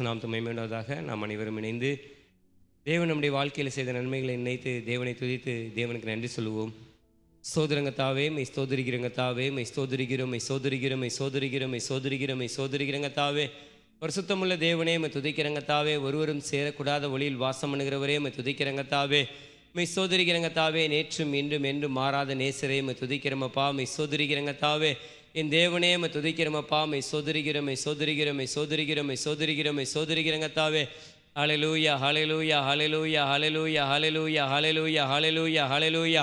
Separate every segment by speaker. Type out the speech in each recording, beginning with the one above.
Speaker 1: நாமத்தை மகிமையுள்ளதாக நாம் அனைவரும் இணைந்து தேவன் நம்முடைய வாழ்க்கையில் செய்த நன்மைகளை நினைத்து தேவனை துதித்து தேவனுக்கு நன்றி சொல்லுவோம். சோதரங்கத்தாவே மை ஸ்தோதரிக்கிறங்கத்தாவே மை ஸ்தோதரிக்கிறோம் மை சோதரிக்கிறோம் மை சோதரிக்கிறோம் மை சோதரிக்கிறோம் மை சோதரிக்கிறங்கத்தாவே பரிசுத்தமுள்ள தேவனே மை துதிக்கிறங்கத்தாவே ஒருவரும் சேரக்கூடாத ஒளியில் வாசம் பண்ணுகிறவரே மை துதிக்கிறங்கத்தாவே மை சோதரிக்கிறங்கத்தாவே நேற்றும் இன்றும் என்றும் மாறாத நேசரே மை துதிக்கிறமப்பா மை சோதரிக்கிறங்கத்தாவே என் தேவனே மை துதிக்கிறமப்பா மை சோதரிக்கிறோம் மை சோதரிக்கிறோம் மை சோதரிக்கிறோம் மை சோதரிக்கிறோம் மை சோதரிக்கிறங்கத்தாவே hallelujah hallelujah hallelujah hallelujah hallelujah hallelujah hallelujah hallelujah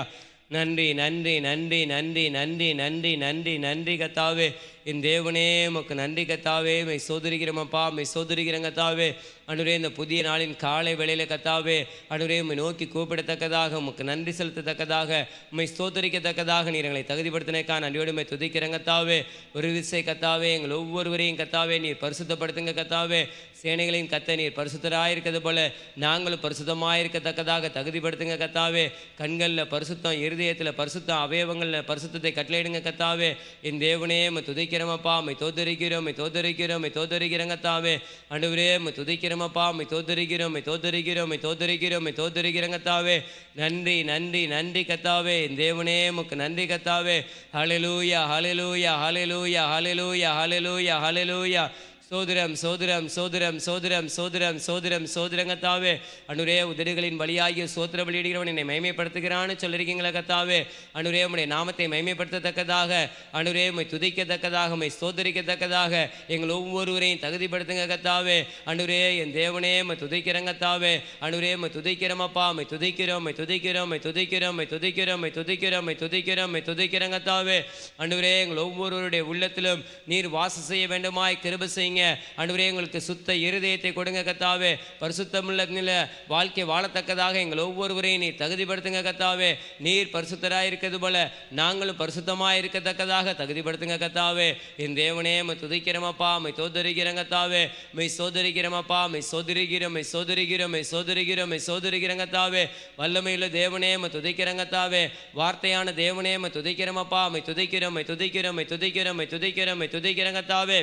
Speaker 1: நன்றி நன்றி நன்றி நன்றி நன்றி நன்றி நன்றி நன்றி கத்தாவே என் தேவனே உமக்கு நன்றி கத்தாவே மை சோதரிக்கிறமப்பா மை சோதரிக்கிறங்கத்தாவே அனுரே இந்த புதிய நாளின் காலை வேளையில் கத்தாவே அனுரே உம்மை நோக்கி கூப்பிடத்தக்கதாக உமக்கு நன்றி செலுத்தத்தக்கதாக உம்மை ஸ்தோத்தரிக்கத்தக்கதாக நீர் எங்களை தகுதிப்படுத்தினேக்கா நன்றியோடு உம்மை துதிக்கிறங்கத்தாவே ஒரு விசை கத்தாவே எங்கள் ஒவ்வொருவரையும் கத்தாவே நீர் பரிசுத்தப்படுத்துங்க கத்தாவே சேனைகளின் கத்த நீர் பரிசுத்தராயிருக்கிறது போல நாங்களும் பரிசுத்தமாயிருக்கத்தக்கதாக தகுதிப்படுத்துங்க கத்தாவே கண்களில் பரிசுத்தம் இருதயத்தில் பரிசுத்தம் அவயவங்களில் பரிசுத்தத்தை கட்டளையிடுங்க கத்தாவே என் தேவனே உம்மை துதிக்கிறமப்பா உம்மை தோதரிக்கிறோம் உம்மை தோதரிக்கிறோம் உம்மை தோதரிக்கிறங்கத்தாவே ஆண்டவரே உம்மை துதிக்கிறமப்பா உம்மை தோதரிக்கிறோம் உம்மை தோதரிக்கிறோம் உம்மை தோதரிக்கிறோம் உம்மை தோதரிக்கிறங்கத்தாவே நன்றி நன்றி நன்றி கத்தாவே என் தேவனே உமக்கு நன்றி கத்தாவே ஹல்லேலூயா ஹல்லேலூயா ஹல்லேலூயா ஹல்லேலூயா ஹல்லேலூயா ஹல்லேலூயா சோதரம் சோதரம் சோதரம் சோதரம் சோதரம் சோதரம் சோதரங்கத்தாவே அனுரே உதடுகளின் வழியாகிய சோத்திர பலியிடுகிறவன் என்னை மகிமைப்படுத்துகிறான்னு சொல்லியிருக்கீங்களா கத்தாவே அனுரே உம்முடைய நாமத்தை மகிமைப்படுத்தத்தக்கதாக அனுரே உம்மை துதிக்கத்தக்கதாக உம்மை சோதரிக்கத்தக்கதாக எங்கள் ஒவ்வொருவரையும் தகுதிப்படுத்துங்க கத்தாவே அனுரே என் தேவனே உம்மை துதிக்கிறங்கத்தாவே அனுரே உம்மை துதிக்கிறமப்பா உம்மை துதிக்கிறோம் உம்மை துதிக்கிறோம் உம்மை துதிக்கிறோம் உம்மை துதிக்கிறோம் உம்மை துதிக்கிறோம் உம்மை துதிக்கிறோம் உம்மை துதிக்கிறங்கத்தாவே அனுரே எங்கள் ஒவ்வொருவருடைய உள்ளத்திலும் நீர் வாசம் செய்ய வேண்டுமாய் கிருபை செய்யுங்க ஆண்டவரே எங்களுக்கு சுத்த இருதயத்தை கொடுங்க கத்தாவே பரிசுத்தமுள்ள வாழ்க்கை வாழத்தக்கதாக எங்கள் ஒவ்வொருவரையும் நீர் தகுதிப்படுத்துங்க கத்தாவே நீர் பரிசுத்தராக இருக்கிறது போல நாங்களும் பரிசுத்தமாக இருக்கத்தக்கதாக தகுதிப்படுத்துங்க கத்தாவே என் தேவனே மை துதிக்கிறமப்பா மை தோதரிக்கிறோம் கத்தாவே மை சோதரிக்கிறமப்பா மை சோதரிக்கிறோம் மை சோதரிக்கிறோம் மை சோதரிக்கிறோம் மை சோதரிக்கிறோம் கத்தாவே வல்லமையுள்ள தேவனே மை துதிக்கிறோம் கத்தாவே வார்த்தையான தேவனே மை துதிக்கிறமப்பா மை துதிக்கிறோம் மை துதிக்கிறோம் மை துதிக்கிறோம் மை துதிக்கிறோம் மை துதிக்கிறோம் கத்தாவே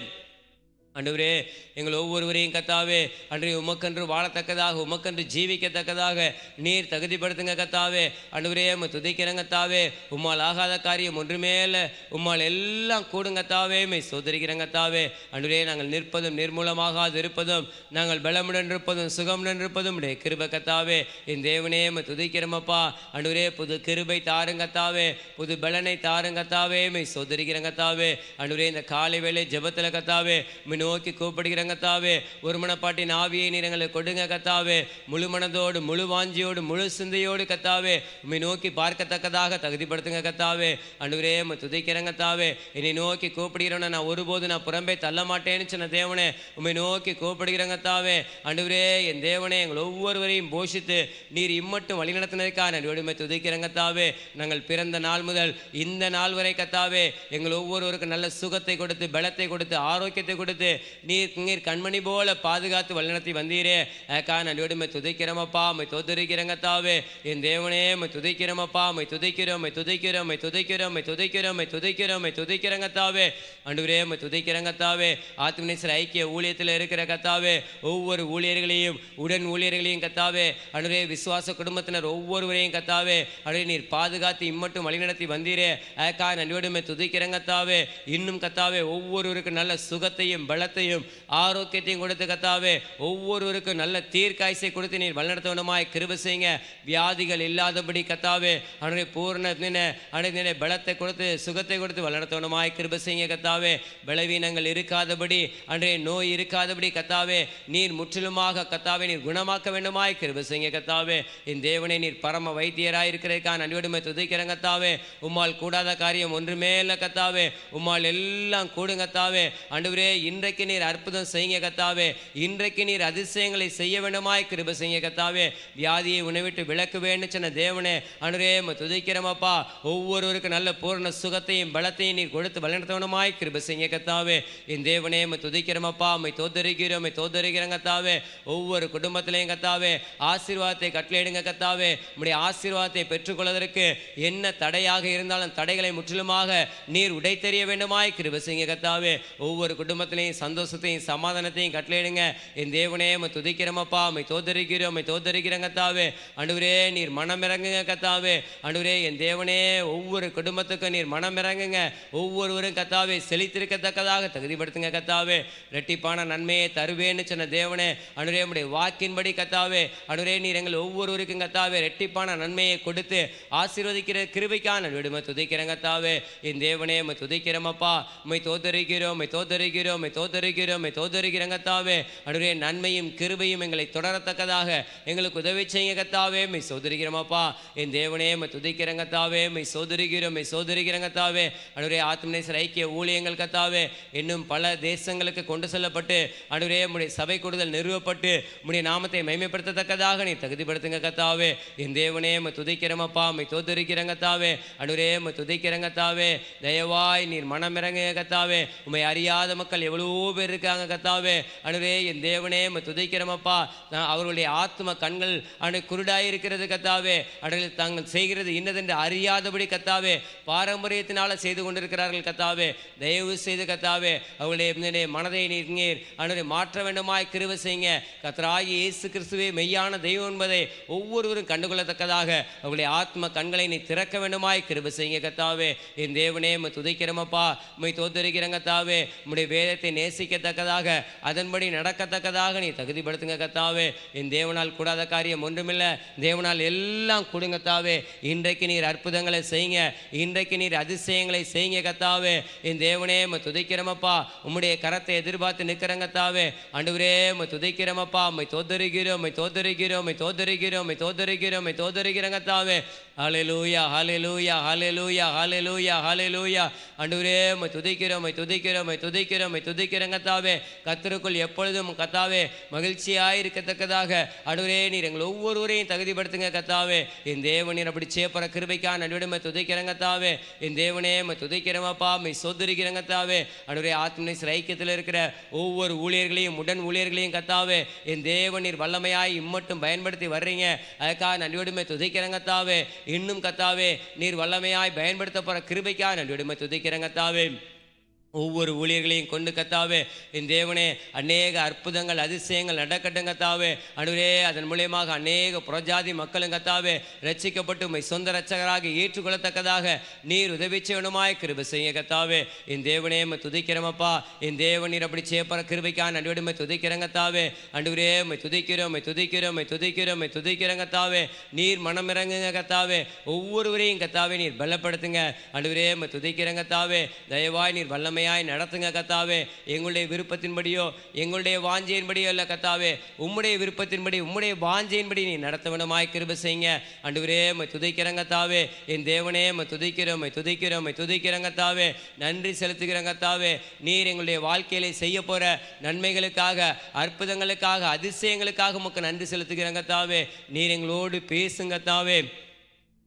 Speaker 1: ஆண்டவரே எங்கள் ஒவ்வொருவரையும் கத்தாவே அன்றைய உமக்கன்று வாழத்தக்கதாக உமக்கன்று ஜீவிக்கத்தக்கதாக நீர் தகுதிப்படுத்துங்க கத்தாவே ஆண்டவரே உம்மை துதிக்கிறங்க கத்தாவே உம்மால் ஆகாத காரியம் ஒன்றுமே இல்லை உம்மால் எல்லாம் கூடுங்கத்தாவே மை சோதரிக்கிறங்க கத்தாவே ஆண்டவரே நாங்கள் நிற்பதும் நிர்மூலமாகாது இருப்பதும் நாங்கள் பலமுடன் இருப்பதும் சுகமுடன் இருப்பதும் உடைய கிருபை கத்தாவே என் தேவனே உம்மை துதிக்கிறமப்பா ஆண்டவரே புது கிருபை தாருங்கத்தாவே புது பலனை தாருங்கத்தாவே மை சோதரிக்கிறங்க கத்தாவே ஆண்டவரே இந்த காலை வேளை ஜெபத்தில் கத்தாவே நோக்கி கூப்பிடுகிறங்க கத்தாவே ஒரு மனப்பாட்டின் ஆவியை நீர் எங்களுக்கு கொடுங்க கத்தாவே முழு மனதோடு முழு வாஞ்சியோடு முழு சிந்தையோடு கத்தாவே உம்மை நோக்கி பார்க்கத்தக்கதாக தகுதிப்படுத்துங்க கத்தாவே ஆண்டவரே உம்மை துதிக்கிறங்க கத்தாவே என்னை நோக்கி கூப்பிடுகிறோன்னா நான் ஒருபோது நான் புறம்பே தள்ள மாட்டேன்னு சொன்ன தேவனே உம்மை நோக்கி கூப்பிடுகிறங்க கத்தாவே ஆண்டவரே என் தேவனே எங்கள் ஒவ்வொருவரையும் போஷித்து நீர் இம்மட்டும் வழி நடத்தினதுக்காக நன்றியோடு உம்மை துதிக்கிறங்க கத்தாவே நாங்கள் பிறந்த நாள் முதல் இந்த நாள் வரை கத்தாவே எங்கள் ஒவ்வொருவருக்கும் நல்ல சுகத்தை கொடுத்து பலத்தை கொடுத்து ஆரோக்கியத்தை கொடுத்து நீர் கண்மணி போல பாதுகாத்து வழிநடத்தி வந்தீரே ஏக்கா நன்றியோடு மை துதிக்கிறமப்பா மை தோதரிக்கிறங்கத்தாவே என் தேவனே மை துதிக்கிறமப்பா மை துதிக்கிறோம் மை துதிக்கிறோம் மை துதிக்கிறோம் மை துதிக்கிறோம் மை துதிக்கிறோம் மை துதிக்கிறங்கத்தாவே ஆண்டவரே மை துதிக்கிறங்கத்தாவே ஆத்மநேசர் ஐக்கிய ஊழியத்தில் இருக்கிற கத்தாவே ஒவ்வொரு ஊழியர்களையும் உடன் ஊழியர்களையும் கத்தாவே ஆண்டவரே விசுவாச குடும்பத்தினர் ஒவ்வொருவரையும் கத்தாவே ஆண்டவரே நீர் பாதுகாத்து இம்மட்டும் வழிநடத்தி வந்தீரே ஏக்கா நன்றியோடு மை துதிக்கிறங்கத்தாவே இன்னும் கத்தாவே ஒவ்வொருவருக்கும் நல்ல சுகத்தையும் பலத்தையும் ஆரோக்கியத்தையும் கொடுத்து கத்தாவே ஒவ்வொருவருக்கும் நல்ல தீர்க்காய்ச்சை கொடுத்து நீர் வழிநடத்தவனமாய் கிருபை செய்யுங்க வியாதிகள் இல்லாதபடி கத்தாவே அவனுடைய பூர்ண அனைத்து பலத்தை கொடுத்து சுகத்தை கொடுத்து வழிநடத்தவனமாய் கிருபை செய்யுங்க கத்தாவே பலவீனங்கள் இருக்காதபடி அன்றைய நோய் இருக்காதபடி கத்தாவே நீர் முற்றிலுமாக கத்தாவே நீர் குணமாக்க வேண்டுமாய் கிருபை செய்யுங்க கத்தாவே என் தேவனே நீர் பரம வைத்தியராய் இருக்கிறதுக்காக நன்றியோடுமை துதிக்கிறங்க கத்தாவே உம்மால் கூடாத காரியம் ஒன்றுமே இல்லை கத்தாவே உம்மால் எல்லாம் கூடுங்கத்தாவே ஆண்டவரே இன்றைக்கு நீர் அற்புதம் செய்யுங்க கத்தாவே இன்றைக்கு நீர் அதிசயங்களை செய்ய வேண்டுமாய் கிருபை செய்யுங்க கத்தாவே வியாதியை உணவிட்டு விளக்குவேன்னு சொன்ன தேவனே ஆண்டவரே உம்மை துதிக்கிறமப்பா ஒவ்வொருவருக்கும் நல்ல பூர்ண சுகத்தையும் பலத்தையும் நீர் கொடுத்து வழிநடத்தவனமாய் கிருபை செய்யுங்க கத்தாவே என் தேவனே உம்மை துதிக்கிறமப்பா உம்மை தோதரிக்கிறோம் உம்மை தோதரிக்கிறங்க கத்தாவே ஒவ்வொரு குடும்பத்திலையும் கத்தாவே ஆசீர்வாதத்தை கட்டளையிடுங்க கத்தாவே உம்முடைய ஆசீர்வாதத்தை பெற்றுக்கொள்வதற்கு என்ன தடையாக இருந்தாலும் தடைகளை முற்றிலுமாக நீர் உடைத்தெறிய வேண்டுமாய் கிருபை செய்யுங்க கத்தாவே ஒவ்வொரு குடும்பத்திலையும் சந்தோஷத்தையும் சமாதானத்தையும் கட்டளையிடுங்க. என் தேவனே உம்மை துதிக்கிறோமப்பா, உம்மை தோத்தரிக்கிறோம், உம்மை தோத்தரிக்கிறோம் கத்தாவே. ஆண்டவரே நீர் மனம் இறங்குங்க கத்தாவே. ஆண்டவரே என் தேவனே ஒவ்வொரு குடும்பத்துக்கும் நீர் மனம் இறங்குங்க. ஒவ்வொருவரும் கத்தாவே செழித்திருக்கத்தக்கதாக தகுதிப்படுத்துங்க கத்தாவே. இரட்டிப்பான நன்மையை தருவேன்னு சொன்ன தேவனே, ஆண்டவரே உம்முடைய வாக்கின்படி கத்தாவே, ஆண்டவரே நீர் எங்கள் ஒவ்வொருவருக்கும் கத்தாவே இரட்டிப்பான நன்மையை கொடுத்து ஆசீர்வதிக்கிற கிருபைக்கான விடுமை துதிக்கிறேன் கத்தாவே. என் தேவனே உம்மை துதிக்கிறோமப்பா, உம்மை தோத்தரிக்கிறோம், உம்மை தோத்தரிக்கிறோம், உம்மை தோத்தரிக்கிறோம், உம்மை தோத்தரிக்கிறோம் கத்தாவே. ஆண்டவரே நன்மையும் கிருபையும் எங்களை தொடரத்தக்கதாக எங்களுக்கு உதவி செய்யுங்க கத்தாவே. உம்மை சோதரிக்கிறோமப்பா. என் தேவனே உம்மை துதிக்கிறேன் கத்தாவே. உம்மை சோதரிக்கிறோம், உம்மை சோதரிக்கிறேன் கத்தாவே. ஆண்டவரே ஆத்மநேசர் ஐக்கிய ஊழியங்கள் கத்தாவே இன்னும் பல தேசங்களுக்கு கொண்டு செல்லப்பட்டு ஆண்டவரே உம்முடைய சபை கூடுதல் நிறுவப்பட்டு உம்முடைய நாமத்தை மகிமைப்படுத்தத்தக்கதாக நீ தகுதிப்படுத்துங்க கத்தாவே. என் தேவனே உம்மை துதிக்கிறோமப்பா, உம்மை தோத்தரிக்கிறேன் கத்தாவே. ஆண்டவரே உம்மை துதிக்கிறேன் கத்தாவே. தயவாய் நீர் மனம் இறங்குங்க கத்தாவே. உம்மை அறியாத மக்கள் எவ்வளோ பேர் இருக்காங்க கத்தாவே. ஆண்டவரே என் தேவனே உம்மை துதிக்கிறோமப்பா. அவர்களுடைய ஆத்ம கண்கள் குருடாய் இருக்கிறது கத்தாவே. அவர்கள் தாங்கள் செய்கிறது இன்னதென்று அறியாதபடி கத்தாவே பாரம்பரியத்தினால செய்து கொண்டிருக்கிறார்கள் கத்தாவே. தயவு செய்து கத்தாவே அவர்களுடைய மனதை நீர் அவனை மாற்ற வேண்டுமாய் கிருபை செய்யுங்க கர்த்தராகிய இயேசு கிறிஸ்துவே மெய்யான தெய்வம் என்பதை ஒவ்வொருவரும் கண்டுகொள்ளத்தக்கதாக அவர்களுடைய ஆத்ம கண்களை நீ திறக்க வேண்டுமாய் கிருபை செய்யுங்க கத்தாவே. என் தேவனே உம்மை துதிக்கிறோமப்பா, உம்மை தோத்தரிக்கிறேன் கத்தாவே. உம்முடைய வேதத்தை நேசிக்கத்தக்கதாக அதன்படி நடக்கத்தக்கதாக நீ தகுதிப்படுத்துங்க கத்தாவே. என் தேவனால் கூடாத காரியம் ஒன்றுமில்லை. தேவனால் எல்லாம் கொடுங்கத்தாவே. இன்றைக்கு நீர் அற்புதங்களை செய்யுங்க, இன்றைக்கு நீர் அதிசயங்களை செய்யுங்க கத்தாவே. என் தேவனே உம்மை துதிக்கிறோமப்பா, உம்முடைய கரத்தை எதிர்பார்த்து நிற்கிறங்கத்தாவே. ஆண்டவரே உம்மை துதிக்கிறோமப்பா, உம்மை தோத்தரிக்கிறோம், உம்மை தோத்தரிக்கிறோம், உம்மை தோத்தரிக்கிறோம், உம்மை தோத்தரிக்கிறோம், உம்மை தோத்தரிக்கிறங்கத்தாவே. ஹல்லேலூயா ஹல்லேலூயா ஹல்லேலூயா ஹல்லேலூயா ஹல்லேலூயா. ஆண்டவரே உம்மை துதிக்கிறோம், உம்மை துதிக்கிறோம், உம்மை துதிக்கிறோம், உம்மை துதிக்கிறங்கத்தாவே. கர்த்தருக்குள் எப்பொழுதும் கத்தாவே மகிழ்ச்சியாய் இருக்கத்தக்கதாக ஆண்டவரே நீர் எங்கள் ஒவ்வொருவரையும் தகுதிப்படுத்துங்க கத்தாவே. என் தேவனீர் அப்படி சேப்பற கிருபைக்கா நடுவிடுமை துதிக்கிறங்கத்தாவே. என் தேவனே உம்மை துதிக்கிறோமப்பா, உம்மை சோதரிக்கிறங்கத்தாவே. ஆண்டவரே ஆத்மநேசர் ஐக்கியத்தில் இருக்கிற ஒவ்வொரு ஊழியர்களையும் உடன் ஊழியர்களையும் கத்தாவே என் தேவனீர் வல்லமையாய் இம்மட்டும் பயன்படுத்தி வர்றீங்க. அதுக்காக நன்றியோடுமை துதிக்கிறங்கத்தாவே. இன்னும் கத்தாவே நீர் வல்லமையாய் பயன்படுத்த போற கிருபைக்கா நன்றியோடுமை துதிக்கிறங்கத்தாவே. ஒவ்வொரு ஊழியர்களையும் கொண்டு கத்தாவே என் தேவனே அநேக அற்புதங்கள் அதிசயங்கள் நடக்கட்டும் கத்தாவே. ஆண்டவரே அதன் மூலியமாக அநேக புறஜாதி மக்களும் கத்தாவே ரட்சிக்கப்பட்டு உம்மை சொந்த இரட்சகராக ஏற்றுக்கொள்ளத்தக்கதாக நீர் உதவி செய்யணுமாய் கிருபை செய்யுங்க கத்தாவே. என் தேவனே உம்மை துதிக்கிறோமப்பா. என் தேவன் நீர் அப்படி செய்யப்போற கிருபைக்கான நன்றியோடு உம்மை துதிக்கிறேன் கத்தாவே. ஆண்டவரே உம்மை துதிக்கிறோம், உம்மை துதிக்கிறோம், உம்மை துதிக்கிறோம், உம்மை துதிக்கிறேன் கத்தாவே. நீர் மனம் இறங்குங்க கத்தாவே. ஒவ்வொருவரையும் கத்தாவே நீர் பலப்படுத்துங்க. ஆண்டவரே உம்மை துதிக்கிறேன் கத்தாவே. தயவாய் நீர் வல்லமை நடத்துங்க கத்தாவே. எங்களுடைய விருப்பத்தின்படியோ எங்களுடைய வாஞ்சையின்படியோ இல்ல கத்தாவே, உம்முடைய விருப்பத்தின்படி உம்முடைய வாஞ்சையின்படி நீ நடத்த வேண்டுமாய் கிருபை செய்யுங்க. ஆண்டவரே உம்மை துதிக்கிறேன் கத்தாவே. என் தேவனே உம்மை துதிக்கிறோம், உம்மை துதிக்கிறோம், உம்மை துதிக்கிறேன் கத்தாவே. நன்றி செலுத்துகிறேன் கத்தாவே. நீர் எங்களுடைய வாழ்க்கையில செய்ய போற நன்மைகளுக்காக அற்புதங்களுக்காக அதிசயங்களுக்காக உமக்கு நன்றி செலுத்துகிறேன் கத்தாவே. நீர் எங்களோடு பேசுங்க கத்தாவே.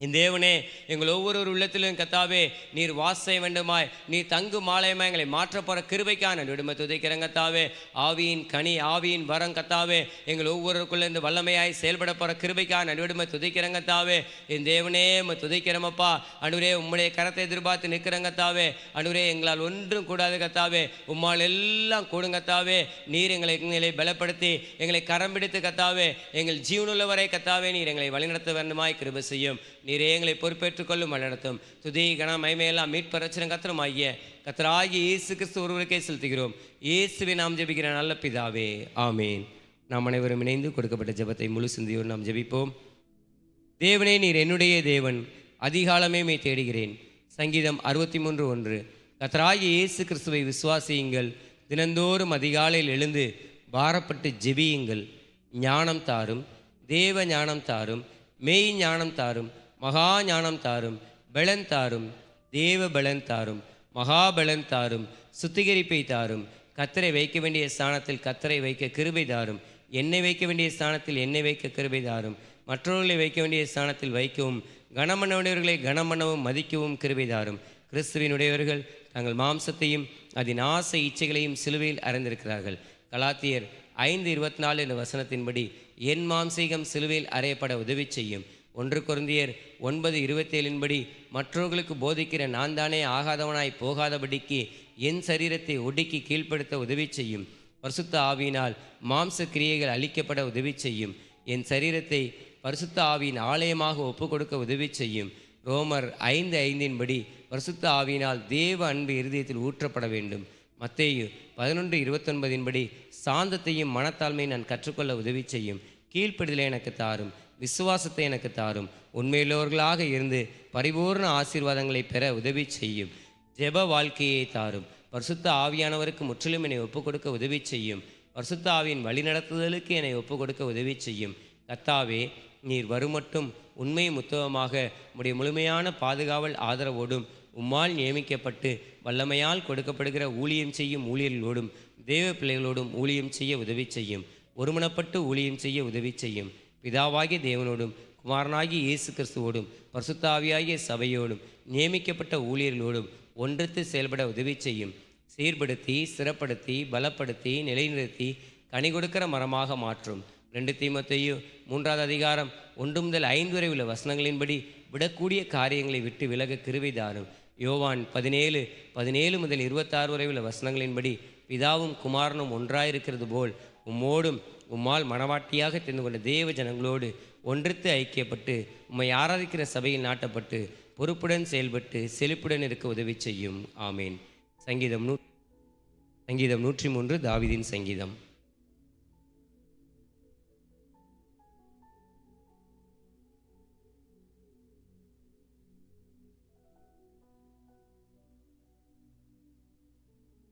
Speaker 1: என் தேவனே எங்கள் ஒவ்வொரு உள்ளத்திலும் கத்தாவே நீர் வாசை வேண்டுமாய் நீர் தங்கு மாலயமாய் எங்களை மாற்ற போகிற கிருபைக்கான விடுமை துதிக்கிறேன் கத்தாவே. ஆவியின் கனி ஆவியின் வரம் கத்தாவே எங்கள் ஒவ்வொருக்குள்ள இருந்து வல்லமையாய் செயல்பட போகிற கிருபைக்கான விடுமை துதிக்கிறேன் கத்தாவே. என் தேவனே உம்மை துதிக்கிறோமப்பா. ஆண்டவரே உம்முடைய கரத்தை எதிர்பார்த்து நிற்கிறேன் கத்தாவே. ஆண்டவரே எங்களால் ஒன்றும் கூடாது கத்தாவே, உம்மால் எல்லாம் கூடும் கத்தாவே. நீர் எங்களை பலப்படுத்தி எங்களை கரம் பிடித்து கத்தாவே எங்கள் ஜீவனுள்ளவரை கத்தாவே நீர் எங்களை வழிநடத்த வேண்டுமாய் கிருபை செய்யும். நீரே எங்களை பொறுப்பேற்றுக் கொள்ளும் வழிநடத்தும். துதி கன மகிமையெல்லாம் மீட்பு ரட்சணை கர்த்தரும் ஆகிய கர்த்தராகிய இயேசு கிறிஸ்து ஒருவருக்கே செலுத்துகிறோம். இயேசுவை நாம் ஜெபிக்கிற நல்ல பிதாவே, ஆமீன். நாம் அனைவரும் இணைந்து கொடுக்கப்பட்ட ஜெபத்தை முழு சிந்தையோடு நாம் ஜெபிப்போம். தேவனே நீர் என்னுடைய தேவன், அதிகாலமே மே தேடுகிறேன். சங்கீதம் 63:1. கர்த்தராகிய இயேசு கிறிஸ்துவை விசுவாசியுங்கள், தினந்தோறும் அதிகாலையில் எழுந்து பாரப்பட்டு ஜெபியுங்கள். ஞானம் தாரும், தேவ ஞானம் தாரும், மெய் ஞானம் தாரும், மகா ஞானம் தாரும், பலன் தாரும், தேவ பலன் தாரும், மகா பலன் தாரும், சுத்திகரிப்பை தாரும். கர்த்தரை வைக்க வேண்டிய ஸ்தானத்தில் கர்த்தரை வைக்க கிருபை தாரும். என்னை வைக்க வேண்டிய ஸ்தானத்தில் என்னை வைக்க கிருபை தாரும். மற்றவர்களை வைக்க வேண்டிய ஸ்தானத்தில் வைக்கவும், கனமனவுடையவர்களை கனமனவும் மதிக்கவும் கிருபை தாரும். கிறிஸ்துவினுடையவர்கள் தங்கள் மாம்சத்தையும் அதன் ஆசை இச்சைகளையும் சிலுவையில் அறைந்திருக்கிறார்கள். கலாத்தியர் 5:24 என்ற வசனத்தின்படி என் மாம்சீகம் சிலுவையில் அறையப்பட உதவி செய்யும். 1 கொரிந்தியர் 9:27 மற்றவர்களுக்கு போதிக்கிற நான் தானே ஆகாதவனாய் போகாதபடிக்கு என் சரீரத்தை ஒடுக்கி கீழ்ப்படுத்த உதவி செய்யும். பரிசுத்த ஆவியினால் மாம்ச கிரியைகள் அழிக்கப்பட உதவி செய்யும். என் சரீரத்தை பரிசுத்த ஆவியின் ஆலயமாக ஒப்பு கொடுக்க உதவி செய்யும். ரோமர் 5:5 பரிசுத்த ஆவியினால் தேவ அன்பு இருதயத்தில் ஊற்றப்பட வேண்டும். மத்தேயு 11:29 சாந்தத்தையும் மனத்தாழ்மையை நான் கற்றுக்கொள்ள உதவி செய்யும். கீழ்ப்படிதலை எனக்கு தாரும், விசுவாசத்தை எனக்கு தாரும், உண்மையுள்ளவர்களாக இருந்து பரிபூர்ண ஆசீர்வாதங்களை பெற உதவி செய்யும். ஜெப வாழ்க்கையை தாரும். பரிசுத்த ஆவியானவருக்கு முற்றிலும் என்னை ஒப்புக் கொடுக்க உதவி செய்யும். பரிசுத்த ஆவியின் வழிநடத்துதலுக்கு என்னை ஒப்புக் கொடுக்க உதவி செய்யும். கர்த்தாவே, நீர் வருமட்டும் உண்மை முத்தமாக உம்முடைய முழுமையான பாதுகாவல் ஆதரவோடும் உம்மால் நியமிக்கப்பட்டு வல்லமையால் கொடுக்கப்படுகிற ஊழியம் செய்யும் ஊழியர்களோடும் தேவ பிள்ளைகளோடும் ஊழியம் செய்ய உதவி செய்யும். ஒருமனப்பட்டு ஊழியம் செய்ய உதவி செய்யும். பிதாவாகிய தேவனோடும் குமாரனாகிய இயேசு கிறிஸ்துவோடும் பரிசுத்த ஆவியாகிய சபையோடும் நியமிக்கப்பட்ட ஊழியர்களோடும் ஒன்றித்து செயல்பட உதவி செய்யும். சீர்படுத்தி, ஸ்திரப்படுத்தி, பலப்படுத்தி, நிலைநிறுத்தி கனி கொடுக்கிற மரமாக மாற்றும். 2 தீமோத்தேயு 3:1-5 வரை உள்ள வசனங்களின்படி விடக்கூடிய காரியங்களை விட்டு விலக கிருபை தாரும். யோவான் 17:17-26 வரை உள்ள வசனங்களின்படி பிதாவும் குமாரனும் ஒன்றாயிருக்கிறது போல் உம்மோடும் உம்மால் மனவாட்டியாக தெரிந்து கொண்ட தேவ ஜனங்களோடு ஒன்றித்து ஐக்கியப்பட்டு உம்மை ஆராதிக்கிற சபையில் நாட்டப்பட்டு பொறுப்புடன் செயல்பட்டு செழிப்புடன் இருக்க உதவி செய்யும். ஆமேன். சங்கீதம் 103 தாவீதின் சங்கீதம்.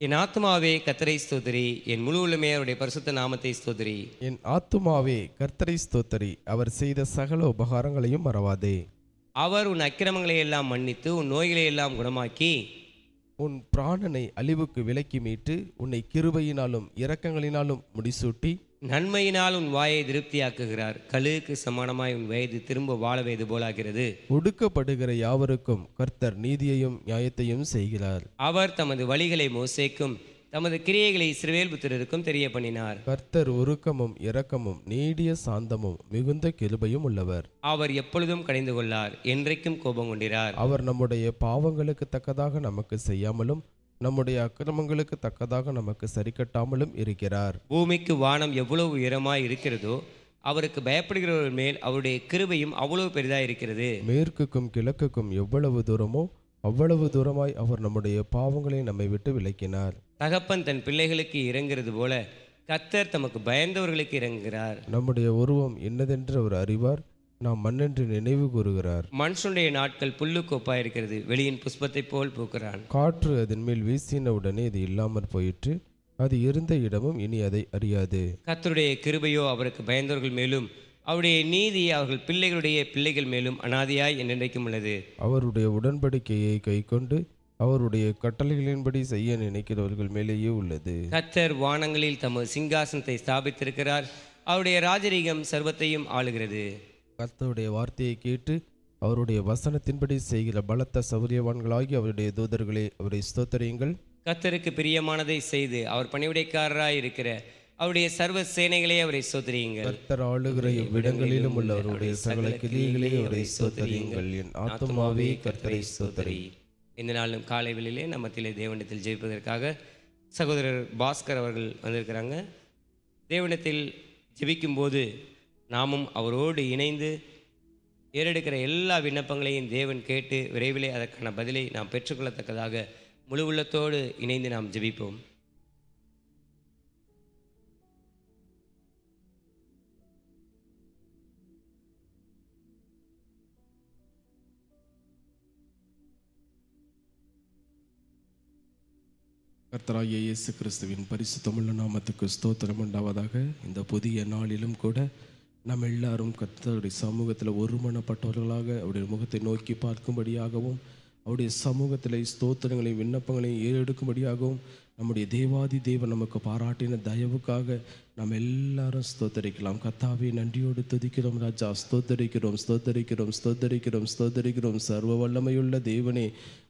Speaker 1: என் ஆத்துமாவே கர்த்தரை ஸ்தோத்திரி, என் முழு உள்ளமே அவருடைய பரிசுத்த நாமத்தை ஸ்தோத்திரி.
Speaker 2: என் ஆத்துமாவே கர்த்தரை ஸ்தோத்திரி, அவர் செய்த சகல உபகாரங்களையும் மறவாதே.
Speaker 1: அவர் உன் அக்கிரமங்களை எல்லாம் மன்னித்து உன் நோய்களை எல்லாம் குணமாக்கி
Speaker 2: உன் பிராணனை அழிவுக்கு விலக்கி மீட்டு உன்னை கிருபையினாலும் இரக்கங்களினாலும் முடிசூட்டி
Speaker 1: நன்மையினால் உன் வாயை திருப்தியாக்குகிறார். கழுகுக்கு சமானமாய் உன் வயது திரும்ப வாழ வயது போலாகிறது.
Speaker 2: ஒடுக்கப்படுகிற யாவருக்கும் கர்த்தர் நீதியையும் நியாயத்தையும் செய்கிறார்.
Speaker 1: அவர் தமது வழிகளை மோசேக்கும் தமது கிரியைகளை இஸ்ரவேல் புத்திரருக்கும் தெரிய பண்ணினார்.
Speaker 2: கர்த்தர் உருக்கமும் இரக்கமும் நீடிய சாந்தமும் மிகுந்த கிருபையும் உள்ளவர்.
Speaker 1: அவர் எப்பொழுதும் கடிந்து கொள்ளார், என்றைக்கும் கோபம் கொண்டிரார்.
Speaker 2: அவர் நம்முடைய பாவங்களுக்கு தக்கதாக நமக்கு செய்யாமலும் நம்முடைய அக்கிரமங்களுக்கு தக்கதாக நமக்கு சரிக்கட்டாமலும் இருக்கிறார்.
Speaker 1: பூமிக்கு வானம் எவ்வளவு உயரமாய் இருக்கிறதோ அவருக்கு பயப்படுகிறவர்கள் மேல் அவருடைய கிருபையும் அவ்வளவு பெரிதாய் இருக்கிறது.
Speaker 2: மேற்குக்கும் கிழக்குக்கும் எவ்வளவு தூரமோ அவ்வளவு தூரமாய் அவர் நம்முடைய பாவங்களை நம்மை விட்டு விலக்கினார்.
Speaker 1: தகப்பன் தன் பிள்ளைகளுக்கு இறங்குறது போல கர்த்தர் தமக்கு பயந்தவர்களுக்கு இறங்குகிறார்.
Speaker 2: நம்முடைய உருவம் என்னதென்று அவர் அறிவார், நாம் மண்ணென்று நினைவு கூறுகிறார்.
Speaker 1: மனுஷனுடைய நாட்கள் புல்லுக்கு ஒப்பாயிருக்கிறது, வெளியின் புஷ்பத்தை போல் பூக்கிறான்.
Speaker 2: காற்று அதன் மேல் வீசின உடனே இது இல்லாமற் போயிற்று, அது இருந்த இடமும் இனி அதை அறியாது.
Speaker 1: கர்த்தருடைய கிருபையோ அவருக்கு பயந்தவர்கள் மேலும் அவருடைய நீதி அவர்கள் பிள்ளைகளுடைய பிள்ளைகள் மேலும் அனாதியாய் என்றென்றைக்கும் உள்ளது.
Speaker 2: அவருடைய உடன்படிக்கையை கைக்கொண்டு அவருடைய கட்டளைகளின்படி செய்ய நினைக்கிறவர்கள் மேலேயே உள்ளது.
Speaker 1: கர்த்தர் வானங்களில் தமது சிங்காசனத்தை ஸ்தாபித்திருக்கிறார், அவருடைய ராஜரீகம் சர்வத்தையும் ஆளுகிறது.
Speaker 2: கர்த்தருடைய வார்த்தையை கேட்டு அவருடைய வசனத்தின்படி செய்கிற பலத்த சௌரியவான்களாகி அவருடைய தூதர்களே, அவரை ஸ்தோத்திரியுங்கள்.
Speaker 1: கர்த்தருக்கு பிரியமானதை செய்து அவர் பணிவிடைக்காரராய் இருக்கிற அவருடைய சர்வ சேனைகளே அவரை ஸ்தோத்திரியுங்கள்.
Speaker 2: கர்த்தர் ஆளுகிற இவ்விடங்களிலும் உள்ள அவருடைய சகல கிரியைகளே அவரை ஸ்தோத்திரியுங்கள். என் ஆத்துமாவே கர்த்தரை ஸ்தோத்திரி.
Speaker 1: இந்த நாளும் காலை வேளையிலே நம்மத்திலே தேவனிடத்தில் ஜெபிப்பதற்காக சகோதரர் பாஸ்கர் அவர்கள் வந்திருக்கிறாங்க. தேவனிடத்தில் ஜெபிக்கும்போது நாமும் அவரோடு இணைந்து ஏறெடுக்கிற எல்லா விண்ணப்பங்களையும் தேவன் கேட்டு விரைவிலே அதற்கான பதிலை நாம் பெற்றுக்கொள்ளத்தக்கதாக முழு உள்ளத்தோடு இணைந்து நாம் ஜெபிப்போம்.
Speaker 2: கர்த்தராகிய இயேசு கிறிஸ்துவின் பரிசுத்தமுள்ள நாமத்துக்கு ஸ்தோத்திரம் உண்டாவதாக. இந்த புதிய நாளிலும் கூட நம்ம எல்லாரும் கர்த்தருடைய சமூகத்தில் ஒருமனப்பட்டவர்களாக அவருடைய முகத்தை நோக்கி பார்க்கும்படியாகவும் அவருடைய சமூகத்தில் ஸ்தோத்திரங்களையும் விண்ணப்பங்களையும் ஏறெடுக்கும்படியாகவும் நம்முடைய தேவாதி தேவன் நமக்கு பாராட்டின தயவுக்காக நாம் எல்லாரும் ஸ்தோத்தரிக்கலாம். கர்த்தாவே நன்றியோடு துதிக்கிறோம் ராஜா. ஸ்தோத்தரிக்கிறோம் ஸ்தோத்தரிக்கிறோம் ஸ்தோத்தரிக்கிறோம் ஸ்தோத்தரிக்கிறோம். சர்வ வல்லமையுள்ள தேவனே,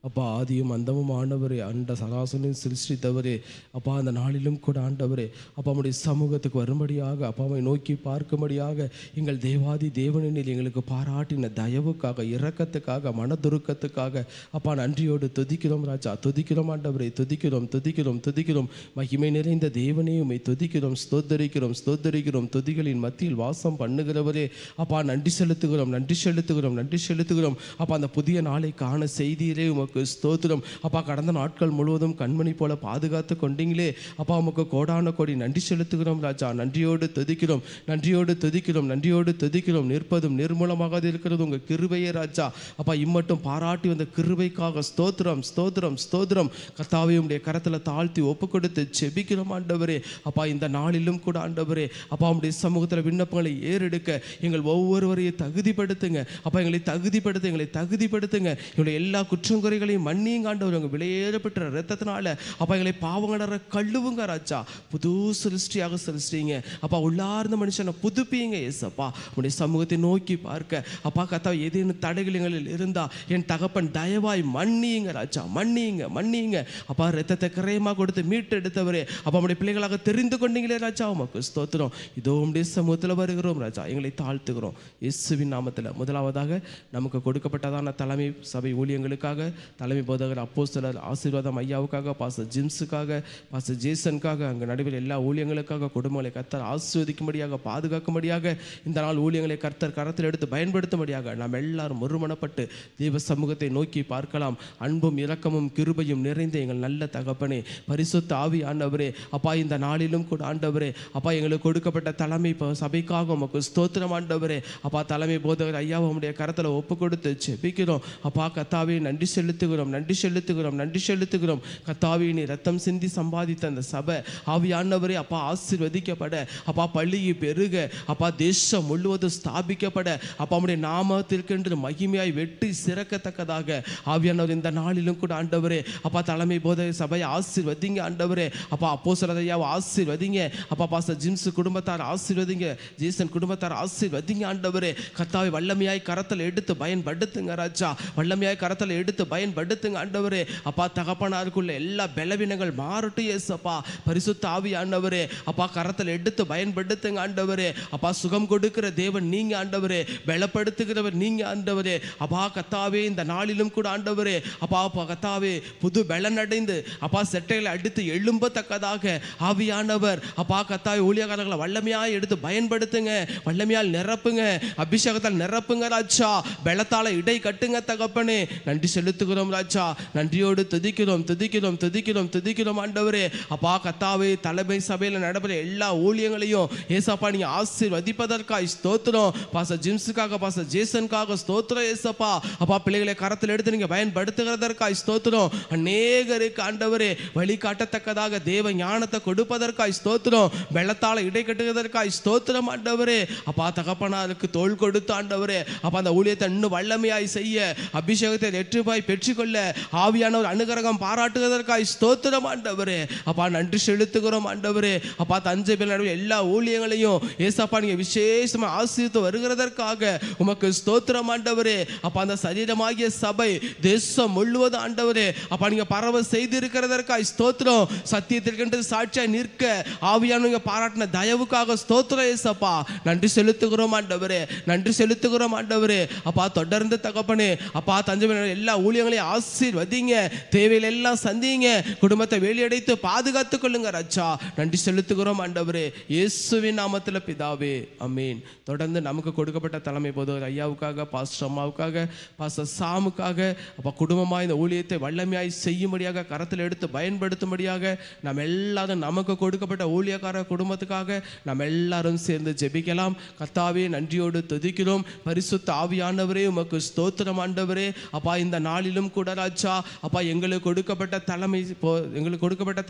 Speaker 2: அப்பா ஆதியும் அந்தமும் ஆண்டவரே, அண்ட சராசனையும் சிருஷ்டித்தவரே, அப்பா அந்த நாளிலும் கூட ஆண்டவரே, அப்பா நம்முடைய சமூகத்துக்கு வரும்படியாக, அப்பாவை நோக்கி பார்க்கும்படியாக எங்கள் தேவாதி தேவனில் எங்களுக்கு பாராட்டின தயவுக்காக, இரக்கத்துக்காக, மனதுருக்கத்துக்காக அப்பா நன்றியோடு துதிக்கிறோம் ராஜா. துதிக்கிறோம் ஆண்டவரே, துதிக்கிறோம் துதிக்கிறோம் துதிக்கிறோம். மகிமை நிறைந்த தேவனே உம்மை துதிக்கிறோம் ஸ்தோத்தரிக்கிறோம் ஸ்தோத்தரிக்கிறோம். துதிகளின் மத்தியில் வாசம் பண்ணுகிறவரே, அப்பா நன்றி செலுத்துகிறோம் நன்றி செலுத்துகிறோம் நன்றி செலுத்துகிறோம். அப்பா அந்த புதிய நாளை காண செய்தீரே உமக்கு ஸ்தோத்திரம். அப்பா கடந்த நாட்கள் முழுவதும் கண்மணி போல பாதுகாத்து கொண்டீங்களே, அப்பா உமக்கு கோடான கோடி நன்றி செலுத்துகிறோம் ராஜா. நன்றியோடு துதிக்கிறோம் நன்றியோடு துதிக்கிறோம் நன்றியோடு துதிக்கிறோம். நிற்பதும் நிர்மூலமாக இருக்கிறது உங்கள் கிருபையே ராஜா. அப்பா இம்மட்டும் பாராட்டி வந்த கிருபைக்காக ஸ்தோத்திரம் ஸ்தோத்திரம் ஸ்தோத்திரம். கர்த்தாவே உம்முடைய கரத்தில் தாழ்த்தி ஒப்பு கொடுத்து செபிக்கிறோம் ஆண்டவரே. அப்பா இந்த நாளிலும் கூட ஆண்டவரே, அப்பா உம்முடைய சமூகத்தில் விண்ணப்பங்களை ஏறெடுக்க எங்கள் ஒவ்வொருவரையும் தகுதிப்படுத்துங்க. அப்பா எங்களை தகுதிப்படுத்து எங்களை தகுதிப்படுத்துங்க. எங்களுடைய எல்லா குற்றங்குறைகளையும் மன்னியுங்க ஆண்டவர். உங்கள் விலையேறப்பட்ட இரத்தத்தினால அப்பா எங்களை பாவங்கள கழுவுங்க ராஜா. புது சிருஷ்டியாக சிருஷ்டிங்க அப்பா. உள்ளார்ந்த மனுஷனை புதுப்பிங்க ஏசப்பா. உடைய சமூகத்தை நோக்கி பார்க்க அப்பா கர்த்தா ஏதேனும் தடைகள் எங்களில் இருந்தா என் தகப்பன் தயவாய் மன்னியுங்க ராஜா. மன்னியுங்க மன்னியுங்க அப்பா. இரத்தத்தை கிரயமாக கொடுத்து மீட்டெடுத்தவரே, அப்பா உடைய பிள்ளைகளாக தெரிந்து கொண்டீங்களே ராஜா, உமக்கு ஸ்தோத்திரம். இதோ உடைய சமூகத்தில் வருகிறோம் ராஜா. எங்களை தாழ்த்துகிறோம் இயேசுவின் நாமத்தில். முதலாவதாக நமக்கு கொடுக்கப்பட்டதான தலைமை சபை ஊழியங்களுக்காக, தலைமை போதகர் அப்போஸ்தலர் ஆசீர்வாதம் ஐயாவுக்காக, பாஸ்டர் ஜிம்ஸுக்காக, பாஸ்டர் ஜேசனுக்காக, அங்கே நடுவில் எல்லா ஊழியங்களுக்காக குடும்பங்களை கர்த்தர் ஆசீர்வதிக்கும்படியாக, பாதுகாக்கும்படியாக, இந்த நாள் ஊழியங்களை கர்த்தர் கரத்தில் எடுத்து பயன்படுத்தும்படியாக நாம் எல்லாரும் ஒருமனப்பட்டு தேவ சமூகத்தை நோக்கி பார்க்கலாம். அன்பும் இரக்கமும் கிருபையும் நிறைந்த எங்கள் நல்ல தகப்பனே, பரிசுத்த ஆவி ஆண்டவரே, அப்பா இந்த நாளிலும் கூட ஆண்டவரே, அப்பா எங்களுக்கு கொடுக்கப்பட்ட தலைமை சபைக்காக உமக்கு ஸ்தோத்திரம் ஆண்டவரே. அப்பா தலைமை போதகர் ஐயாவை உம்முடைய கரத்தில் ஒப்பு கொடுத்து செபிக்கிறோம் அப்பா. கர்த்தாவே நன்றி செலுத்துகிறோம் நன்றி செலுத்துகிறோம் நன்றி செலுத்துகிறோம். கர்த்தாவே நீ ரத்தம் சிந்தி சம்பாதித்த அந்த சபை ஆவியானவரே அப்பா ஆசீர்வதிக்கப்பட, அப்பா பள்ளியை பெருக, அப்பா தேசம் முழுவதும் ஸ்தாபிக்கப்பட, அப்பா உம்முடைய நாமத்திற்கென்று மகிமையாய் வெற்றி சிறக்கத்தக்கதாக ஆவியானவர் இந்த நாளிலும் கூட ஆண்டவரே, அப்பா தலைமை போதகர் சபையை ஆசீர்வதிங்க ஆண்டவரே. அப்பா அப்போஸ்தலர் ஐயாவை ஆசீர்வதிங்க அப்பா. பாஸ்டர் ஜிம்ஸ் குடும்பத்தார் ஆசீர்வதிங்க, ஜேசன் குடும்பத்தார் ஆசீர்வதிங்க ஆண்டவரே. கர்த்தாவை வல்லமையாய் கரத்தில் எடுத்து பயன்படுத்துங்க ராஜா. வல்லமையாய் கரத்தில் எடுத்து பயன்படுத்துங்க ஆண்டவரே. அப்பா தகப்பனாருக்குள்ள எல்லா பலவீனங்கள் மாறட்டும் ஏசப்பா. பரிசுத்த ஆவி ஆண்டவரே அப்பா கரத்தில் எடுத்து பயன்படுத்துங்க ஆண்டவரே. அப்பா சுகம் கொடுக்கிற தேவன் நீங்க ஆண்டவரே, பலப்படுத்துகிறவர் நீங்க ஆண்டவரே. அப்பா கர்த்தாவே இந்த நாளிலும் கூட ஆண்டவரே, அப்பா கர்த்தாவே புது பலன் அடைந்து அப்பா செட்டைகளை அடித்து எழும்பத்தக்கதாக ஆவியானவர் அப்பா கர்த்தாவே ஊழியக்காரர்களை வல்லமையாய் எடுத்து பயன்படுத்துங்க. வல்லமையால் நிரப்புங்க, அபிஷேகத்தால் நிரப்புங்க ராஜா. பலத்தால இடை கட்டுங்க தகப்பனே. நன்றி செலுத்துகிறோம் ராஜா. நன்றியோடு துதிக்கிறோம் துதிக்கிறோம் துதிக்கிறோம் துதிக்கிறோம் ஆண்டவரே. அப்பா கர்த்தாவே தலைமை சபையில் நடைபெற எல்லா ஊழியங்களையும் ஏசப்பா நீங்க ஆசீர்வதிப்பதற்காக ஸ்தோத்திரம். பாஸ்டர் ஜிம்ஸுக்காக, பாஸ்டர் ஜேசனுக்காக ஸ்தோத்திரம் ஏசப்பா. அப்பா பிள்ளைகளை கரத்தில் எடுத்து நீங்க பயன்படுத்துகிறதற்காக ஸ்தோத்திரம். அநேகருக்கு ஆண்டவரே வழிகாட்டத்தக்கதாக தேவ ஞானத்தை கொடுப்பதற்காக ஸ்தோத்திரம். பலத்தால இடை கட்டுவதற்காக ஸ்தோத்திரம் ஆண்டவரே. அப்பா தகப்பனாருக்கு தோள் கொடுத்து ஆண்டவரே, அப்பா அந்த ஊழியத்தை இன்னும் வல்லமையாய் செய்ய, அபிஷேகத்தை வெற்றிபாய் பெற்றுக்கொள்ள ஆவியானவர் அனுகிரகம் பாராட்டுவதற்காக ஸ்தோத்திரம் ஆண்டவரே. அப்பா நன்றி செலுத்துகிறோம் ஆண்டவரே. அப்பா தஞ்சை நடுவில் எல்லா ஊழியங்களையும் ஏசப்பா நீங்க விசேஷமா ஆசீர்வதித்து வருகிறதற்காக உமக்கு ஸ்தோத்திரம் ஆண்டவரே. அப்பா அந்த சரீரமாகிய சபை தேசம் முழுவதும் ஆண்டவரே அப்பா நீங்க பரவ செய்திருக்கிறதற்காக ஸ்தோத்திரம். சத்தியத்திற்கென்று சாட்சியாய் நிற்க ஆவியானவங்க பாராட்டின தயவுக்காக ஸ்தோத்திரம் ஏசப்பா. நன்றி செலுத்துகிறோம் ஆண்டவரே, நன்றி செலுத்துகிறோம் ஆண்டவரே. அப்பா தொடர்ந்து தகப்பனே அப்பா தஞ்சை எல்லா ஊழியங்களையும் ஆசீர்வதிங்க, தேவையில எல்லாம் சந்திங்க, குடும்பத்தை வேலியடைத்து பாதுகாத்துக் கொள்ளுங்க ராஜா. நன்றி செலுத்துகிறோம் ஆண்டவரே, இயேசுவின் நாமத்தில் பிதாவே ஆமென். தொடர்ந்து நமக்கு கொடுக்கப்பட்ட தலைமை போதகர் ஐயாவுக்காக, பாஸ்டர் அம்மாவுக்காக, பாஸ்டர் சாமுக்காக அப்பா குடும்பமாக இந்த ஊழியத்தை வல்லமையாய் செய்யும்படியாக கரத்தில் எடுத்து பயன்படுத்தும்படியாக நாம் எல்லாரும் நமக்கு கொடுக்கப்பட்ட ஊழியக்கார குடும்பத்துக்காக நாம் எல்லாரும் சேர்ந்து ஜெபிக்கலாம். கர்த்தாவே நன்றியோடு துதிக்கிறோம். பரிசுத்த ஆவியானவரே உமக்கு ஸ்தோத்திரம் ஆண்டவரே. அப்பா இந்த நாளிலும் கூட ராஜா அப்பா எங்களுக்கு கொடுக்கப்பட்ட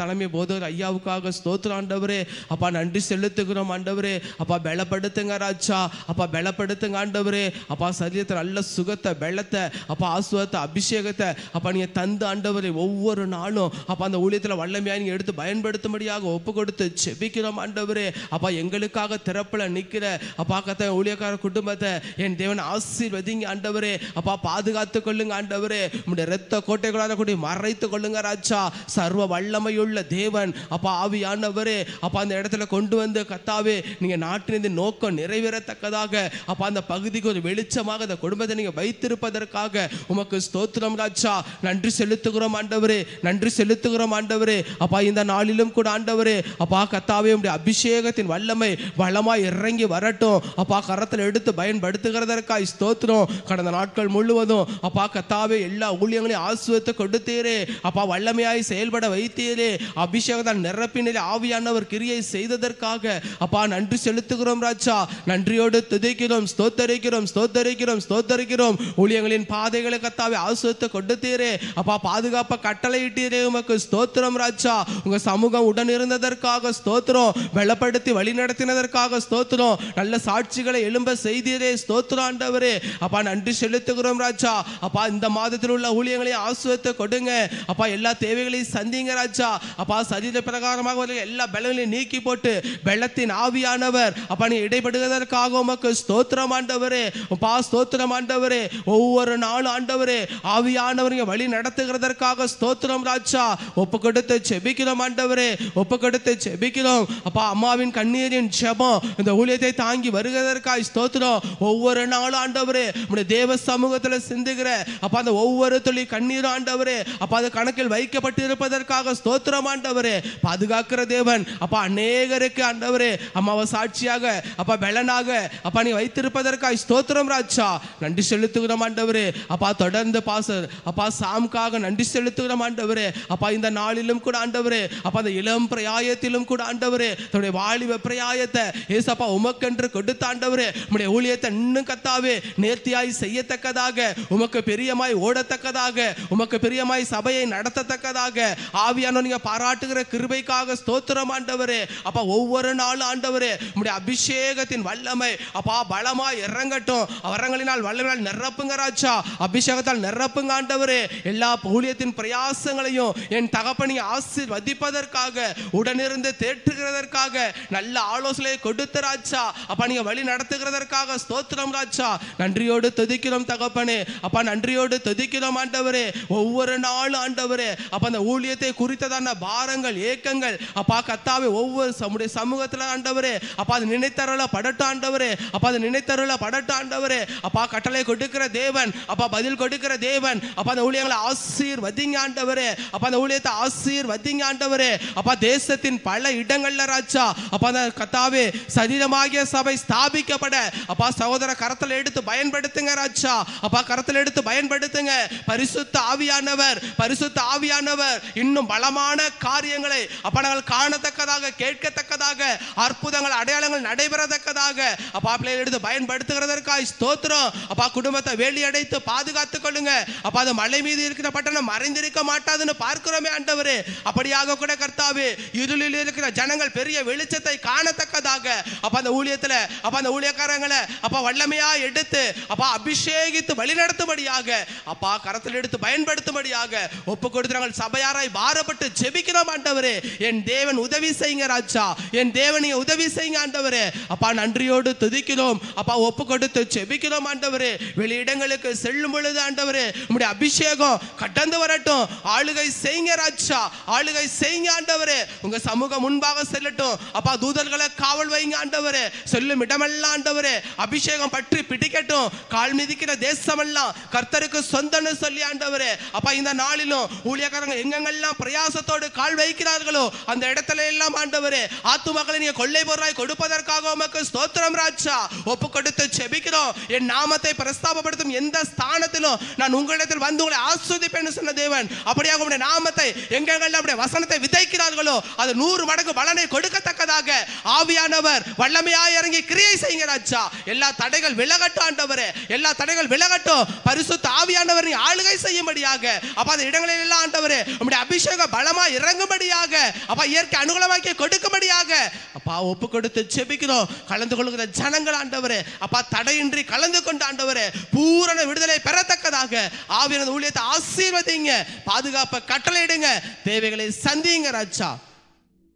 Speaker 2: தலைமை போதகர் ஐயாவுக்காக ஸ்தோத்திரம் ஆண்டவரே. அப்பா நன்றி செலுத்துகிறோம் ஆண்டவரே. அப்பா பலப்படுத்துங்க ராஜா, அப்பா பலப்படுத்துங்க ஆண்டவரே. அப்பா சரீரத்தை நல்ல சுகத்தை, பலத்தை, அப்பா ஆசுவத்தை, அபிஷேகத்தை அப்பா நீங்க தந்து ஆண்டவரே ஒவ்வொரு நாளும் அப்பா அந்த ஊழியத்தில் வல்லமையாக நீங்கள் எடுத்து பயன்படுத்தும்படியாக ஒப்பு கொடுத்து செபிக்கிறோம் ஆண்டவரே. அப்பா எங்களுக்காக திறப்பில் நிற்கிற அப்பா கத்த ஊழியக்கார குடும்பத்தை என் தேவன் ஆசீர்வதிங்க ஆண்டவரே. அப்பா பாதுகாத்து கொள்ளுங்க ஆண்டவரே. உங்களுடைய இரத்த கோட்டைகளால் கூடி மறைத்து கொள்ளுங்க ராஜா. சர்வ வல்லமையுள்ள தேவன் அப்பா ஆவியானவரே அப்பா அந்த இடத்துல கொண்டு வந்து கத்தாவே நீங்க நாட்டின் நோக்கம் நிறைவேறத்தக்கதாக அப்பா அந்த பகுதிக்கு ஒரு வெளிச்சமாக அந்த குடும்பத்தை நீங்க வைத்திருப்பதற்காக உமக்கு ஸ்தோத்திரம் ராஜா. நன்றி செலுத்துகிறோம் ஆண்டவரே, நன்றி செலுத்துகிறோம் ஆண்டவரே. அப்பா இந்த நாளிலும் கூட ஆண்டவரே அப்பா கத்தாவே உடைய அபிஷேகத்தின் வல்லமை வளமாய் இறங்கி வரட்டும். அப்பா கரத்தில் எடுத்து பயன்படுத்துகிறதற்காய் ஸ்தோத்திரம். கடந்த நாட்கள் முழுவதும் அப்பா கத்தாவே எல்லா ஊழியங்களையும் ஆசீர்வதித்து கொடுத்தீரே. அப்பா வல்லமையாய் செயல்பட வைத்தீரே. அபிஷேகத்தால் நிரப்பினிலே ஆவியானவர் கிரியை செய்ததற்காக அப்பா நன்றி செலுத்துகிறோம் ராஜா. நன்றியோடு துதிக்கிறோம், ஸ்தோத்தரிக்கிறோம், ஸ்தோத்தரிக்கிறோம், ஸ்தோத்தரிக்கிறோம். ஊழியங்களின் பாதைகளை கத்தாவே ஆசீர்வதித்து கொடுத்தீரே. அப்பா பாதுகாப்ப கட்டளையிட்டீரே. உமக்கு ஸ்தோத்திரம் ராஜா. உங்க சமூகம் உடன் இருந்ததற்காக ஸ்தோத்திரம். பலப்படுத்தி வழி நடத்தினதற்காக ஸ்தோத்திரம். நல்ல சாட்சிகளை எழும்ப செய்தீரே. ஸ்தோத்திரம் ஆண்டவரே. அப்பா நன்றி செலுத்துகிறோம் ராஜா. அப்பா இந்த மாதத்தில் உள்ள ஊழியங்களை ஆசீர்வதித்து கொடுங்க. அப்பா எல்லா தேவைகளையும் சந்திங்க ராஜா. அப்பா சரீர பிரகாரமாக எல்லா பலங்களையும் நீக்கி போட்டு பலத்தின் ஆவியானவர் அப்பா நீ இடைப்படுவதற்காக உமக்கு ஸ்தோத்திரம் ஆண்டவரே. அப்பா ஸ்தோத்திரம் ஆண்டவரே. ஒவ்வொரு நாளும் ஆண்டவரே ஆவியானவர் வழி நடத்துகிறதற்காக ஸ்தோத்திரம் ராஜா. ஒப்பு கொடுத்து செபிக்கிறோம் ஆண்டவரே, ஒப்பு கொடுத்து செபிக்கிறோம். அப்பா அம்மாவின் கண்ணீரின் ஜெபம் இந்த ஊழியத்தை தாங்கி வருகிறதற்காக ஸ்தோத்திரம். ஒவ்வொரு நாளும் ஆண்டவரே உம்முடைய தேவ சமூகத்தில் சிந்துகிற அப்பா அந்த ஒவ்வொரு துளி கண்ணீர் ஆண்டவரே அப்பா அது கணக்கில் வைக்கப்பட்டிருப்பதற்காக ஸ்தோத்திரம் ஆண்டவரே. பாதுகாக்கிற தேவன் அப்பா அநேகருக்கு ஆண்டவரே அம்மாவை சாட்சியாக அப்பா பலனாக அப்பா நீ வைத்திருப்பதற்காக ஸ்தோத்திரம் ராஜா. நன்றி செலுத்துகிறோம் ஆண்டவரே. அப்பா தொடர்ந்து பாசர் அப்பா சாம்காக நன்றி செலுத்துகிறோம் ஆண்டவரே. அப்பா இந்த நாளிலும் கூட ஆண்டவரே அப்பா அந்த இளம் பிரயாயத்திலும் கூட ஆண்டவரே தன்னுடைய வாலிப பிரயாயத்தை ஏசப்பா உமக்கென்று கொடுத்த ஆண்டவரே உம்முடைய ஊழியத்தை இன்னும் கத்தாவே நேர்த்தியாய் செய்யத்தக்கதாக உமக்கு பெரியமாய் ஓடத்தக்கதாக உமக்கு பெரியமாய் சபையை நடத்தத்தக்கதாக ஆவியானவர் நீங்க பாராட்டுகிற கிருபைக்காக ஸ்தோத்திரம் ஆண்டவரே. அப்பா ஒவ்வொரு நாளும் ஆண்டவரே உம்முடைய அபிஷேகத்தின் வல்லமை அப்பா பலமாய் இறங்கட்டும். வரங்களினால் வல்லமையால் நிரப்புங்க ராஜா. அபிஷேகத்தால் நிரப்புங்க ஆண்டவரே. எல்லா ஊழியத்தின் பிரயாசங்களையும் என் தகப்பனை ஆசீர்வதிப்பதற்காக உடனிருந்து தேற்றுகிறதற்காக நல்ல ஆலோசனை கொடுத்து ராஜா அப்பா நீங்க வழி நடத்துகிறதற்காக ஸ்தோத்திரம் ராஜா. நன்றியோடு துதிக்கிறோம் தகப்பனே. அப்பா நன்றியோடு துதிக்கிறோம் ஆண்டவரே. ஒவ்வொரு நாளும் ஆண்டவரே அப்ப அந்த ஊழியத்தை குறித்ததான பாரங்கள் ஏக்கங்கள் அப்பா கத்தாவே ஒவ்வொரு சமூகத்தில் ஆண்டவரே அப்பா அது நினைத்தருள படட்டும் ஆண்டவரே. அப்பா அது நினைத்தருள படட்டும் ஆண்டவரே. அப்பா கட்டளை கொடுக்கிற தேவன் அப்பா பதில் கொடுக்கிற தேவன். அப்பா அந்த ஊழியங்களை ஆசீர்வதிங்க ஆண்டவரே. அப்பா அந்த ஊழியத்தை ஆசீர்வதிங்க ஆண்டவரே. அப்பா தேசத்தின் பல இடங்கள்ல ராஜா அப்பா அந்த கத்தாவே சரீரமாகிய சபை ஸ்தாபிக்கப்பட அப்பா சகோதர கரத்தில் எடுத்து பயன்படுத்துங்க ராஜா. அப்பா கரத்தில் எடுத்து பயன்படுத்துங்க. பரிசுத்த ஆவியானவர் பரிசுத்த ஆவியானவர் இன்னும் பலமான காரியங்களை அப்பா நாங்கள் காணத்தக்கதாக கேட்கத்தக்கதாக அற்புதங்கள் அடையாளங்கள் நடைபெறத்தக்கதாக அப்பா பிள்ளைகளை எடுத்து பயன்படுத்துகிறதற்காக ஸ்தோத்திரம். அப்பா குடும்பத்தை வேலி அடைத்து பாதுகாத்துக் கொள்ளுங்க. அப்பா அது மலை மீது இருக்கிற பட்டணம் மறைந்திருக்க மாட்டாதுன்னு பார்க்கிறோமே ஆண்டவரே. அப்படியாக கூட கர்த்தாவே இருளில் இருக்கிற ஜனங்கள் பெரிய வெளிச்சத்தை காணத்தக்கதாக அப்பா அந்த ஊழியத்துல அப்பா அந்த ஊழியக்காரங்களை அப்பா வல்லமையா எடுத்து அப்பா அபிஷேகித்து வழி நடத்தும்படியாக அப்பா கரத்தில் எடுத்து பயன்படுத்தும்படியாக ஒப்பு கொடுத்து நாங்கள் சபையாராய் பாரப்பட்டு ஜெபிக்கிறோம் ஆண்டவரே. என் தேவன் உதவி செய்யுங்க ராஜா. என் தேவனை உதவி செய்யுங்க ஆண்டவரே. அப்பா நன்றியோடு துதிக்கிறோம். அப்பா ஒப்பு கொடுத்து ஜெபிக்கிறோம் ஆண்டவரே. வெளியிடங்களுக்கு செல்லும் பொழுது ஆண்டவரே உம்முடைய அபிஷேகம் கடந்து வரட்டும். ஆளுகை செய்யுங்க ராஜா. ஆளுகை செய்யுங்க ஆண்டவரே. உங்க சமூகம் முன்பாக செல்லட்டும். அப்பா தூதர்களை காவல் வைங்க ஆண்டவரே. செல்லும் இடமெல்லாம் ஆண்டவரே அபிஷேகம் பற்றி பிடிக்கட்டும். கால் மிதிக்கிற தேசமெல்லாம் கர்த்தருக்கு சொந்தன்னு சொல்லி ஆண்டவரே அப்பா இந்த நாளிலும் ஊழியக்காரங்க எங்கெங்கெல்லாம் பிரயாசத்தோடு கால் வைக்கிறார்களோ அந்த இடத்துல எல்லாம் ஆண்டவரே ஆத்துமக்களை நீங்க கொள்ளை பொருளாய் கொடுப்பதற்காக உமக்கு ஸ்தோத்திரம் ராஜா. ஒப்பு கொடுத்து ஜெபிக்கிறோம். என் நாமத்தை பிரஸ்தாபப்படுத்தும் எந்த ஸ்தானத்திலும் நான் உங்களிடத்தில் வந்து உங்களை ஆஸ்வதிப்பேன்னு சொன்ன தேவன் அப்படியாக உங்களுடைய நாமத்தை எங்கெங்கெல்லாம் அப்படியே வசனத்தை விதைக்கிறார்களோ அது 100 மடங்கு பலனை கொடுக்கத்தக்கதாக ஆவியானவர் வல்லமையாய் இறங்கி கிரியை செய்யுங்க ராஜா. எல்லா தடைகள் விலகட்டும் ஆண்டவரே. எல்லா தடைகள் விலகட்டும். பரிசுத்த ஆவியானவர் நீ ஆளுகை செய்யும்படியாக அப்ப அந்த இடங்களில் எல்லாம் ஆண்டவரே உம்முடைய அபிஷேகம் பலமா இறங்கும்படியாக அப்ப இயற்கை அனுகூலமாக்கி கொடுக்கும்படியாக அப்பா ஒப்பு கொடுத்து ஜெபிக்கிறோம். கலந்து கொள்கிற ஜனங்கள் ஆண்டவரே அப்பா தடையின்றி கலந்து கொண்டு ஆண்டவரே பூரண விடுதலை பெறத்தக்கதாக ஆவியான ஊழியத்தை ஆசீர்வதிங்க. பாதுகாப்பை கட்டளையிடுங்க. தேவைகளை சந்திங்க ராஜா.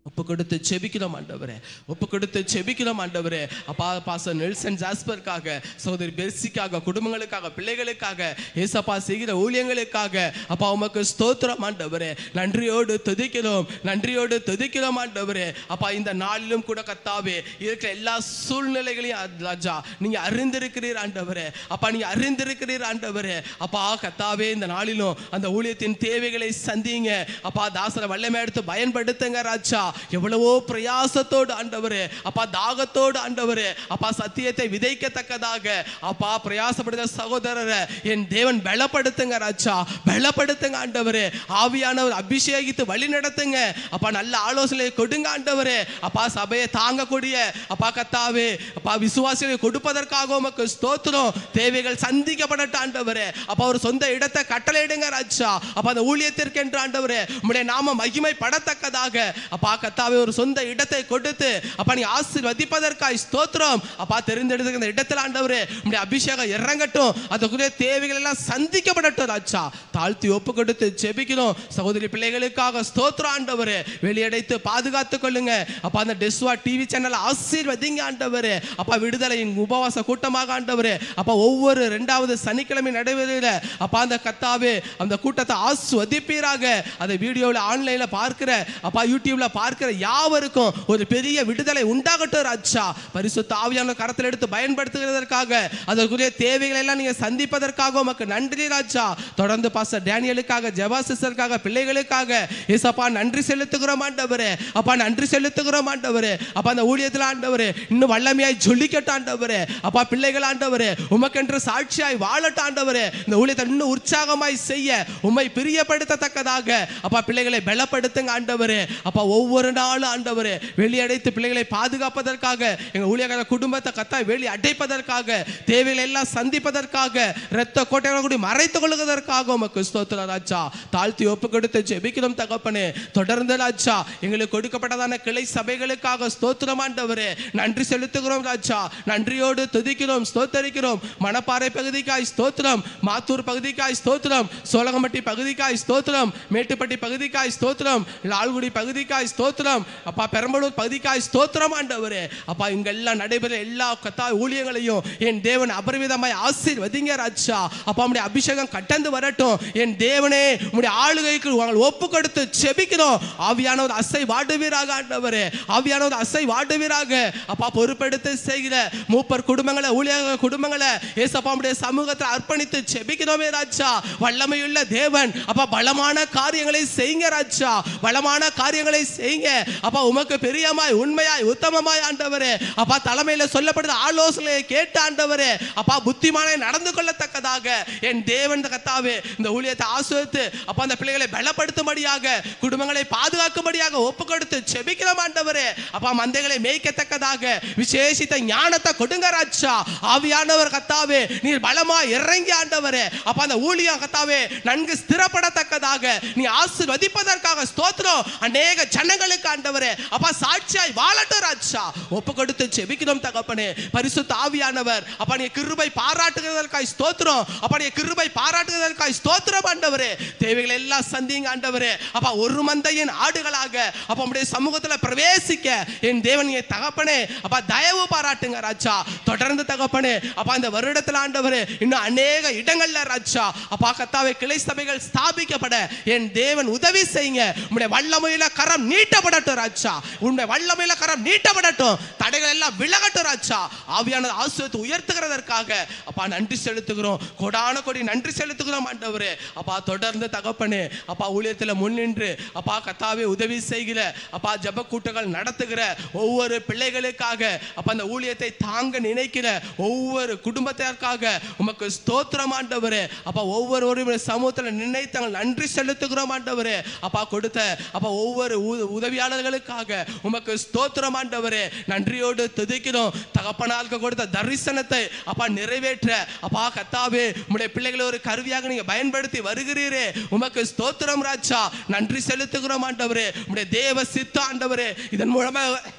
Speaker 2: ஒப்பு கொடுத்து செபிக்கிறோம் ஆண்டவரே, ஒப்பு கொடுத்து செபிக்கிறோம் ஆண்டவரே. அப்பா பாஸ்டர் நெல்சன் ஜாஸ்பருக்காக, சகோதரி பெர்சிக்காக, குடும்பங்களுக்காக, பிள்ளைகளுக்காக, ஏசப்பா செய்கிற ஊழியங்களுக்காக அப்பா உமக்கு ஸ்தோத்திரம் ஆண்டவரே. நன்றியோடு துதிக்கிறோம், நன்றியோடு துதிக்கிறோம் ஆண்டவரே. அப்பா இந்த நாளிலும் கூட கர்த்தாவே இருக்கிற எல்லா சூழ்நிலைகளையும் ராஜா நீங்க அறிந்திருக்கிறீர் ஆண்டவரே. அப்பா நீங்க அறிந்திருக்கிறீர் ஆண்டவரே. அப்பா கர்த்தாவே இந்த நாளிலும் அந்த ஊழியத்தின் தேவைகளை சந்திங்க அப்பா. தாசரை வல்லமை எடுத்து பயன்படுத்துங்க ராஜா. எவ்வளவோ பிரயாசத்தோடு ஆண்டவரே, அப்பா தாகத்தோடு ஆண்டவரே, அப்பா சத்தியத்தை விதைக்கத்தக்கதாக அப்பா பிரயாசப்படுத்த சகோதரரை என் தேவன் பலப்படுத்துங்க ராஜா, பலப்படுத்துங்க ஆண்டவரே. ஆவியானவர் அபிஷேகித்து வழி நடத்துங்க அப்பா. நல்ல ஆலோசனை கொடுங்க ஆண்டவரே. அப்பா சபையை தாங்கக்கூடிய அப்பா கர்த்தாவே அப்பா விசுவாசிகளை கொடுப்பதற்காக உமக்கு ஸ்தோத்திரம். தேவைகள் சந்திக்கப்படட்டும் ஆண்டவரே. அப்பா ஒரு சொந்த இடத்தை கட்டளையிடுங்க ராஜா. அப்பா அந்த ஊழியத்திற்கு என்று ஆண்டவரே உம்முடைய நாம மகிமை படத்தக்கதாக அப்பா கர்த்தாவே ஒரு சொந்த இடத்தை கொடுத்து அப்பா நீ ஆசீர்வதிப்பதற்காய் ஸ்தோத்திரம். அப்பா தெரிந்தெடுத்த இந்த இடத்துல ஆண்டவரே உம்முடைய அபிஷேகம் இறங்கட்டும். அதுக்குரிய தேவைகள் எல்லாம் சந்திக்கப்படட்டும் ராஜா. தாழ்த்தி ஒப்பு கொடுத்து ஜெபிக்கிறோம். சகோதரி பிள்ளைகளுக்காக ஸ்தோத்திரம் ஆண்டவரே. வெளியடைத்து பாதுகாத்துக் கொள்ளுங்க அப்பா. அந்த டெஸ்வா டிவி சேனல் ஆசீர்வதிங்க ஆண்டவரே. அப்பா விடுதலையின் உபவாச கூட்டமாக ஆண்டவரே அப்பா ஒவ்வொரு 2வது சனிக்கிழமை நடைபெறுகிற அப்பா அந்த கர்த்தாவே அந்த கூட்டத்தை ஆசீர்வதிப்பீராக. அந்த வீடியோவில் ஆன்லைன்ல பார்க்கிற அப்பா யூடியூப்ல பார்க்கிற யாவருக்கும் ஒரு பெரிய விடுதலை உண்டாகட்டும் ராஜா. பரிசுத்த ஆவியானவர் கரத்தில் எடுத்து பயன்படுத்துகிறதற்காக அதற்குரிய தேவைகளை எல்லாம் நீங்க சந்திப்பதற்காக உமக்கு நன்றி ராஜா. தொடர்ந்து பாஸ்டர் டேனியலுக்காக, ஜெபா சிஸ்டருக்காக, பிள்ளைகளுக்காக ஏசப்பா நன்றி செலுத்துகிறோம் ஆண்டவரே. அப்பா நன்றி செலுத்துகிறோம் ஆண்டவரே. அப்பா அந்த ஊழியத்தில் ஆண்டவரே இன்னும் வல்லமையாய் ஜொலிக்கட்டும் ஆண்டவரே. அப்பா பிள்ளைகள் ஆண்டவரே உமக்கென்று சாட்சியாய் வாழட்டும் ஆண்டவரே. இந்த ஊழியத்தை இன்னும் உற்சாகமாய் செய்ய உம்மை பிரியப்படுத்தத்தக்கதாக அப்பா பிள்ளைகளை பலப்படுத்துங்க ஆண்டவரே. அப்பா ஒவ்வொரு நாளும் ஆண்டவரே வெளியடைத்து பிள்ளைகளை பாதுகாப்பதற்காக, எங்கள் ஊழியக்கார குடும்பத்தை கத்தாய் வெளி அடைப்பதற்காக, தேவைகளை எல்லாம் சந்திப்பதற்காக, இரத்த கோட்டைகளை கூடி மறைத்துக் கொள்வதற்காக உமக்கு ஸ்தோத்திரம் ராஜா. தாழ்த்தி ஒப்பு கொடுத்து ஜெபிக்கிறோம் தகப்பனே. தொடர்ந்து ராஜா எங்களுக்கு கொடுக்கப்பட்டதான கிளை சபைகளுக்காக ஸ்தோத்திரம் ஆண்டவரே. நன்றி செலுத்துகிறோம் ராஜா. நன்றியோடு துதிக்கிறோம், ஸ்தோத்தரிக்கிறோம். மணப்பாறை பகுதிக்காய் ஸ்தோத்திரம், மாத்தூர் பகுதிக்காய் ஸ்தோத்திரம், சோழகம்பட்டி பகுதிக்காய் ஸ்தோத்திரம், மேட்டுப்பட்டி பகுதிக்காய் ஸ்தோத்திரம், லால்குடி பகுதிக்காய் ஸ்தோத்திரம், அப்பா பெரம்பலூர் பகுதிக்காய் ஸ்தோத்திரம் ஆண்டவரே. அப்பா இங்கெல்லாம் நடைபெற எல்லா கத்தா ஊழியங்களையும் என் தேவன் அபரிவிதமாய் ஆசீர்வதிங்க ராஜா. அப்பா உம்முடைய அபிஷேகம் கட்டந்து வரட்டும் என் தேவனே. உம்முடைய ஆளுகைக்கு உங்களை ஒப்பு கொடுத்து செபிக்கிறோம். ஆவியானவர் அசை வாடுவீராக ஆண்டவரே, ஆவியானவர் அசை வாடுவீராக. அப்பா பொறுப்பெடுத்து செய்கிற மூப்பர் குடும்பங்களை, ஊழியர் குடும்பங்களை ஏசப்பா உம்முடைய சமூகத்தில் அர்ப்பணித்து செபிக்கிறோமே ராஜா. வல்லமையுள்ள தேவன் அப்பா பலமான காரியங்களை செய்யுங்க ராஜா, பலமான காரியங்களை செய்யுங்க அப்பா. உமக்கு பிரியமாய் உண்மையாய் உத்தமமாய் ஆண்டவரே அப்பா தலைமையில சொல்லப்படுற ஆலோசனையை கேட்ட ஆண்டவரே அப்பா புத்திமானாய் நடந்து கொள்ளத்தக்கதாக என் தேவன் கர்த்தாவே இந்த ஊழியத்தை ஆசீர்வதித்து அப்பா அந்த பிள்ளைகளை பலப்படுத்தும்படியாக, குடும்பங்களை பாதுகாக்கும்படியாக ஒப்பு கொடுத்து செபிக்கிறோம் ஆண்டவரே. அப்பா மந்தைகளை மேய்க்கத்தக்கதாக விசேஷித்த ஞானத்தை கொடுங்க ராஜா. ஆவியானவர் கர்த்தாவே நீர் பலமாய் இறங்கி ஆண்டவரே அப்பா அந்த ஊழியம் கர்த்தாவே நன்கு ஸ்திரப்படத்தக்கதாக நீ ஆசீர்வதிப்பதற்காக ஸ்தோத்திரம். அநேக ஜனங்களுக்கு ஆண்டவரே அப்பா சாட்சியாய் வாழட்டும் ராஜா. ஒப்பு கொடுத்து ஜெபிக்கிறோம் தகப்பனே. பரிசுத்த ஆவியானவர் அப்பா நீ கிருபை பாராட்டுகிறதற்காய் ஸ்தோத்திரம், அப்பா நீ கிருபை பாராட்டுகிறதற்காய் ஸ்தோத்திரம் ஆண்டவரே. தேவைகளை எல்லாம் சந்திங்க ஆண்டவரே. அப்பா ஒரு மந்தையின் ஆடுகளாக அப்பா உம்முடைய சமூகத்தில் பிரவேசிக்க என் தேவன் தகப்பனே அப்பா தயவு பாராட்டுங்க ராஜா. தொடர்ந்து தகப்பனே அப்பா இந்த வருடத்தில் ஆண்டவரே இன்னும் அநேக இடங்கள்ல ராஜா அப்பா கர்த்தாவே கிளை சபைகள் ஸ்தாபிக்கப்பட என் தேவன் உதவி செய்யுங்க. உம்முடைய வல்லமையில கரம் நீட்டப்படட்டும் ராஜா, உம்முடைய வல்லமையில கரம் நீட்டப்படட்டும். தடைகள் எல்லாம் விலகட்டும் ராஜா. ஆவியான ஆசீர்வாதத்தை உயர்த்துகிறதற்காக அப்பா நன்றி செலுத்துகிறோம். கோடான கோடி நன்றி செலுத்துகிறோம் ஆண்டவரே. அப்பா தொடர்ந்து தகப்பனே அப்பா ஊழியத்தில் முன்னின்று அப்பா கர்த்தாவே உதவி செய்கிற அப்பா ஜெப கூட்டங்கள் நடத்துகிற ஒவ்வொரு பிள்ளைகளுக்காக அப்பா அந்த ஊழியத்தை தாங்க நினைக்கிற ஒவ்வொரு குடும்பத்திற்காக உமக்கு ஸ்தோத்திரம் ஆண்டவரே. அப்பா ஒவ்வொருவரும் சமூகத்தில் நினைத்தாங்க நன்றி செலுத்துகிறோம் ஆண்டவரே. அப்பா கொடுத்த அப்பா ஒவ்வொரு உதவியாளர்களுக்காக உமக்கு ஸ்தோத்திரம் ஆண்டவரே. நன்றியோடு துதிக்கிறோம். தகப்பனாருக்கு கொடுத்த தரிசனத்தை அப்பா நிறைவேற்ற அப்பா கர்த்தாவே உம்முடைய பிள்ளைகளை ஒரு கருவியாக நீங்க பயன்படுத்தி வருகிறீரே உமக்கு ஸ்தோத்திரம் ராஜா. நன்றி செலுத்துகிறோம் ஆண்டவரே. உம்முடைய தேவ சித்த ஆண்டவரே இதன் மூலமாக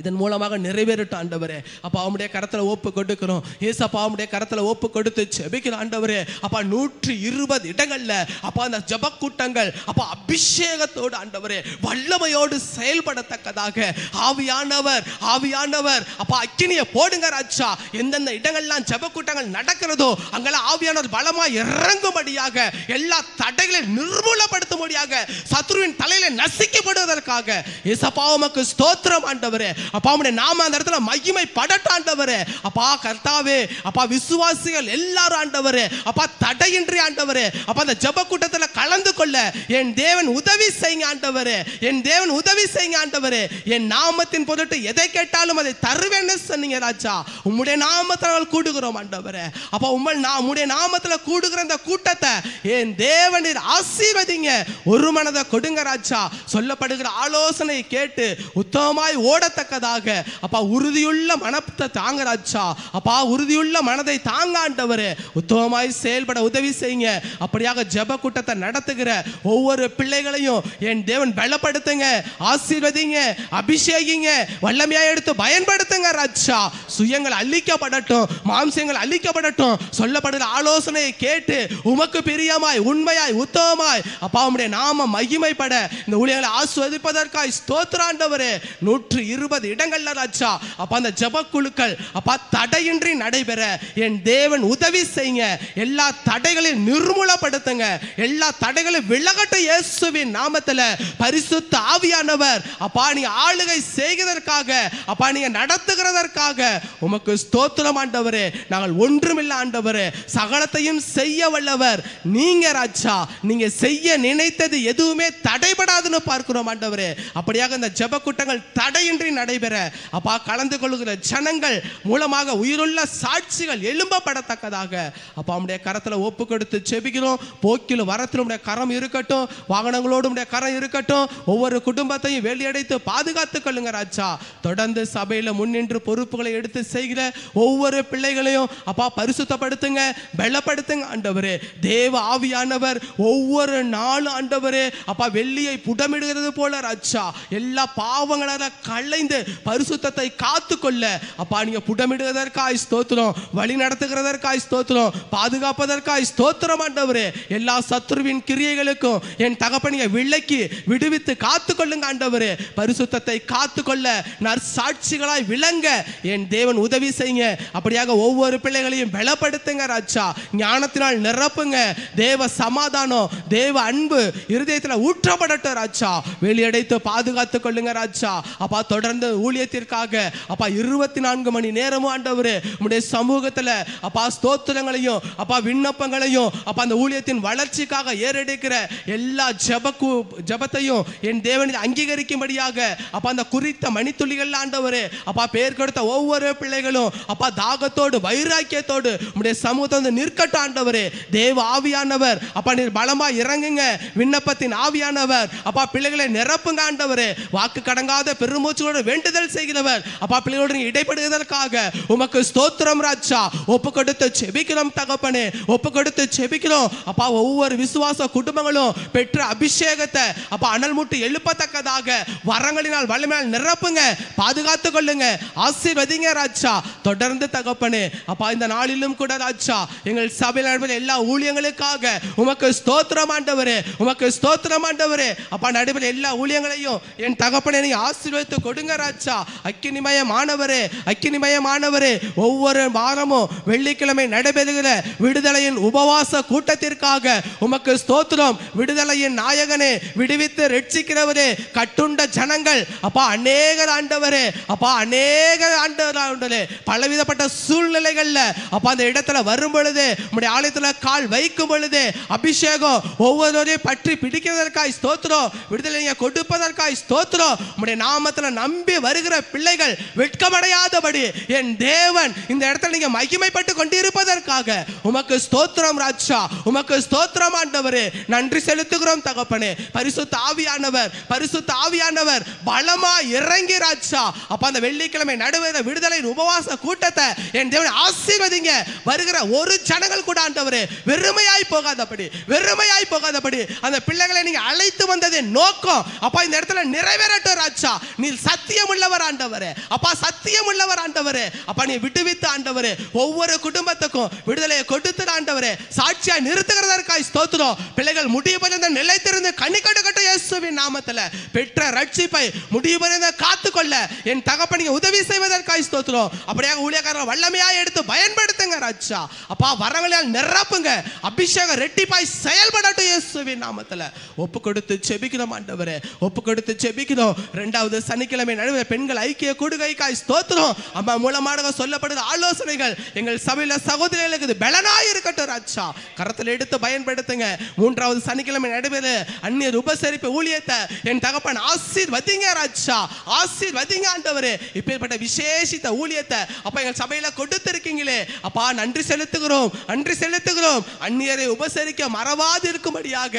Speaker 2: இதன் மூலமாக நிறைவேறட்டும் ஆண்டவரே. அப்பா உம்முடைய கரத்துல ஒப்பு கொடுக்கிறோம் ஏசப்பா. உம்முடைய கரத்துல ஒப்பு கொடுத்து ஜெபிக்கிறோம் ஆண்டவரே. அப்பா 120 இடங்கள்ல அப்பா அந்த ஜெப கூட்டங்கள் அப்பா அபிஷேகத்தோடு ஆண்டவரே வல்லமையோடு செயல்படத்தக்கதாக ஆவியானவர் அப்பா அக்கினியை போடுங்க ராஜா. எந்தெந்த இடங்கள்லாம் ஜெப கூட்டங்கள் நடக்கிறதோ அங்கெல்லாம் ஆவியானவர் பலமா இறங்கும்படியாக, எல்லா தடைகளையும் நிர்மூலப்படுத்தும்படியாக, சத்துருவின் தலையில நசுக்கப்படுவதற்காக ஏசப்பா உமக்கு ஸ்தோத்திரம் ஆண்டவரே. அப்பா உம்முடைய நாம அந்த இடத்துல மகிமை படட்டும் ஆண்டவரே. அப்பா கர்த்தாவே அப்பா விசுவாசிகள் எல்லாரும் ஆண்டவரே அப்பா தடையின்றி ஆண்டவரே அப்பா அந்த ஜெப கூட்டத்துல கலந்து கொள்ள என் தேவன் உதவி செய்யுங்க ஆண்டவரே. என் தேவன் உதவி செய்யுங்க ஆண்டவரே. என் நாமத்தின் பொருட்டு எதை கேட்டாலும் அதை தருவேன்னு சொன்னீங்க ராஜா. உம்முடைய நாமத்தில் கூடுகிறோம் ஆண்டவரே. அப்பா உம்முடைய நாமத்துல கூடுகிற இந்த கூட்டத்தை என் தேவனின் ஆசீர்வதிங்க. ஒரு மனதை கொடுங்க ராஜா. சொல்லப்படுகிற ஆலோசனை கேட்டு உத்தமமாய் ஓடத்தக்கதாக அப்பா உறுதியுள்ள மனத்தை தாங்க ராஜா. அப்பா உறுதியுள்ள மனதை தாங்க ஆண்டவரே. உத்தமமாய் செயல்பட உதவி செய்யுங்க. அப்படியாக ஜெப கூட்டத்தை நடத்துகிற ஒவ்வொரு பிள்ளைகளையும் என் தேவன் பலப்படுத்துங்க, ஆசீர்வதிங்க, அபிஷேகிங்க, வல்லமையா எடுத்து பயன்படுத்துங்க ராஜா. சுயங்கள் அழிக்கப்படட்டும், மாம்சங்கள் அழிக்கப்படட்டும். சொல்லப்படுகிற ஆலோசனையை கேட்டு உமக்கு பிரியமாய் உண்மையாய் உத்தமமாய் அப்பா உம்முடைய நாம மகிமைப்பட இந்த ஊழியர்களை ஆசீர்வதிப்பதற்காய் ஸ்தோத்திரம் ஆண்டவரே. 120 இடங்கள்ல ராஜா அப்பா அந்த ஜெப குழுக்கள் அப்பா தடையின்றி நடைபெற என் தேவன் உதவி செய்யுங்க. எல்லா தடைகளையும் நிர்மூலப்படுத்துங்க. எல்லா தடைகளையும் விலகட்டும் இயேசுவின் நாமத்துல. பரிசுத்த ஆவியானவர் அப்பா நீ ஆளுகை செய்கிறதற்காக, அப்பா நீங்க நடத்துகிறதற்காக உமக்கு ஸ்தோத்திரம் ஆண்டவரே. நாங்கள் ஒன்றுமில்லை ஆண்டவரே, சகலத்தையும் செய்ய வல்லவர் நீங்க ராஜா. நீங்க செய்ய நினைத்தது எதுவுமே தடைபடாதுன்னு பார்க்கிறோம் ஆண்டவரே. அப்படியாக இந்த ஜெப கூட்டங்கள் தடையின்றி நடைபெற அப்பா கலந்து கொள்ளுகிற ஜனங்கள் மூலமாக உயிருள்ள சாட்சிகள் எழும்பப்படத்தக்கதாக அப்பா உம்முடைய கரத்துல ஒப்பு கொடுத்து ஜெபிக்கிறோம். போக்கிலும் வரத்திலும் உம்முடைய கரம் இருக்கட்டும், வாகனங்களோடு உம்முடைய கரம் இருக்கட்டும். ஒவ்வொரு குடும்பத்தையும் வேலியடைத்து பாதுகாத்துக் கொள்ளுங்க ராஜா. தொடர்ந்து சபையில முன்னின்று பொறுப்புகளை எடுத்து செய்கிற ஒவ்வொரு பிள்ளைகளையும் அப்பா பரிசுத்தப்படுத்துங்க, பலப்படுத்துங்க ஆண்டவரே. தேவ ஆவியானவர் ஒவ்வொரு நாளும் ஆண்டவரே அப்பா வெள்ளியை புடமிடுகிறது போல ராஜா எல்லா பாவங்களால களைந்து பரிசுத்தத்தை காத்துக்கொள்ள அப்பா நீங்க புடமிடுவதற்காய் ஸ்தோத்திரம், வழி நடத்துகிறதற்காய் ஸ்தோத்திரம், பாதுகாப்பதற்காய் ஸ்தோத்திரம் ஆண்டவரே. எல்லா சத்துருவின் கிரியைகளுக்கும் என் தகப்பனிய விலக்கி விடுவித்து காத்துக்கொள்ளுங்க ஆண்டவரே. பரிசுத்தத்தை காத்துக்கொள்ள நற்சாட்சிகளாய் விளங்க என் தேவன் உதவி செய்யுங்க. அப்படியாக ஒவ்வொரு பிள்ளைகளையும் பலப்படுத்துங்க ராஜா. ஞானத்தினால் நிரப்புங்க. தேவ சமாதானம், தேவ அன்பு இருதயத்தில் ஊற்றப்படட்டும் ராஜா. வெளியடைத்து பாதுகாத்துக் கொள்ளுங்க ராஜா. அப்பா தொடர்ந்து ஊழியத்திற்காக அப்பா 24 மணி நேரமும் ஆண்டவரே உம்முடைய சமூகத்துல அப்பா ஸ்தோத்திரங்களையும் அப்பா விண்ணப்பங்களையும் அப்பா அந்த ஊழியத்தின் வளர்ச்சிக்காக ஏறெடுக்கிற எல்லா ஜெபத்தையும் என் தேவனை அங்கீகரிக்கும்படியாக அப்பா அந்த குறித்த மணித்துளிகள் ஆண்டவரே அப்பா பெயர் கொடுத்த ஒவ்வொரு பிள்ளைகளும் அப்பா தாகத்தோடு வைராக்கியத்தோடு உம்முடைய சமூகத்தை வந்து நிற்கட்டும் ஆண்டவரே. தேவ ஆவியானவர் அப்பா நீர் பலமா இறங்குங்க. விண்ணப்பத்தின் ஆவியானவர் அப்பா பிள்ளைகளை நிரப்புங்க ஆண்டவரே. வாக்கு கடங்காத பெருமூச்சோடு வேண்டுதல் செய்கிறவர் அப்பா பிள்ளைகளோடு இடைப்படுவதற்காக உமக்கு ஸ்தோத்திரம் ராஜா. ஒப்பு கொடுத்து செபிக்கிறோம் தகப்பனே, ஒப்பு கொடுத்து செபிக்கிறோம் அப்பா. ஒவ்வொரு விசுவாச குடும்பங்களும் பெற்ற அபிஷேகத்தை அப்பா அனல் மூட்டி எழுப்பத்தக்கதாக வரங்களினால் வல்லமையால் நிரப்புங்க, பாதுகாத்துக் கொள்ளுங்க, ஆசீர்வதிங்க ராஜா. தொடர்ந்து தகப்பனே அப்பா இந்த நாளிலும் கூட ராஜா எங்கள் சபையில் நடைபெறும் எல்லா ஊழியங்களுக்காக உமக்கு ஸ்தோத்திரம் ஆண்டவரே, உமக்கு ஸ்தோத்திரம் ஆண்டவரே. அப்பா நடைபெறும் எல்லா ஊழியங்களையும் என் தகப்பனே நீ ஆசீர்வதித்து கொடுங்க ராஜா. அக்கினிமயமானவரே, அக்கினிமயமானவரே, ஒவ்வொரு வாரமும் வெள்ளிக்கிழமை நடைபெறுகிற விடுதலையின் உபவாச கூட்டத்திற்காக உமக்கு ஸ்தோத்திரம். விடுதலையின் நாயகனே, விடுவித்து ரட்சிக்கிறவரே, கட்டுண்ட ஜனங்கள் அப்பா அநேகர் ஆண்டவரே, அப்பா அநேகர் ஆண்டவரே பலவிதப்பட்ட சூழ்நிலைகள்ல அப்பா அந்த இடத்துல வரும் பொழுது உம்முடைய ஆலயத்துல கால் வைக்கும் பொழுது அபிஷேகம் ஒவ்வொருவரையும் பற்றி பிடிக்கிறதற்காய் ஸ்தோத்திரம், விடுதலையை கொடுப்பதற்காய் ஸ்தோத்திரம். உம்முடைய நாமத்துல நம்பி வருகிற பிள்ளைகள் வெட்கமடையாதபடி என் தேவன் இந்த இடத்துல நீங்க மகிமைப்பட்டு கொண்டிருப்பதற்காக உமக்கு ஸ்தோத்திரம் ராஜா, உமக்கு ஸ்தோத்திரம் ஆண்டவரே. நன்றி செலுத்துகிறோம் தகப்பனே. பரிசுத்த ஆவியானவர், பரிசுத்த ஆவியானவர் பலமா இறங்கி ராஜா அப்ப அந்த வெள்ளிக்கிழமை நடுவே விடுதலையின் உபவாச கூட்டத்தை என் தேவன் ஆசீர்வதிங்க. வருகிற ஒரு ஜனங்கள் கூட ஆண்டவரே வெறுமையாய் போகாதபடி, வெறுமையாய் போகாதபடி அந்த பிள்ளைகளை நீங்க அழைத்து வந்ததே நோக்கம் அப்பா இந்த இடத்துல நிறைவேறட்டும் ராஜா. நீ சத்தியம் இரக்கம் உள்ளவர் ஆண்டவரே. அப்பா சத்தியம் உள்ளவர் ஆண்டவரே. அப்பா நீ விடுவித்து ஆண்டவரே ஒவ்வொரு குடும்பத்துக்கும் விடுதலையை கொடுத்து ஆண்டவரே சாட்சியாய் நிறுத்துகிறதற்காய் ஸ்தோத்திரம். பிள்ளைகள் முடிவு பர்யந்தம் நிலைத்திருந்து கனி கொடுக்கட்டும் இயேசுவின் நாமத்தில். பெற்ற ரட்சிப்பை முடிவு பர்யந்தம் காத்துக்கொள்ள என் தகப்பனுக்கு உதவி செய்வதற்காய் ஸ்தோத்திரம். அப்படியே ஊழியக்காரர்கள் வல்லமையாய் எடுத்து பயன்படுத்துங்க ராஜா. அப்பா வரங்களால் நிரப்புங்க. அபிஷேகம் ரெட்டிப்பாய் செயல்படட்டும் இயேசுவின் நாமத்தில். ஒப்பு கொடுத்து செபிக்கிறோம் ஆண்டவரே. ஒப்பு கொடுத்து செபிக்கிறோம். 2வது சனிக்கிழமை நடுவே பெண்கள் ஐக்கிய கூடுகைக்காய் ஸ்தோத்திரம். அம்மா மூலமாக சொல்லப்படுகிற ஆலோசனைகள் எங்கள் சபையில சகோதரிகளுக்கு பலனாய் இருக்கட்டும் ராஜா. கரத்தில் எடுத்து பயன்படுத்துங்க. 3வது சனிக்கிழமை நடுவே அந்நியர் உபசரிப்பு ஊழியத்தை என் தகப்பன் ஆசீர்வதிங்க ராஜா. ஆசீர்வதிங்க ஆண்டவரே. இப்பேற்பட்ட விசேஷித்த ஊழியத்தை அப்பா எங்கள் சபையில கொடுத்திருக்கீங்களே அப்பா நன்றி செலுத்துகிறோம். நன்றி செலுத்துகிறோம். அந்நியரை உபசரிக்க மறவாது இருக்கும்படியாக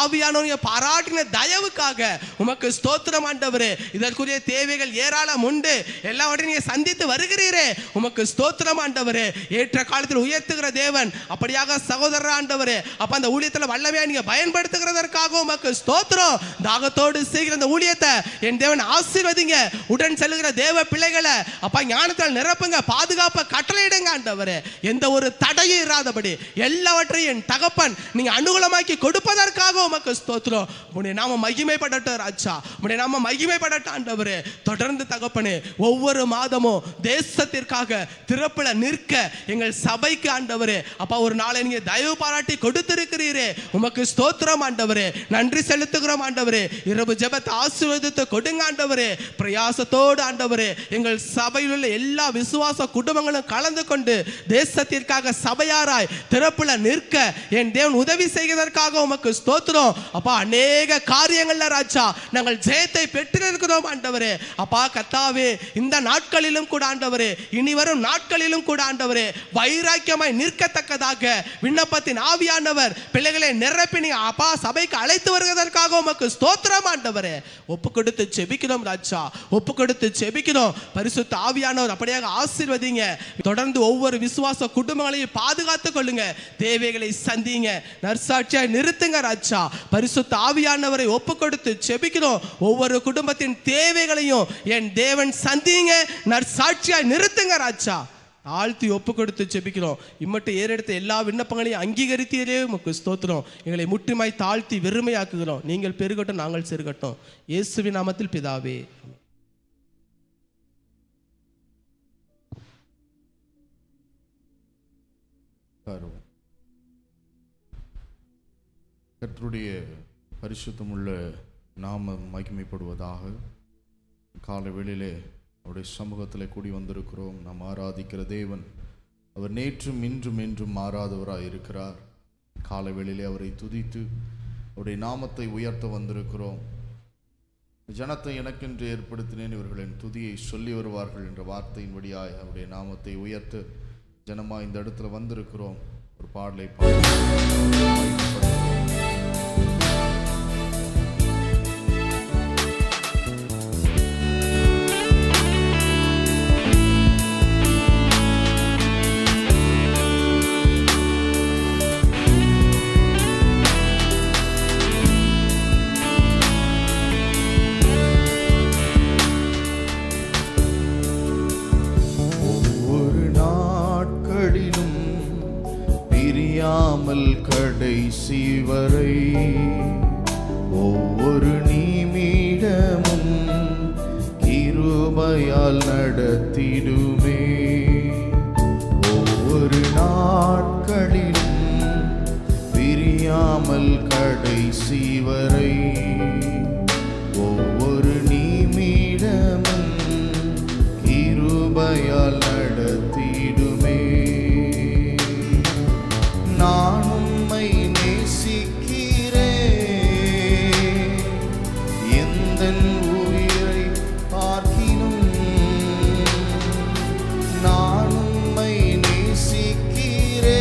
Speaker 2: ஆவியானவரை பாராட்டின தயவுக்காக உமக்கு ஸ்தோத்திரம் ஆண்டவரே. இதற்குரிய தேவைகள் ஏராளம் உண்டு. எல்லாவற்றையும் நீங்க சந்தித்து வருகிறீரே. உமக்கு ஸ்தோத்திரம் ஆண்டவரே. ஏற்ற காலத்தில் உயர்த்துகிற தேவன். அப்படியாக சகோதரர் ஆண்டவரே அப்ப அந்த ஊழியத்தில் வல்லமையா நீங்க பயன்படுத்துகிறதற்காக உமக்கு ஸ்தோத்திரம். தாகத்தோடு செய்கிற அந்த ஊழியத்தை என் தேவன் ஆசீர்வதிங்க. உடன் செல்கிற தேவ பிள்ளைகளை அப்பா ஞானத்தால் நிரப்புங்க. பாதுகாப்ப கட்டளையிடுங்க ஆண்டவரே. எந்த ஒரு தடையும் இராதபடி எல்லாவற்றையும் என் தகப்பன் நீங்க அனுகூலமாக்கி கொடுப்பதற்காக உமக்கு ஸ்தோத்திரம். உம்முடைய நாம மகிமைப்படட்டும் ராஜா. உம்முடைய நாம மகிமைப்படட்டும் ஆண்டவரே. தொடர்ந்து தகப்பனே ஒவ்வொரு மாதமும் தேசத்திற்காக திறப்புல நிற்க எங்கள் சபைக்கு ஆண்டவரே அப்பா ஒரு நாளை நீங்க தயவு பாராட்டி கொடுத்திருக்கிறீரே. உமக்கு ஸ்தோத்திரம் ஆண்டவரே. நன்றி செலுத்துகிறோம் ஆண்டவரே. இரவு ஜெபத்தை ஆசீர்வதித்து கொடுங்க ஆண்டவரே. பிரயாசத்தோடு ஆண்டவரே எங்கள் சபையில் உள்ள எல்லா விசுவாச குடும்பங்களும் கலந்து கொண்டு தேசத்திற்காக சபையாராய் திறப்புல நிற்க என் தேவன் உதவி செய்வதற்காக உமக்கு ஸ்தோத்திரம். அப்பா அநேக காரியங்கள்ல ராஜா நாங்கள் ஜெயத்தை பெற்றிருக்கிறோம் ஆண்டவரே. அப்பா கர்த்தாவே இந்த நாட்களிலும் கூட ஆண்டவரே இனி வரும் நாட்களிலும் கூட ஆண்டவரே வைராக்கியமாய் நிற்கத்தக்கதாக விண்ணப்பத்தின் ஆவியானவர் பிள்ளைகளை நிரப்பி அப்பா சபைக்கு அழைத்து வருவதற்காக உமக்கு ஸ்தோத்திரம் ஆண்டவரே. ஒப்பு கொடுத்து செபிக்கிறோம் ராஜா. ஒப்பு கொடுத்து செபிக்கிறோம். பரிசுத்த ஆவியானவர் அப்படியாக ஆசீர்வதிங்க. தொடர்ந்து ஒவ்வொரு விசுவாச குடும்பங்களையும் பாதுகாத்துக் கொள்ளுங்க. தேவைகளை சந்திங்க. நற்சாட்சியாய் நிறுத்துங்க ராஜா. பரிசுத்த ஆவியானவரை ஒப்பு கொடுத்து செபிக்கிறோம். ஒவ்வொரு குடும்பத்தின் தேவைகளையும் என் தேவன் சந்திங்க. நற்சாட்சியாய் நிறுத்துங்க ராஜா. தாழ்த்தி ஒப்பு கொடுத்து செபிக்கிறோம். இம்மட்டு ஏறெடுத்த எல்லா விண்ணப்பங்களையும் அங்கீகரித்தீரே உமக்கு ஸ்தோத்திரம். எங்களை முற்றுமாய் தாழ்த்தி வெறுமையாக்குகிறோம். நீங்கள் பெருகட்டும், நாங்கள் செருகட்டும். இயேசுவின் நாமத்தில் பிதாவே.
Speaker 3: கர்த்தருடைய பரிசுத்தமுள்ள நாமம் மகிமைப்படுவதாக. காலை வேளையிலே அவருடைய சமூகத்தில் கூடி வந்திருக்கிறோம். நாம் ஆராதிக்கிற தேவன் அவர் நேற்றும் இன்றும் என்றும் மாறாதவராக இருக்கிறார். காலை வேளையிலே அவரை துதித்து அவருடைய நாமத்தை உயர்த்த வந்திருக்கிறோம். ஜனத்தை எனக்கென்று ஏற்படுத்தினேன், இவர்களின் துதியை சொல்லி வருவார்கள் என்ற வார்த்தையின்படியாய் அவருடைய நாமத்தை உயர்த்த ஜனமாக இந்த இடத்துல வந்திருக்கிறோம். ஒரு பாடலை கடைசி வரை ஒவ்வொரு நிமிடமும் கிருபையால் நடத்திடுமே. ஒவ்வொரு நாட்களிலும் பிரியாமல் கடைசி வரை ஒவ்வொரு நிமிடமும் கிருபையால் நடத்திடுமே. நான் உம்மை நேசிக்கிறேன், எந்தன் உயிரை பார்க்கினும். நான் உம்மை நேசிக்கிறேன்,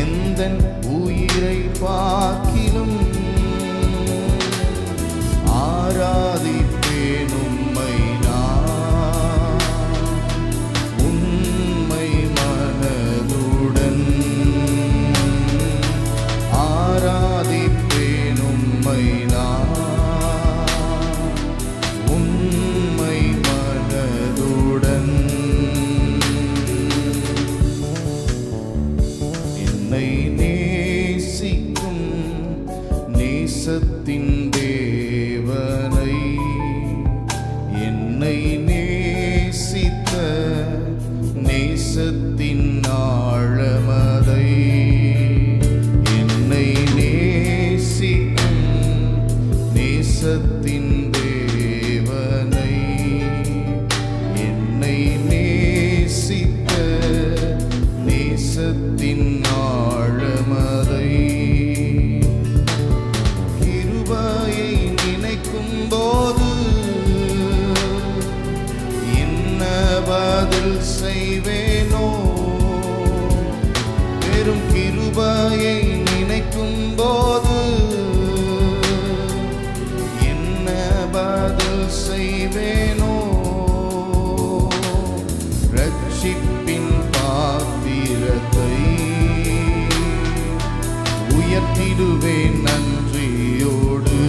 Speaker 3: எந்தன் உயிரை பார்க்கினும். ஆராதிப்பேன் உம்மை தேவனை, என்னை நேசித்த நேசத்தின் ஆழமதை, என்னை நேசிக்கும் நேசத்தின் தேவனை, என்னை நேசித்த நேசத்தின் ஆழமதை, கிருபையை நினைக்கும் போது என்ன பதில் செய்வேனோ, பெரும் கிருபையை நினைக்கும் போது என்ன பதில் செய்வேனோ, ரட்சிப்பின் பாத்திரத்தை உயர்த்திடுவேன் நன்றியோடு,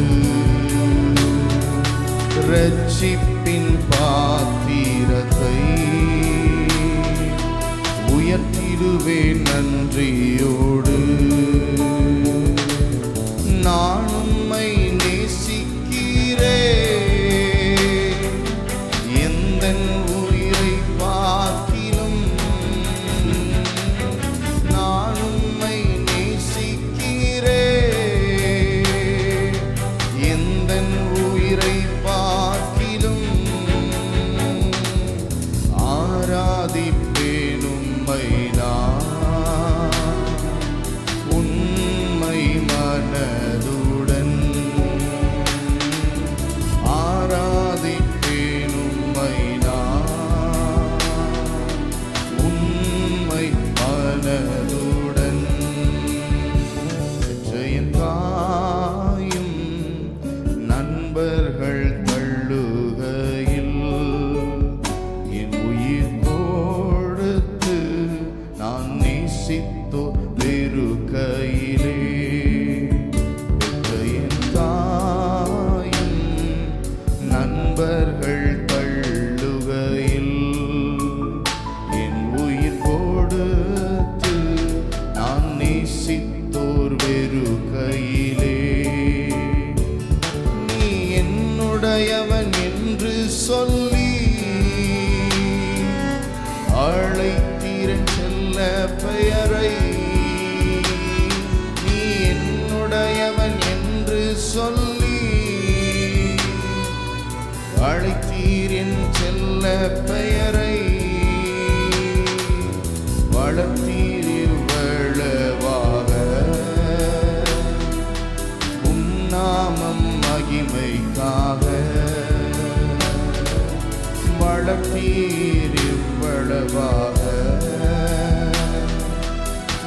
Speaker 3: ரட்சிப்பின் பாத்திரத்தை உயர்த்திடுவேன் நன்றியோடு. நான் உம்மை நேசிக்கிறேன், எந்தன் உயிரை பார்க்கிலும் நான் உம்மை நேசிக்கிறேன், எந்தன் உயிரை பார்க்கிலும் ஆராதிப்பேன் உம்மை நான் உண்மை மனதுடன், ஆராதிப்பேன் உம்மை நான் உண்மை மனதுடன். ஜெயந்தாயும் நண்பர்கள் தள்ளுகையில் என் உயிர் கொடுத்து நான் நேசித்தோ வெறுக்கையிலே, ஜெயந்தாயும் நண்பர்கள் தள்ளுகையில் என் உயிர் கொடுத்து நான் நேசித்தோர் வெறுக்கையிலே, நீ என்னுடையவன் என்று சொல்லி அழைத்தீரன் செல்ல பெயரை, நீ என்னுடையவன் என்று சொல்லி அழைத்தீரின் செல்ல பெயரை, வளர்த்தீரில் வளவாக உம் நாமம் மகிமைக்காக, வளர்த்தீரில் வளவாக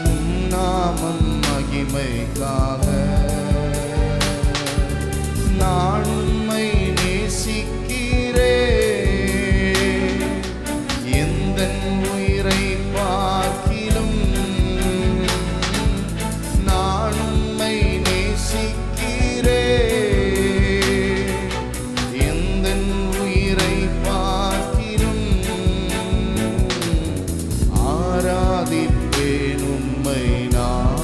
Speaker 3: உம் நாமம் மகிமைக்காக. நான் உம்மை நேசிக்கிறேன், எந்தன் உயிரை பார்க்கிலும் நான் உம்மை நேசிக்கிறேன், எந்தன் உயிரை பார்க்கிலும் ஆராதிப்பேன் உம்மை நான்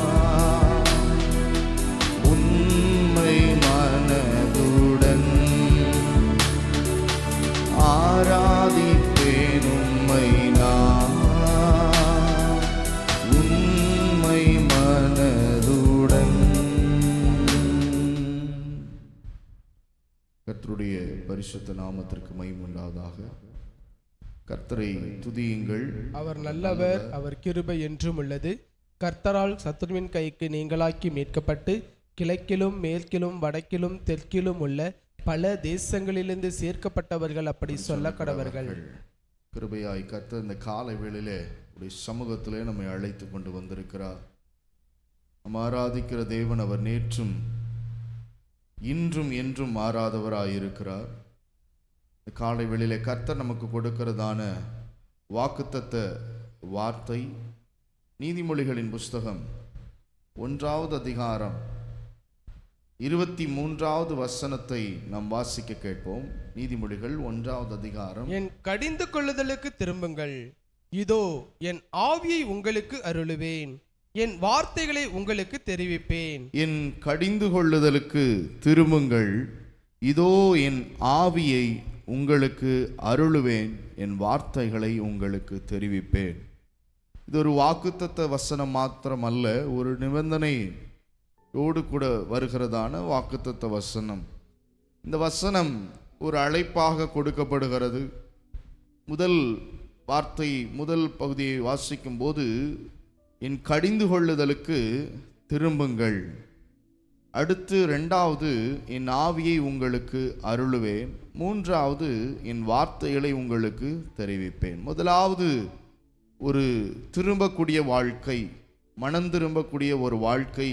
Speaker 3: உண்மை மனதுடன், ஆராதிப்பேன் உம்மை நான் உண்மை மனதுடன். கர்த்தருடைய பரிசுத்த நாமத்திற்கு மகிமை உண்டாவதாக. கர்த்தரை துதியுங்கள்,
Speaker 2: அவர் நல்லவர், அவர் கிருபை என்றும் உள்ளது. கர்த்தரால் சத்துருவின் கைக்கு நீங்களாக்கி மீட்கப்பட்டு கிழக்கிலும் மேற்கிலும் வடக்கிலும் தெற்கிலும் உள்ள பல தேசங்களிலிருந்து சேர்க்கப்பட்டவர்கள் அப்படி சொல்ல கடவர்கள்.
Speaker 3: கிருபையாய் கர்த்தர் இந்த காலை வேளையிலே உடைய சமூகத்திலே நம்மை அழைத்து கொண்டு வந்திருக்கிறார். நம்ம ஆராதிக்கிற தேவன் அவர் நேற்றும் இன்றும் என்றும் மாறாதவராயிருக்கிறார். இந்த காலை வேளையிலே கர்த்தர் நமக்கு கொடுக்கிறதான வாக்குத்தத்த வார்த்தை நீதிமொழிகளின் புஸ்தகம் 1வது அதிகாரம் 23வது வசனத்தை நாம் வாசிக்க கேட்போம். நீதிமொழிகள் 1வது அதிகாரம்.
Speaker 2: என் கடிந்து கொள்ளுதலுக்கு திரும்புங்கள், இதோ என் ஆவியை உங்களுக்கு அருளுவேன்.
Speaker 4: என் வார்த்தைகளை உங்களுக்கு தெரிவிப்பேன்.
Speaker 3: என் கடிந்து கொள்ளுதலுக்கு திரும்புங்கள், இதோ என் ஆவியை உங்களுக்கு அருளுவேன், என் வார்த்தைகளை உங்களுக்கு தெரிவிப்பேன். இது ஒரு வாக்குத்தத்த வசனம் மாத்திரமல்ல, ஒரு நிபந்தனையோடு கூட வருகிறதான வாக்குத்தத்த வசனம். இந்த வசனம் ஒரு அழைப்பாக கொடுக்கப்படுகிறது. முதல் வார்த்தை, முதல் பகுதியை வாசிக்கும் போது என் கடிந்து கொள்ளுதலுக்கு திரும்புங்கள். அடுத்து இரண்டாவது, என் ஆவியை உங்களுக்கு அருளுவேன். மூன்றாவது, என் வார்த்தைகளை உங்களுக்கு தெரிவிப்பேன். முதலாவது ஒரு திரும்பக்கூடிய வாழ்க்கை, மனம் திரும்பக்கூடிய ஒரு வாழ்க்கை.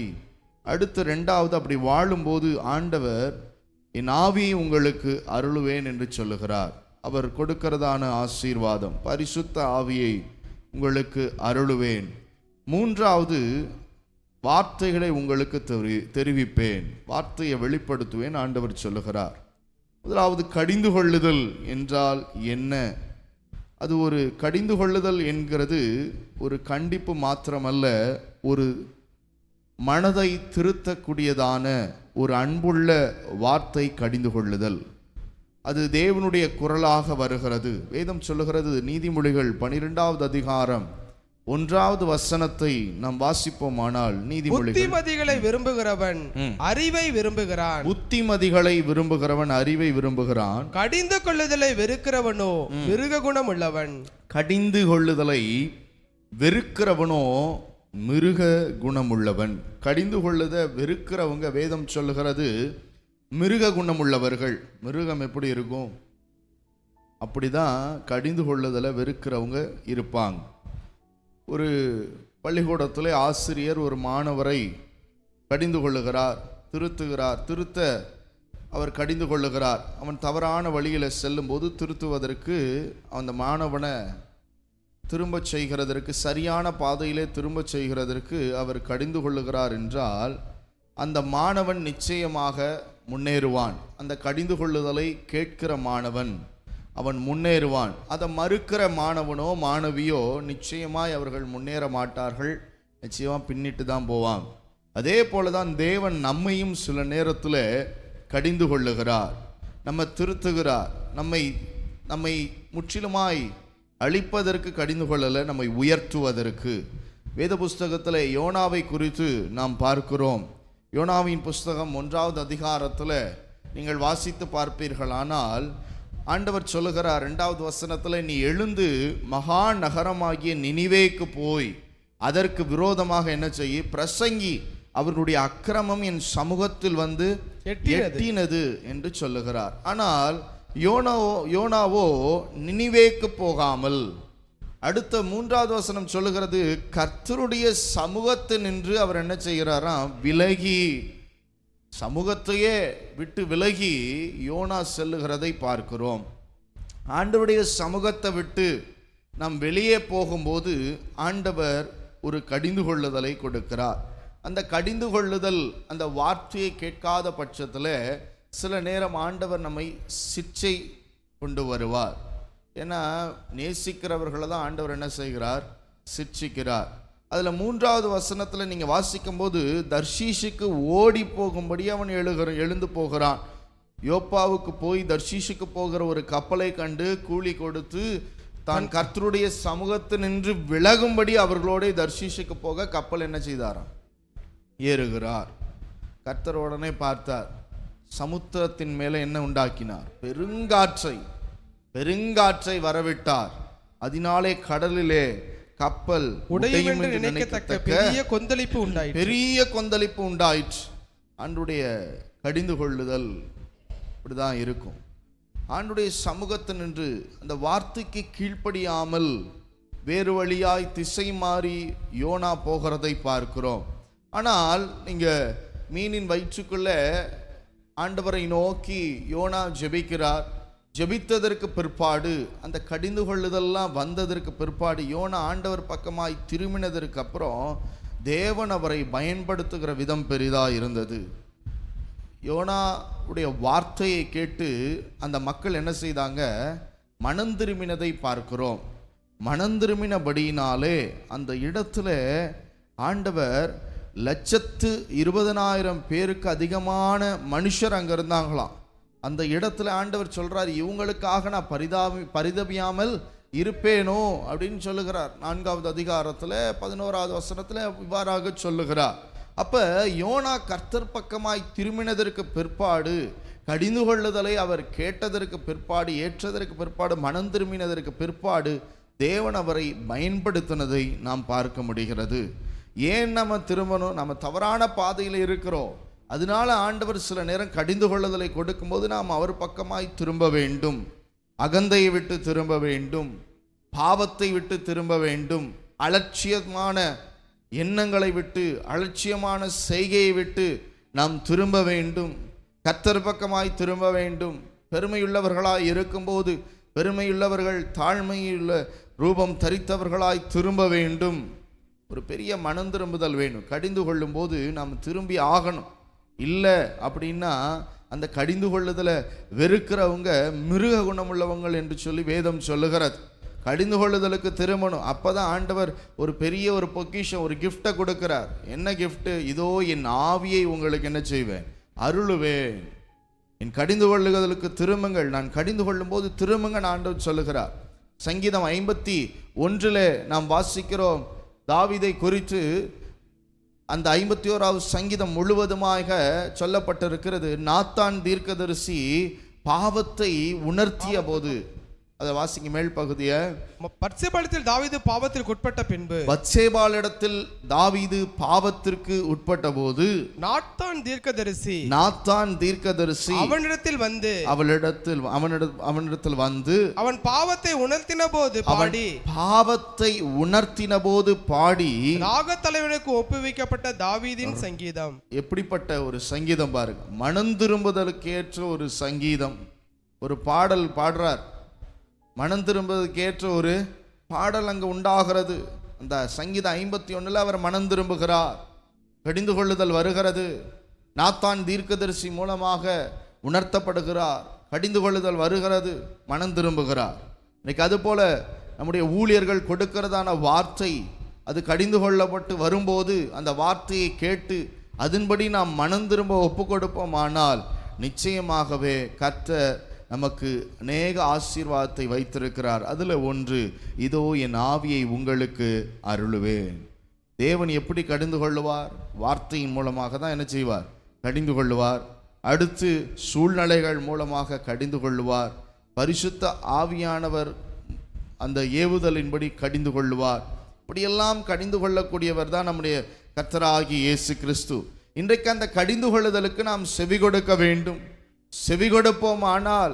Speaker 3: அடுத்து இரண்டாவது, அப்படி வாழும்போது ஆண்டவர் என் ஆவியை உங்களுக்கு அருளுவேன் என்று சொல்லுகிறார். அவர் கொடுக்கிறதான ஆசீர்வாதம், பரிசுத்த ஆவியை உங்களுக்கு அருளுவேன். மூன்றாவது, வார்த்தைகளை உங்களுக்கு தெரிவிப்பேன், வார்த்தையை வெளிப்படுத்துவேன் ஆண்டவர் சொல்லுகிறார். முதலாவது, கடிந்து கொள்ளுதல் என்றால் என்ன? அது ஒரு கடிந்து கொள்ளுதல் என்கிறது ஒரு கண்டிப்பு மாத்திரமல்ல, ஒரு மனதை திருத்தக்கூடியதான ஒரு அன்புள்ள வார்த்தை கடிந்து கொள்ளுதல். அது தேவனுடைய குரலாக வருகிறது. வேதம் சொல்லுகிறது, நீதிமொழிகள் 12வது அதிகாரம் 1வது வசனத்தை நாம் வாசிப்போமானால், நீதிமொழிகள்,
Speaker 4: புத்திமதிகளை விரும்புகிறவன் அறிவை விரும்புகிறான்.
Speaker 3: புத்திமதிகளை விரும்புகிறவன் அறிவை விரும்புகிறான்.
Speaker 4: கடிந்து கொள்ளுதலை வெறுக்கிறவனோ மிருக குணம் உள்ளவன்.
Speaker 3: கடிந்து கொள்ளுதலை வெறுக்கிறவனோ மிருக குணமுள்ளவன். கடிந்து கொள்ளுத வெறுக்கிறவங்க, வேதம் சொல்லுகிறது, மிருக குணமுள்ளவர்கள். மிருகம் எப்படி இருக்கும்? அப்படிதான் கடிந்து கொள்ளுதலை வெறுக்கிறவங்க இருப்பாங்க. ஒரு பள்ளிக்கூடத்தில் ஆசிரியர் ஒரு மாணவரை கடிந்து கொள்ளுகிறார், திருத்த அவர் கடிந்து கொள்ளுகிறார். அவன் தவறான வழியில் செல்லும்போது திருத்துவதற்கு, அந்த மாணவனை திரும்ப செய்கிறதற்கு, சரியான பாதையிலே திரும்ப செய்கிறதற்கு அவர் கடிந்து கொள்ளுகிறார் என்றால், அந்த மாணவன் நிச்சயமாக முன்னேறுவான். அந்த கடிந்து கொள்ளுதலை கேட்கிற மாணவன் அவன் முன்னேறுவான். அதை மறுக்கிற மாணவனோ மாணவியோ நிச்சயமாய் அவர்கள் முன்னேற மாட்டார்கள், நிச்சயமாக பின்னிட்டு தான் போவாங்க. அதே போல தான் தேவன் நம்மையும் சில நேரத்தில் கடிந்து கொள்ளுகிறார், நம்ம திருத்துகிறார். நம்மை முற்றிலுமாய் அழிப்பதற்கு கடிந்து கொள்ளலை, நம்மை உயர்த்துவதற்கு. வேத புஸ்தகத்தில் யோனாவை குறித்து நாம் பார்க்கிறோம். யோனாவின் புஸ்தகம் 1வது அதிகாரத்தில் நீங்கள் வாசித்து பார்ப்பீர்கள். ஆனால் ஆண்டவர் சொல்லுகிறார் 2வது வசனத்தில், நீ எழுந்து மகா நகரமாகிய நினிவேக்கு போய் அதற்கு விரோதமாக என்ன செய்ய, பிரசங்கி, அவர்களுடைய அக்கிரமம் என் சமூகத்தில் வந்து எட்டினது என்று சொல்லுகிறார். ஆனால் யோனாவோ நினிவேக்கு போகாமல், அடுத்த 3வது வசனம் சொல்லுகிறது, கர்த்தருடைய சமூகத்தில் நின்று அவர் என்ன செய்கிறாராம், விலகி, சமூகத்தையே விட்டு விலகி யோனா செல்லுகிறதை பார்க்கிறோம். ஆண்டவருடைய சமூகத்தை விட்டு நாம் வெளியே போகும்போது ஆண்டவர் ஒரு கடிந்து கொள்ளுதலை கொடுக்கிறார். அந்த கடிந்து கொள்ளுதல், அந்த வார்த்தையை கேட்காத பட்சத்தில் சில நேரம் ஆண்டவர் நம்மை சிற்சை கொண்டு வருவார். ஏன்னா நேசிக்கிறவர்களை தான் ஆண்டவர் என்ன செய்கிறார், சிற்சிக்கிறார். அதில் 3வது வசனத்தில் நீங்கள் வாசிக்கும் போது, தர்ஷீஷுக்கு ஓடி போகும்படி அவன் எழுந்து போகிறான். யோப்பாவுக்கு போய் தர்ஷீஷுக்கு போகிற ஒரு கப்பலை கண்டு கூலி கொடுத்து தான் கர்த்தருடைய சமூகத்தில் நின்று விலகும்படி அவர்களோட தர்ஷீஷுக்கு போக கப்பல் என்ன செய்தாராம், ஏறுகிறார். கர்த்தர் உடனே பார்த்தார், சமுத்திரத்தின் மேலே என்ன உண்டாக்கினார், பெருங்காற்றை வரவிட்டார். அதனாலே கடலிலே கப்பல்
Speaker 4: உடையும் என்று நினைக்கத்தக்க பெரிய கொந்தளிப்பு உண்டாயிற்று. ஆண்டுடைய கடிந்து கொள்ளுதல் இப்படிதான் இருக்கும். ஆண்டுடைய சமூகத்தில் நின்று அந்த வார்த்தைக்கு கீழ்ப்படியாமல் வேறு வழியாய் திசை மாறி யோனா போகிறதை பார்க்கிறோம். ஆனால் நீங்க மீனின் வயிற்றுக்குள்ள ஆண்டவரை நோக்கி யோனா ஜெபிக்கிறார். ஜெபித்ததற்கு பிற்பாடு, அந்த கடிந்து கொள்ளுதெல்லாம் வந்ததற்கு பிற்பாடு, யோனா ஆண்டவர் பக்கமாய் திரும்பினதற்கு அப்புறம் தேவன் அவரை பயன்படுத்துகிற விதம் பெரிதா இருந்தது. யோனாவுடைய வார்த்தையை கேட்டு அந்த மக்கள் என்ன செய்தாங்க, மனம் திரும்பினதை பார்க்கிறோம். மனம் திரும்பினபடியினாலே அந்த இடத்துல ஆண்டவர் 120,000 பேருக்கு அதிகமான மனுஷர் அங்கே இருந்தாங்களாம். அந்த இடத்துல ஆண்டவர் சொல்றார், இவங்களுக்காக நான் பரிதபியாமல் இருப்பேனோ அப்படின்னு சொல்லுகிறார். 4வது அதிகாரத்தில் 11வது வசனத்தில் இவ்வாறாக சொல்லுகிறார். அப்ப யோனா கர்த்தர் பக்கமாய் திரும்பினதற்கு பிற்பாடு, கடிந்து கொள்ளுதலை அவர் கேட்டதற்கு பிற்பாடு, ஏற்றதற்கு பிற்பாடு, மனம் திரும்பினதற்கு பிற்பாடு தேவன் அவரை பயன்படுத்தினதை நாம் பார்க்க முடிகிறது. ஏன் நம்ம திரும்பணும்? நம்ம தவறான பாதையில் இருக்கிறோம். அதனால ஆண்டவர் சில நேரம் கடிந்து கொள்ளுதலை கொடுக்கும்போது நாம் அவர் பக்கமாய் திரும்ப வேண்டும். அகந்தையை விட்டு திரும்ப வேண்டும், பாவத்தை விட்டு திரும்ப வேண்டும், அலட்சியமான எண்ணங்களை விட்டு, அலட்சியமான செய்கையை விட்டு நாம் திரும்ப வேண்டும், கர்த்தர் பக்கமாய் திரும்ப வேண்டும். பெருமையுள்ளவர்களாய் இருக்கும்போது பெருமையுள்ளவர்கள் தாழ்மையுள்ள ரூபம் தரித்தவர்களாய் திரும்ப வேண்டும். ஒரு பெரிய மனம் திரும்புதல் வேணும். கடிந்து கொள்ளும் போது நாம் திரும்பி ஆகணும். இல்லை அப்படின்னா அந்த கடிந்து கொள்ளுதலை வெறுக்கிறவங்க மிருக குணமுள்ளவங்கள் என்று சொல்லி வேதம் சொல்லுகிறது. கடிந்து கொள்ளுதலுக்கு திரும்பணும். அப்போதான் ஆண்டவர் ஒரு பெரிய ஒரு பொக்கிஷம், ஒரு கிஃப்டை கொடுக்கிறார். என்ன கிஃப்ட்டு? இதோ என் ஆவியை உங்களுக்கு என்ன செய்வேன்? அருளுவேன். என் கடிந்து கொள்ளுதலுக்கு திரும்புங்கள், நான் கடிந்து கொள்ளும் போது திரும்புங்க ஆண்டவர் சொல்லுகிறார். சங்கீதம் 51 நாம் வாசிக்கிறோம் தாவீதை குறித்து. அந்த 51வது சங்கீதம் முழுவதுமாக சொல்லப்பட்டிருக்கிறது. நாத்தான் தீர்க்கதரிசி பாவத்தை உணர்த்திய போது, அதை வாசிங்க மேல் பகுதியை.
Speaker 5: பத்சேபாளிடத்தில் தாவீது பாவத்திற்கு உட்பட்ட பின்பு,
Speaker 4: பத்சேபாளிடத்தில் தாவீது பாவத்திற்கு உட்பட்ட போது
Speaker 5: நாத்தான் தீர்க்கதரிசி
Speaker 4: அவனிடத்தில் வந்து
Speaker 5: அவன் பாவத்தை உணர்த்தின போது பாடி ராக தலைவனுக்கு ஒப்புவிக்கப்பட்ட தாவீதின் சங்கீதம்.
Speaker 4: எப்படிப்பட்ட ஒரு சங்கீதம் பாருங்க. மனம் திரும்புதலுக்கு ஏற்ற ஒரு சங்கீதம், ஒரு பாடல் பாடுறார். மனம் திரும்புவதற்கு ஏற்ற ஒரு பாடல் அங்கு உண்டாகிறது. அந்த சங்கீதம் 51 அவர் மனம் திரும்புகிறார், கடிந்து கொள்ளுதல் வருகிறது. நாத்தான் தீர்க்கதரிசி மூலமாக உணர்த்தப்படுகிறார், கடிந்து கொள்ளுதல் வருகிறது, மனம் திரும்புகிறார். இன்னைக்கு அதுபோல நம்முடைய ஊழியர்கள் கொடுக்கிறதான வார்த்தை அது கடிந்து கொள்ளப்பட்டு வரும்போது அந்த வார்த்தையை கேட்டு அதன்படி நாம் மனம் திரும்ப ஒப்பு கொடுப்போம். ஆனால் நிச்சயமாகவே கர்த்தர் நமக்கு அநேக ஆசீர்வாதத்தை வைத்திருக்கிறார். அதில் ஒன்று, இதோ என் ஆவியை உங்களுக்கு அருளுவேன். தேவன் எப்படி கடிந்து கொள்ளுவார்? வார்த்தையின் மூலமாக தான் என்ன செய்வார்? கடிந்து கொள்ளுவார். அடுத்து சூழ்நிலைகள் மூலமாக கடிந்து கொள்ளுவார். பரிசுத்த ஆவியானவர் அந்த ஏவுதலின்படி கடிந்து கொள்ளுவார். இப்படியெல்லாம் கடிந்து கொள்ளக்கூடியவர் தான் நம்முடைய கர்த்தராகிய இயேசு கிறிஸ்து. இன்றைக்கு அந்த கடிந்து கொள்ளுதலுக்கு நாம் செவி கொடுக்க வேண்டும். செவி கொடுப்போம் ஆனால்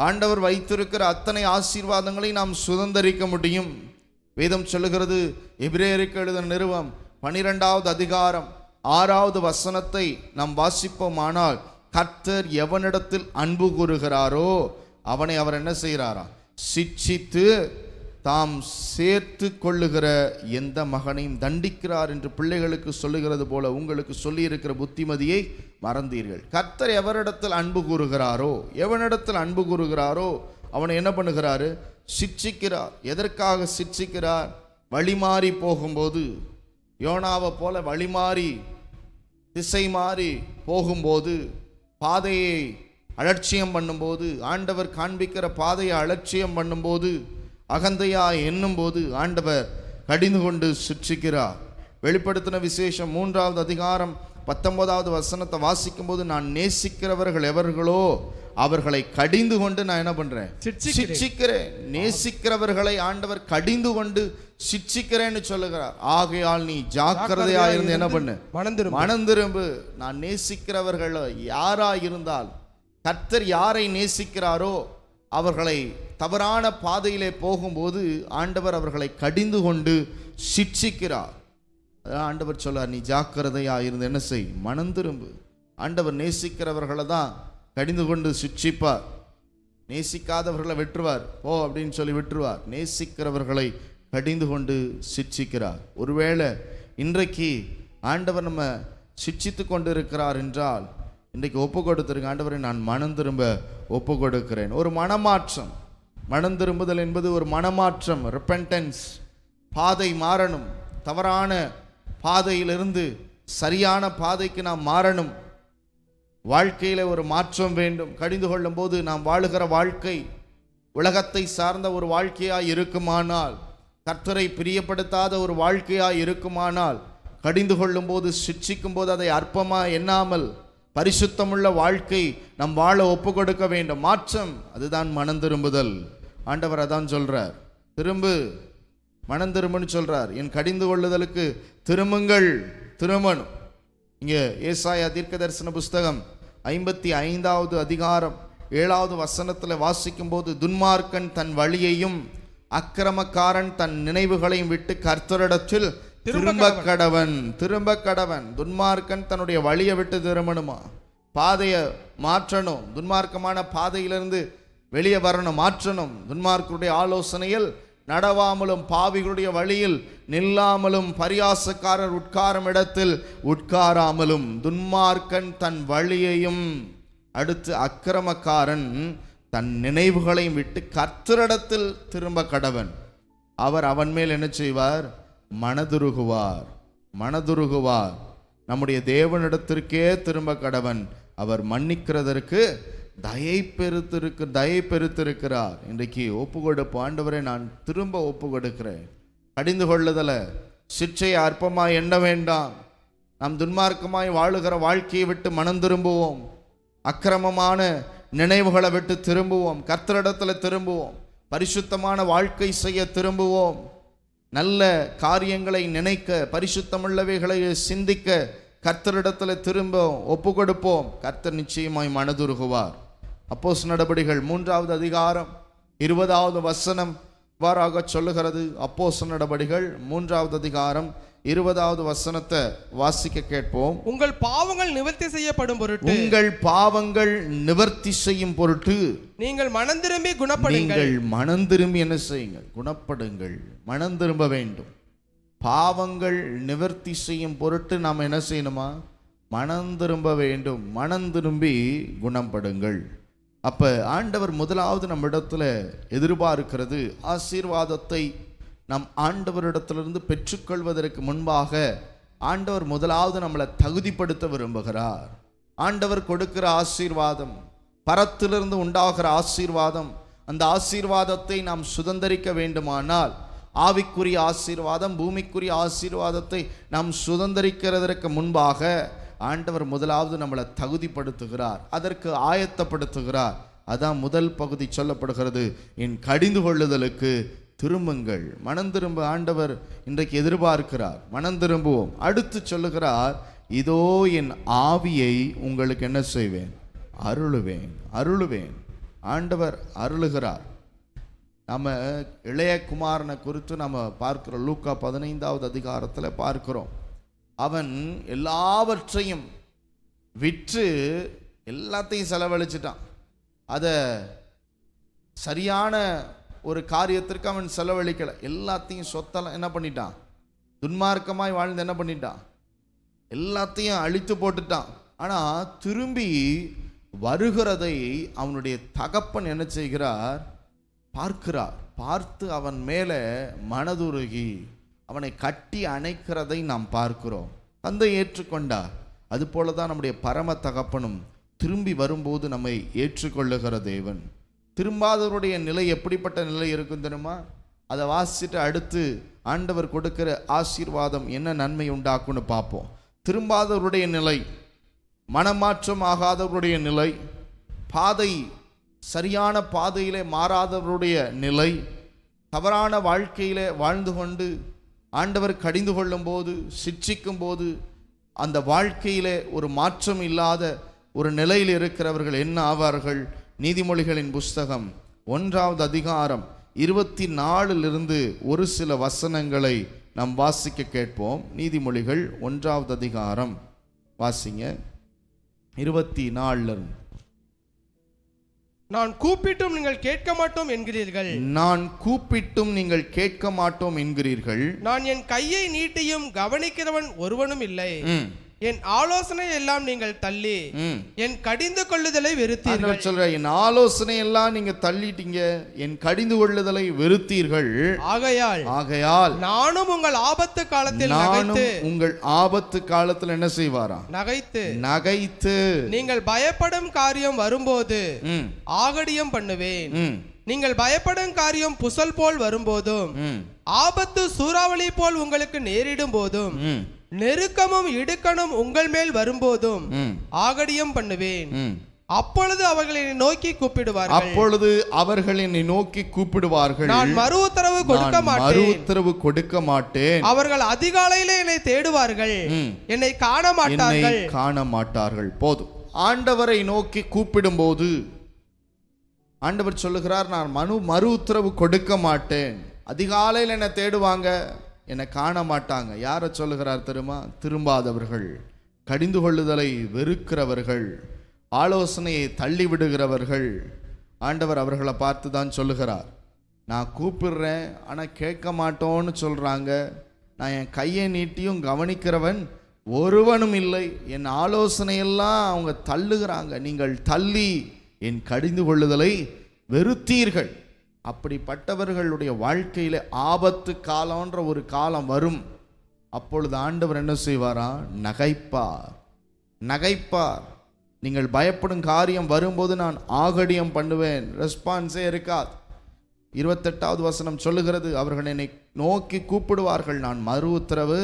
Speaker 4: ஆண்டவர் வைத்திருக்கிற அத்தனை ஆசீர்வாதங்களை நாம் சுதந்தரிக்க முடியும். வேதம் சொல்லுகிறது, எபிரேயருக்கு எழுதின நிருபம் 12வது அதிகாரம் 6வது வசனத்தை நாம் வாசிப்போம். ஆனால் கர்த்தர் எவனிடத்தில் அன்பு கூறுகிறாரோ அவனை அவர் என்ன செய்கிறாரா? சிட்சித்து தாம் சேர்த்து கொள்ளுகிற எந்த மகனையும் தண்டிக்கிறார் என்று பிள்ளைகளுக்கு சொல்லுகிறது போல உங்களுக்கு சொல்லியிருக்கிற புத்திமதியை மறந்தீர்கள். கர்த்தர் எவரிடத்தில் அன்பு கூறுகிறாரோ, எவனிடத்தில் அன்பு கூறுகிறாரோ அவனை என்ன பண்ணுகிறாரு? சிட்சிக்கிறார். எதற்காக சிட்சிக்கிறார்? வழிமாறி போகும்போது, யோனாவை போல வழிமாறி திசை மாறி போகும்போது, பாதையை அலட்சியம் பண்ணும்போது, ஆண்டவர் காண்பிக்கிற பாதையை அலட்சியம் பண்ணும்போது, அகந்தையா எண்ணும் போது ஆண்டவர் கடிந்து கொண்டு சிட்சிக்கிறார். வெளிப்படுத்தின விசேஷம் 3வது அதிகாரம் 19வது வசனத்தை வாசிக்கும் போது, நான் நேசிக்கிறவர்கள் எவர்களோ அவர்களை கடிந்து கொண்டு நான் என்ன பண்றேன்? சிட்சிக்கிறேன். நேசிக்கிறவர்களை ஆண்டவர் கடிந்து கொண்டு சிட்சிக்கிறேன்னு சொல்லுகிறார். ஆகையால் நீ ஜாக்கிரதையா இருந்து என்ன பண்ணு? மனம் திரும்பு. நான் நேசிக்கிறவர்கள் யாரா இருந்தால், கர்த்தர் யாரை நேசிக்கிறாரோ அவர்களை தவறான பாதையிலே போகும்போது ஆண்டவர் அவர்களை கடிந்து கொண்டு சிட்சிக்கிறார். ஆண்டவர் சொல்றார், நீ ஜாக்கிரதையா இருந்து என்ன செய்? மனம் திரும்பு. ஆண்டவர் நேசிக்கிறவர்களை தான் கடிந்து கொண்டு சிட்சிப்பார். நேசிக்காதவர்களை விட்டுருவார், போ அப்படின்னு சொல்லி விட்டுருவார். நேசிக்கிறவர்களை கடிந்து கொண்டு சிட்சிக்கிறார். ஒருவேளை இன்றைக்கு ஆண்டவர் நம்ம சிட்சித்து கொண்டு இருக்கிறார் என்றால், இன்றைக்கு ஒப்பு கொடுத்துருங்க, ஆண்டவரை நான் மனம் திரும்ப ஒப்பு கொடுக்கிறேன். ஒரு மனமாற்றம். மனம் திரும்புதல் என்பது ஒரு மனமாற்றம், ரிப்பென்டன்ஸ். பாதை மாறணும், தவறான பாதையிலிருந்து சரியான பாதைக்கு நாம் மாறணும். வாழ்க்கையில ஒரு மாற்றம் வேண்டும். கடிந்து கொள்ளும் போது நாம் வாழுகிற வாழ்க்கை உலகத்தை சார்ந்த ஒரு வாழ்க்கையாய் இருக்குமானால், கர்த்தரை பிரியப்படுத்தாத ஒரு வாழ்க்கையாய் இருக்குமானால், கடிந்து கொள்ளும் போது சிட்சிக்கும் போது அதை அற்பமா எண்ணாமல் பரிசுத்தமுள்ள வாழ்க்கை நம் வாழ ஒப்பு கொடுக்க வேண்டும். மாற்றம், அதுதான் மனம் திரும்புதல். ஆண்டவர் அதான் சொல்றார், திரும்பு, மனம் திரும்புன்னு சொல்றார். என் கடிந்து கொள்ளுதலுக்கு திரும்புங்கள், திரும்பணும். இங்கே ஏசாயா தீர்க்க தரிசன புஸ்தகம் 55வது அதிகாரம் 7வது வசனத்தில் வாசிக்கும் போது, துன்மார்க்கன் தன் வழியையும் அக்கிரமக்காரன் தன் நினைவுகளையும் விட்டு கர்த்தரிடத்தில் திரும்ப கடவன். துன்மார்க்கன் தன்னுடைய வழியை விட்டு திரும்பணுமா, பாதையை மாற்றணும். துன்மார்க்கமான பாதையிலிருந்து வெளியே வரணும், மாற்றணும். துன்மார்க்கருடைய ஆலோசனையில் நடவாமலும் பாவிகளுடைய வழியில் நில்லாமலும் பரியாசக்காரர் உட்காரும் இடத்தில் உட்காராமலும், துன்மார்க்கன் தன் வழியையும், அடுத்து அக்கிரமக்காரன் தன் நினைவுகளையும் விட்டு கர்த்தரிடத்தில் திரும்ப கடவன். அவர் அவன் மேல் என்ன செய்வார்? மனதுருகுவார். நம்முடைய தேவனிடத்திற்கே திரும்ப கடவன். அவர் மன்னிக்கிறதற்கு தயை பெருத்திருக்கிறார். இன்றைக்கு ஒப்பு கொடுப்பு, ஆண்டவரை நான் திரும்ப ஒப்பு கொடுக்கிறேன். கடிந்து கொள்ளுதல சிற்றையை அற்பமாய் எண்ண வேண்டாம். நாம் துன்மார்க்கமாய் வாழுகிற வாழ்க்கையை விட்டு மனம் திரும்புவோம். அக்கிரமமான நினைவுகளை விட்டு திரும்புவோம். கர்த்தரிடத்தில் திரும்புவோம். பரிசுத்தமான வாழ்க்கை செய்ய திரும்புவோம். நல்ல காரியங்களை நினைக்க, பரிசுத்தமுள்ளவைகளை சிந்திக்க கர்த்தரிடத்தில் திரும்ப ஒப்பு கொடுப்போம். கர்த்தர் நிச்சயமாய் மனதுருகுவார். அப்போஸ்தலர் நடபடிகள் 3வது அதிகாரம் 20வது வசனம் இவ்வாறாக சொல்லுகிறது. அப்போஸ்தலர் நடபடிகள் 3வது அதிகாரம் 20வது வசனத்தை வாசிக்க கேட்போம்.
Speaker 5: உங்கள் பாவங்கள் நிவர்த்தி செய்யப்படும் பொருட்டு,
Speaker 4: உங்கள் பாவங்கள் நிவர்த்தி செய்யும் பொருட்டு
Speaker 5: நீங்கள் மனம் திரும்பி குணப்படுங்கள்.
Speaker 4: நீங்கள் மனம் திரும்பி என்ன செய்யுங்கள்? குணப்படுங்கள். மனம் திரும்ப வேண்டும். பாவங்கள் நிவர்த்தி செய்யும் பொருட்டு நாம் என்ன செய்யணுமா? மனம் திரும்ப வேண்டும். மனம் திரும்பி குணப்படுங்கள். அப்ப ஆண்டவர் முதலாவது நம்ம இடத்துல எதிர்பார்க்கிறது ஆசீர்வாதத்தை. நம் ஆண்டவரிடத்திலிருந்து பெற்றுக்கொள்வதற்கு முன்பாக ஆண்டவர் முதலாவது நம்மளை தகுதிப்படுத்த விரும்புகிறார். ஆண்டவர் கொடுக்கிற ஆசீர்வாதம், பரத்திலிருந்து உண்டாகிற ஆசீர்வாதம், அந்த ஆசீர்வாதத்தை நாம் சுதந்தரிக்க வேண்டுமானால், ஆவிக்குரிய ஆசீர்வாதம், பூமிக்குரிய ஆசீர்வாதத்தை நாம் சுதந்தரிக்கிறதற்கு முன்பாக ஆண்டவர் முதலாவது நம்மளை தகுதிப்படுத்துகிறார், அதற்கு ஆயத்தப்படுத்துகிறார். அதான் முதல் பகுதி சொல்லப்படுகிறது, என் கடிந்து கொள்ளுதலுக்கு திரும்புங்கள். மனம் திரும்ப ஆண்டவர் இன்றைக்கு எதிர்பார்க்கிறார். மனம் திரும்புவோம். அடுத்து சொல்லுகிறார், இதோ என் ஆவியை உங்களுக்கு என்ன செய்வேன்? அருளுவேன். ஆண்டவர் அருளுகிறார். நம்ம இளைய குமாரனை குறித்து நம்ம பார்க்கிறோம். லூக்கா 15வது அதிகாரத்தில் பார்க்கிறோம். அவன் எல்லாவற்றையும் விற்று எல்லாத்தையும் செலவழிச்சிட்டான். அதை சரியான ஒரு காரியத்திற்கு அவன் செலவழிக்கலை. எல்லாத்தையும் சொத்தெல்லாம் என்ன பண்ணிட்டான்? துன்மார்க்கமாய் வாழ்ந்து என்ன பண்ணிட்டான்? எல்லாத்தையும் அழித்து போட்டுட்டான். ஆனால் திரும்பி வருகிறதை அவனுடைய தகப்பன் என்ன செய்கிறார்? பார்க்கிறார். பார்த்து அவன் மேலே மனதுருகி அவனை கட்டி அணைக்கிறதை நாம் பார்க்கிறோம். தந்தை ஏற்றுக்கொண்டார். அதுபோல தான் நம்முடைய பரம தகப்பனும் திரும்பி வரும்போது நம்மை ஏற்றுக்கொள்ளுகிற தேவன். திரும்பாதவருடைய நிலை எப்படிப்பட்ட நிலை இருக்கும் தெரியுமா? அதை வாசிச்சுட்டு அடுத்து ஆண்டவர் கொடுக்கிற ஆசீர்வாதம் என்ன நன்மை உண்டாக்குன்னு பார்ப்போம். திரும்பாதவருடைய நிலை, மனமாற்றம் ஆகாதவருடைய நிலை, பாதை சரியான பாதையிலே மாறாதவருடைய நிலை, தவறான வாழ்க்கையிலே வாழ்ந்து கொண்டு ஆண்டவர் கடிந்து கொள்ளும் போது, சிட்சிக்கும் போது அந்த வாழ்க்கையிலே ஒரு மாற்றம் இல்லாத ஒரு நிலையில் இருக்கிறவர்கள் என்ன ஆவார்கள்? நீதிமொழிகளின் புஸ்தகம் 1வது அதிகாரம் 24 ஒரு சில வசனங்களை நாம் வாசிக்க கேட்போம். நீதிமொழிகள் 1வது அதிகாரம் வாசிங்க. 24
Speaker 5: நான் கூப்பிட்டும் நீங்கள் கேட்க மாட்டோம் என்கிறீர்கள்.
Speaker 4: நான் என் கையை நீட்டியும் கவனிக்கிறவன் ஒருவனும் இல்லை.
Speaker 5: என் ஆலோசனை எல்லாம் நீங்கள் தள்ளி
Speaker 4: ம்.
Speaker 5: என் கடிந்து கொள்ளுதலை வெறுத்தீர்கள்.
Speaker 4: ஆண்டவர் சொல்ற, என் ஆலோசனை எல்லாம் நீங்க தள்ளிட்டீங்க, என் கடிந்து கொள்ளுதலை வெறுத்தீர்கள். ஆகையால்
Speaker 5: நானும் உங்கள் ஆபத்து காலத்தில்
Speaker 4: நானும் உங்கள் ஆபத்து காலத்தில் என்ன செய்வாராம்? நகைத்து
Speaker 5: நீங்கள் பயப்படும் காரியம் வரும்போது
Speaker 4: ம்.
Speaker 5: ஆகடியம் பண்ணுவேன்.
Speaker 4: ம்.
Speaker 5: நீங்கள் பயப்படும் காரியம் புசல் போல் வரும்போதும்
Speaker 4: ம்.
Speaker 5: ஆபத்து சூறாவளி போல் உங்களுக்கு நேரிடும் போதும்
Speaker 4: ம்.
Speaker 5: நெருக்கமும் இடுக்கணும் உங்கள் மேல் வரும்போதும்
Speaker 4: ம்.
Speaker 5: ஆகடியம் பண்ணுவேன்.
Speaker 4: ம்.
Speaker 5: அப்பொழுது அவர்கள் என்னை நோக்கி கூப்பிடுவார்கள்.
Speaker 4: அப்பொழுது அவர்கள் என்னை நோக்கி கூப்பிடுவார்கள்.
Speaker 5: நான் மறு உத்தரவு கொடுக்க மாட்டேன்.
Speaker 4: மறு உத்தரவு கொடுக்க மாட்டேன்.
Speaker 5: அவர்கள் அதிகாலையிலே என்னை தேடுவார்கள், என்னை காண மாட்டார்கள்.
Speaker 4: போதும். ஆண்டவரை நோக்கி கூப்பிடும்போது ஆண்டவர் சொல்லுகிறார், நான் மறு உத்தரவு கொடுக்க மாட்டேன். அதிகாலையில் என்னை தேடுவாங்க, என்னை காண மாட்டாங்க. யாரை சொல்லுகிறார் தெரியுமா? திரும்பாதவர்கள், கடிந்து கொள்ளுதலை வெறுக்கிறவர்கள், ஆலோசனையை தள்ளி விடுகிறவர்கள். ஆண்டவர் அவர்களை பார்த்து தான் சொல்லுகிறார், நான் கூப்பிடுறேன் ஆனால் கேட்க மாட்டோன்னு சொல்கிறாங்க. நான் என் கையை நீட்டியும் கவனிக்கிறவன் ஒருவனும் இல்லை. என் ஆலோசனையெல்லாம் அவங்க தள்ளுகிறாங்க. நீங்கள் தள்ளி என் கடிந்து கொள்ளுதலை வெறுத்தீர்கள். அப்படிப்பட்டவர்களுடைய வாழ்க்கையில ஆபத்து காலம்ன்ற ஒரு காலம் வரும். அப்பொழுது ஆண்டவர் என்ன செய்வாரா? நகைப்பார். நீங்கள் பயப்படும் காரியம் வரும்போது நான் ஆகடியம் பண்ணுவேன். ரெஸ்பான்ஸே இருக்காது. 28வது வசனம் சொல்லுகிறது, அவர்கள் என்னை நோக்கி கூப்பிடுவார்கள், நான் மறு உத்தரவு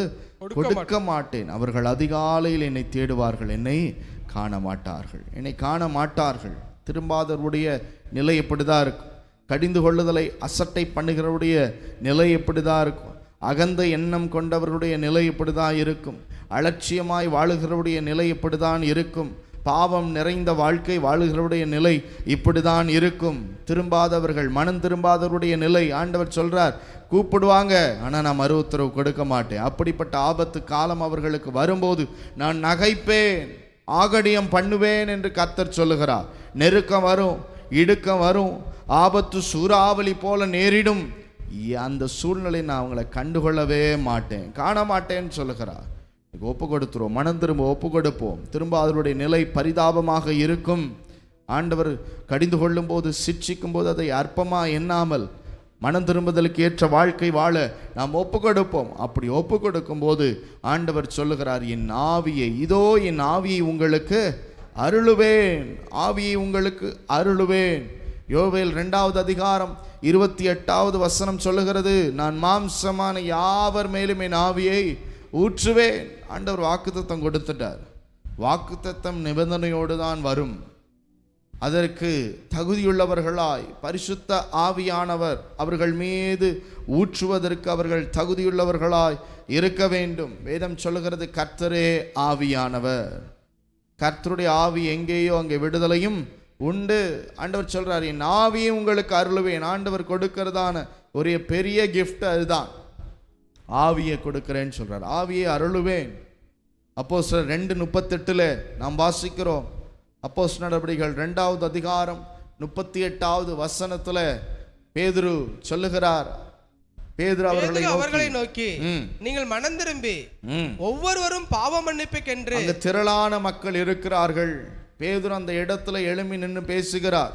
Speaker 4: கொடுக்க மாட்டேன். அவர்கள் அதிகாலையில் என்னை தேடுவார்கள், என்னை காண மாட்டார்கள். திரும்பாதவருடைய நிலை எப்படிதான் இருக்கும்? கடிந்து கொள்ளுதலை அசட்டை பண்ணுகிறவருடைய நிலை எப்படிதான் இருக்கும்? அகந்த எண்ணம் கொண்டவர்களுடைய நிலை எப்படிதான் இருக்கும்? அலட்சியமாய் வாழுகிறவருடைய நிலை எப்படிதான் இருக்கும்? பாவம் நிறைந்த வாழ்க்கை வாழுகிறவருடைய நிலை இப்படிதான் இருக்கும். திரும்பாதவர்கள், மனம் திரும்பாதவருடைய நிலை ஆண்டவர் சொல்றார், கூப்பிடுவாங்க ஆனால் நான் மறு உத்தரவு கொடுக்க மாட்டேன். அப்படிப்பட்ட ஆபத்து காலம் அவர்களுக்கு வரும்போது நான் நகைப்பேன், ஆகடியம் பண்ணுவேன் என்று கர்த்தர் சொல்லுகிறார். நெருக்கம் வரும், இடுக்கம் வரும், ஆபத்து சூறாவளி போல நேரிடும். அந்த சூழ்நிலை நான் அவங்களை கண்டுகொள்ளவே மாட்டேன், காண மாட்டேன்னு சொல்லுகிறார். ஒப்பு கொடுத்துருவோம், மனம் திரும்ப ஒப்பு கொடுப்போம். திரும்ப அவருடைய நிலை பரிதாபமாக இருக்கும். ஆண்டவர் கடிந்து கொள்ளும் போது, சிட்சிக்கும் போது அதை அற்பமாக எண்ணாமல் மனம் திரும்புதலுக்கு ஏற்ற வாழ்க்கை வாழ நாம் ஒப்பு கொடுப்போம். அப்படி ஒப்பு கொடுக்கும் போது ஆண்டவர் சொல்லுகிறார், என் ஆவியை உங்களுக்கு அருளுவேன், ஆவியை உங்களுக்கு அருளுவேன். யோவேல் 2வது அதிகாரம் 28வது வசனம் சொல்லுகிறது, நான் மாம்சமான யாவர் மேலும் என் ஆவியை ஊற்றுவேன். ஆண்டவர் வாக்குத்தத்தம் கொடுத்துட்டார். வாக்குத்தத்தம் நிபந்தனையோடு தான் வரும். அதற்கு தகுதியுள்ளவர்களாய் பரிசுத்த ஆவியானவர் அவர்கள் மீது ஊற்றுவதற்கு அவர்கள் தகுதியுள்ளவர்களாய் இருக்க வேண்டும். வேதம் சொல்லுகிறது, கர்த்தரே ஆவியானவர். கர்த்தருடைய ஆவி எங்கேயோ அங்கே விடுதலையும் உண்டு. ஆண்டவர் சொல்றார், என் ஆவியை உங்களுக்கு அருளுவேன். ஆண்டவர் கொடுக்கிறதான ஒரு பெரிய கிஃப்ட் அதுதான், ஆவியை கொடுக்கிறேன்னு சொல்றார். ஆவியை அருளுவேன். அப்போஸ்தலர் 2:38 நாம் வாசிக்கிறோம். அப்போஸ்தலர் நடவடிக்கைகள் 2வது அதிகாரம் 38வது வசனத்துல பேதுரு சொல்லுகிறார், பேதுரு அவர்களை நோக்கி
Speaker 5: நீங்கள் மனம் திரும்பி ஒவ்வொருவரும் பாவ மன்னிப்புக்கென்று.
Speaker 4: அங்க திரளான மக்கள் இருக்கிறார்கள். பேதுரு அந்த இடத்துல எழும்பி நின்று பேசுகிறார்.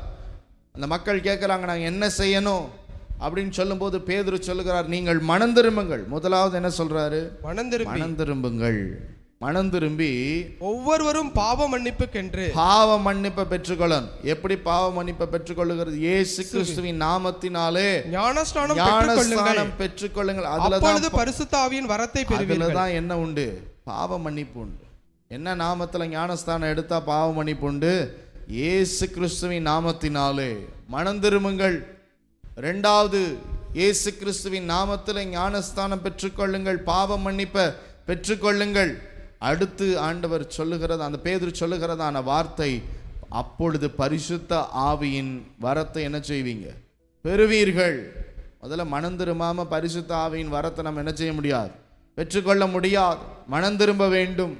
Speaker 4: அந்த மக்கள் கேட்கிறாங்க, நாங்கள் என்ன செய்யணும் அப்படின்னு சொல்லும்போது பேதுரு சொல்லுகிறார், நீங்கள் மனம் திரும்புங்கள். முதலாவது என்ன சொல்றாரு? மனம் திரும்பி
Speaker 5: ஒவ்வொருவரும் பாவ மன்னிப்புக்கென்று
Speaker 4: பாவ மன்னிப்பை பெற்றுக்கொள்ளணும். எப்படி பாவ மன்னிப்பை பெற்றுக்கொள்ளுகிறது? இயேசு கிறிஸ்துவின் நாமத்தினாலே ஞானஸ்நானம் பெற்றுக்கொள்ளுங்கள்.
Speaker 5: அப்பொழுது பரிசுத்த ஆவியின் வரத்தை பெறுவீர்கள்.
Speaker 4: அதுலதான் என்ன உண்டு? பாவ மன்னிப்பு உண்டு. என்ன நாமத்துல ஞானஸ்தானம் எடுத்தா பாவ மன்னிப்பு உண்டு? இயேசு கிறிஸ்துவின் நாமத்தினாலே மனம் திரும்புங்கள். 2வது, இயேசு கிறிஸ்துவின் நாமத்தில் ஞானஸ்தானம் பெற்றுக்கொள்ளுங்கள், பாவ மன்னிப்பை பெற்றுக்கொள்ளுங்கள். அடுத்து ஆண்டவர் சொல்லுகிறது, அந்த பேதுரு சொல்லுகிறதான வார்த்தை, அப்பொழுது பரிசுத்த ஆவியின் வரத்தை என்ன செய்வீங்க? பெறுவீர்கள். முதல்ல மனம் திரும்பாம பரிசுத்த ஆவியின் வரத்தை நம்ம என்ன செய்ய முடியாது? பெற்றுக்கொள்ள முடியாது. மனம் திரும்ப வேண்டும்.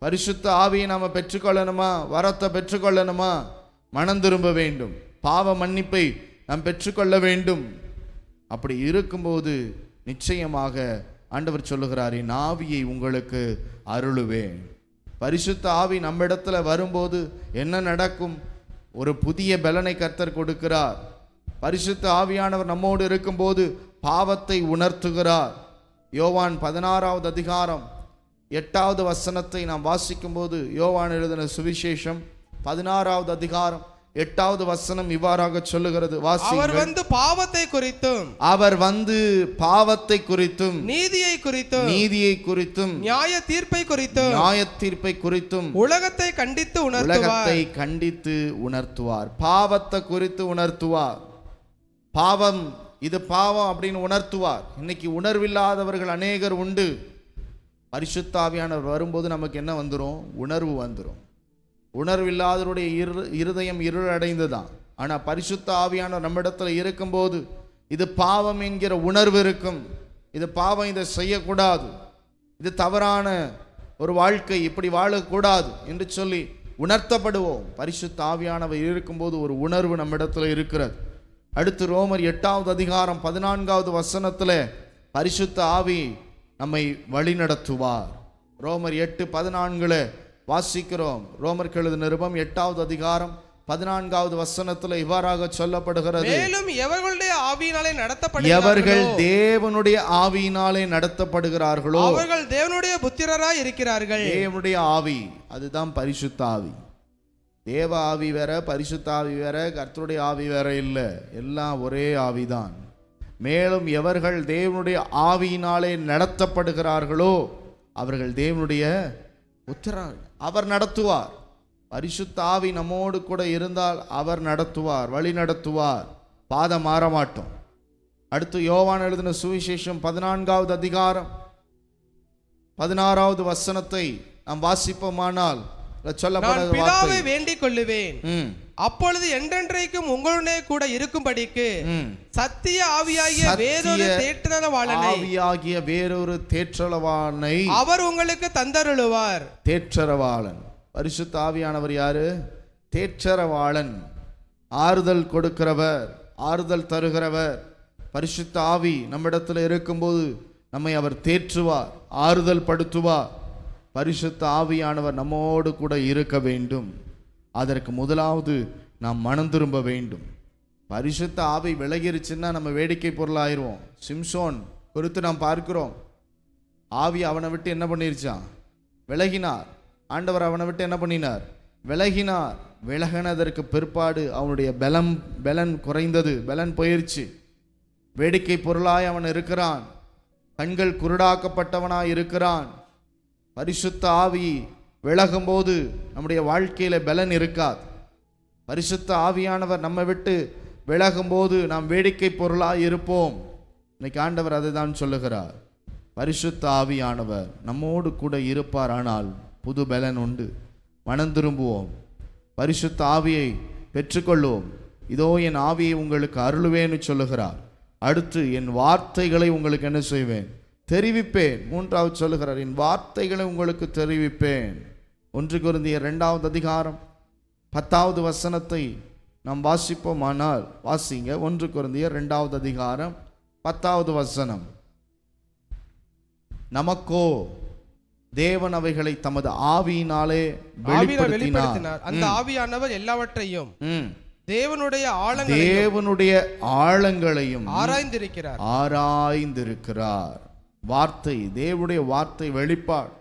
Speaker 4: பரிசுத்த ஆவியை நாம பெற்றுக்கொள்ளணுமா? வரத்தை பெற்றுக்கொள்ளணுமா? மனம் திரும்ப வேண்டும். பாவ மன்னிப்பை நாம் பெற்றுக்கொள்ள வேண்டும். அப்படி இருக்கும்போது நிச்சயமாக ஆண்டவர் சொல்லுகிறார், என் ஆவியை உங்களுக்கு அருளுவேன். பரிசுத்த ஆவி நம்மிடத்துல வரும்போது என்ன நடக்கும்? ஒரு புதிய பலனை கர்த்தர் கொடுக்கிறார். பரிசுத்த ஆவியானவர் நம்மோடு இருக்கும்போது பாவத்தை உணர்த்துகிறார். யோவான் 16வது அதிகாரம் 8வது வசனத்தை நாம் வாசிக்கும்போது, யோவான் எழுதின சுவிசேஷம் 16வது அதிகாரம் 8வது வசனம் இவ்வாறாக சொல்லுகிறது.
Speaker 5: அவர் வந்து பாவத்தை குறித்தும்,
Speaker 4: அவர் வந்து பாவத்தை குறித்தும்,
Speaker 5: நீதியை குறித்தும்,
Speaker 4: நீதியை குறித்தும்,
Speaker 5: நியாய தீர்ப்பை குறித்தும்,
Speaker 4: நியாய தீர்ப்பை குறித்தும்
Speaker 5: உலகத்தை கண்டித்து
Speaker 4: உலகத்தை கண்டித்து உணர்த்துவார். பாவத்தை குறித்து உணர்த்துவார். பாவம், இது பாவம் அப்படின்னு உணர்த்துவார். இன்னைக்கு உணர்வில்லாதவர்கள் அநேகர் உண்டு. பரிசுத்த ஆவியானவர் வரும்போது நமக்கு என்ன வந்துடும்? உணர்வு வந்துடும். உணர்வில்லாதவருடைய இருதயம் இருளடைந்துதான். ஆனால் பரிசுத்த ஆவியானவர் நம்மிடத்துல இருக்கும்போது இது பாவம் என்கிற உணர்வு இருக்கும். இது பாவம், இதை செய்யக்கூடாது, இது தவறான ஒரு வாழ்க்கை, இப்படி வாழக்கூடாது என்று சொல்லி உணர்த்தப்படுவோம். பரிசுத்த ஆவியானவர் இருக்கும்போது ஒரு உணர்வு நம்மிடத்துல இருக்கிறது. அடுத்து ரோமர் 8வது அதிகாரம் 14வது வசனத்தில் பரிசுத்த ஆவி நம்மை வழி நடத்துவார். ரோமர் 8:14 வாசிக்கிறோம். ரோமருக்கு எழுதின நிருபம் 8வது அதிகாரம் 14வது வசனத்தில் இவ்வாறாக சொல்லப்படுகிறது,
Speaker 5: மேலும் எவர்களுடைய ஆவியினாலே நடத்தப்படுகிறார்களோ,
Speaker 4: எவர்கள் தேவனுடைய ஆவியினாலே நடத்தப்படுகிறார்களோ
Speaker 5: அவர்கள் தேவனுடைய புத்திரராய் இருக்கிறார்கள்.
Speaker 4: தேவனுடைய ஆவி, அதுதான் பரிசுத்த ஆவி. தேவ ஆவி வேற, பரிசுத்த ஆவி வேற, கர்த்தருடைய ஆவி வேற இல்லை, எல்லாம் ஒரே ஆவிதான். மேலும் எவர்கள் தேவனுடைய ஆவியினாலே நடத்தப்படுகிறார்களோ அவர்கள் தேவனுடைய புத்திரர். அவர் நடத்துவார். பரிசுத்த ஆவி நம்மோடு கூட இருந்தால் அவர் நடத்துவார், வழி நடத்துவார், பாதம் மாற மாட்டோம். அடுத்து யோவான் எழுதின சுவிசேஷம் 14வது அதிகாரம் 16வது வசனத்தை நாம் வாசிப்போமானால்
Speaker 5: நான் பிதாவை வேண்டிக் கொள்ளுவேன், அப்பொழுது என்றென்றைக்கும் உங்களுடனே கூட இருக்கும்படிக்கு சத்திய ஆவியாகிய வேறொரு தேற்றரவாளனை அவர் உங்களுக்கு தந்தருளுவார்.
Speaker 4: தேற்றரவாளன், பரிசுத்த ஆவியானவர் யாரு? தேற்றரவாளன், ஆறுதல் கொடுக்கிறவர், ஆறுதல் தருகிறவர். பரிசுத்த ஆவி நம்மிடத்தில் இருக்கும்போது நம்மை அவர் தேற்றுவார், ஆறுதல் படுத்துவார். பரிசுத்த ஆவியானவர் நம்மோடு கூட இருக்க வேண்டும். அதற்கு முதலாவது நாம் மனம் திரும்ப வேண்டும். பரிசுத்த ஆவி விலகிருச்சுன்னா நம்ம வேடிக்கை பொருளாயிருவோம். சிம்சோன் குறித்து நாம் பார்க்கிறோம். ஆவி அவனை விட்டு என்ன பண்ணிருச்சான்? விலகினார். ஆண்டவர் அவனை விட்டு என்ன பண்ணினார்? விலகினார். விலகினதற்கு பிற்பாடு அவனுடைய பலன் குறைந்தது, பலன் போயிருச்சு. வேடிக்கை பொருளாய் அவன் இருக்கிறான். கண்கள் குருடாக்கப்பட்டவனாய் இருக்கிறான். பரிசுத்த ஆவி விலகும்போது நம்முடைய வாழ்க்கையில பலன் இருக்காது. பரிசுத்த ஆவியானவர் நம்ம விட்டு விலகும்போது நாம் வேடிக்கை பொருளாய் இருப்போம். இன்னைக்கு ஆண்டவர் அதை தான் சொல்லுகிறார். பரிசுத்த ஆவியானவர் நம்மோடு கூட இருப்பார், ஆனால் புது பலன் உண்டு. மனம் திரும்புவோம், பரிசுத்த ஆவியை பெற்றுக்கொள்வோம். இதோ என் ஆவியை உங்களுக்கு அருளுவேன்னு சொல்லுகிறார். அடுத்து என் வார்த்தைகளை உங்களுக்கு என்ன செய்வேன்? தெரிவிப்பேன். 3வது சொல்லுகிறார், என் வார்த்தைகளை உங்களுக்கு தெரிவிப்பேன். 1 கொரிந்தியர் 2வது அதிகாரம் 10வது வசனத்தை நாம் வாசிப்போமானால் வாசிங்க. 1 கொரிந்தியர் 2வது அதிகாரம் 10வது வசனம். நமக்கோ தேவன் அவைகளை தமது ஆவியினாலே வெளிப்படுத்தினார்.
Speaker 5: அந்த ஆவியானவர் எல்லாவற்றையும் தேவனுடைய
Speaker 4: ஆழங்களையும்
Speaker 5: ஆராய்ந்திருக்கிறார்.
Speaker 4: வார்த்தை, தேவனுடைய வார்த்தை வெளிப்பாடு.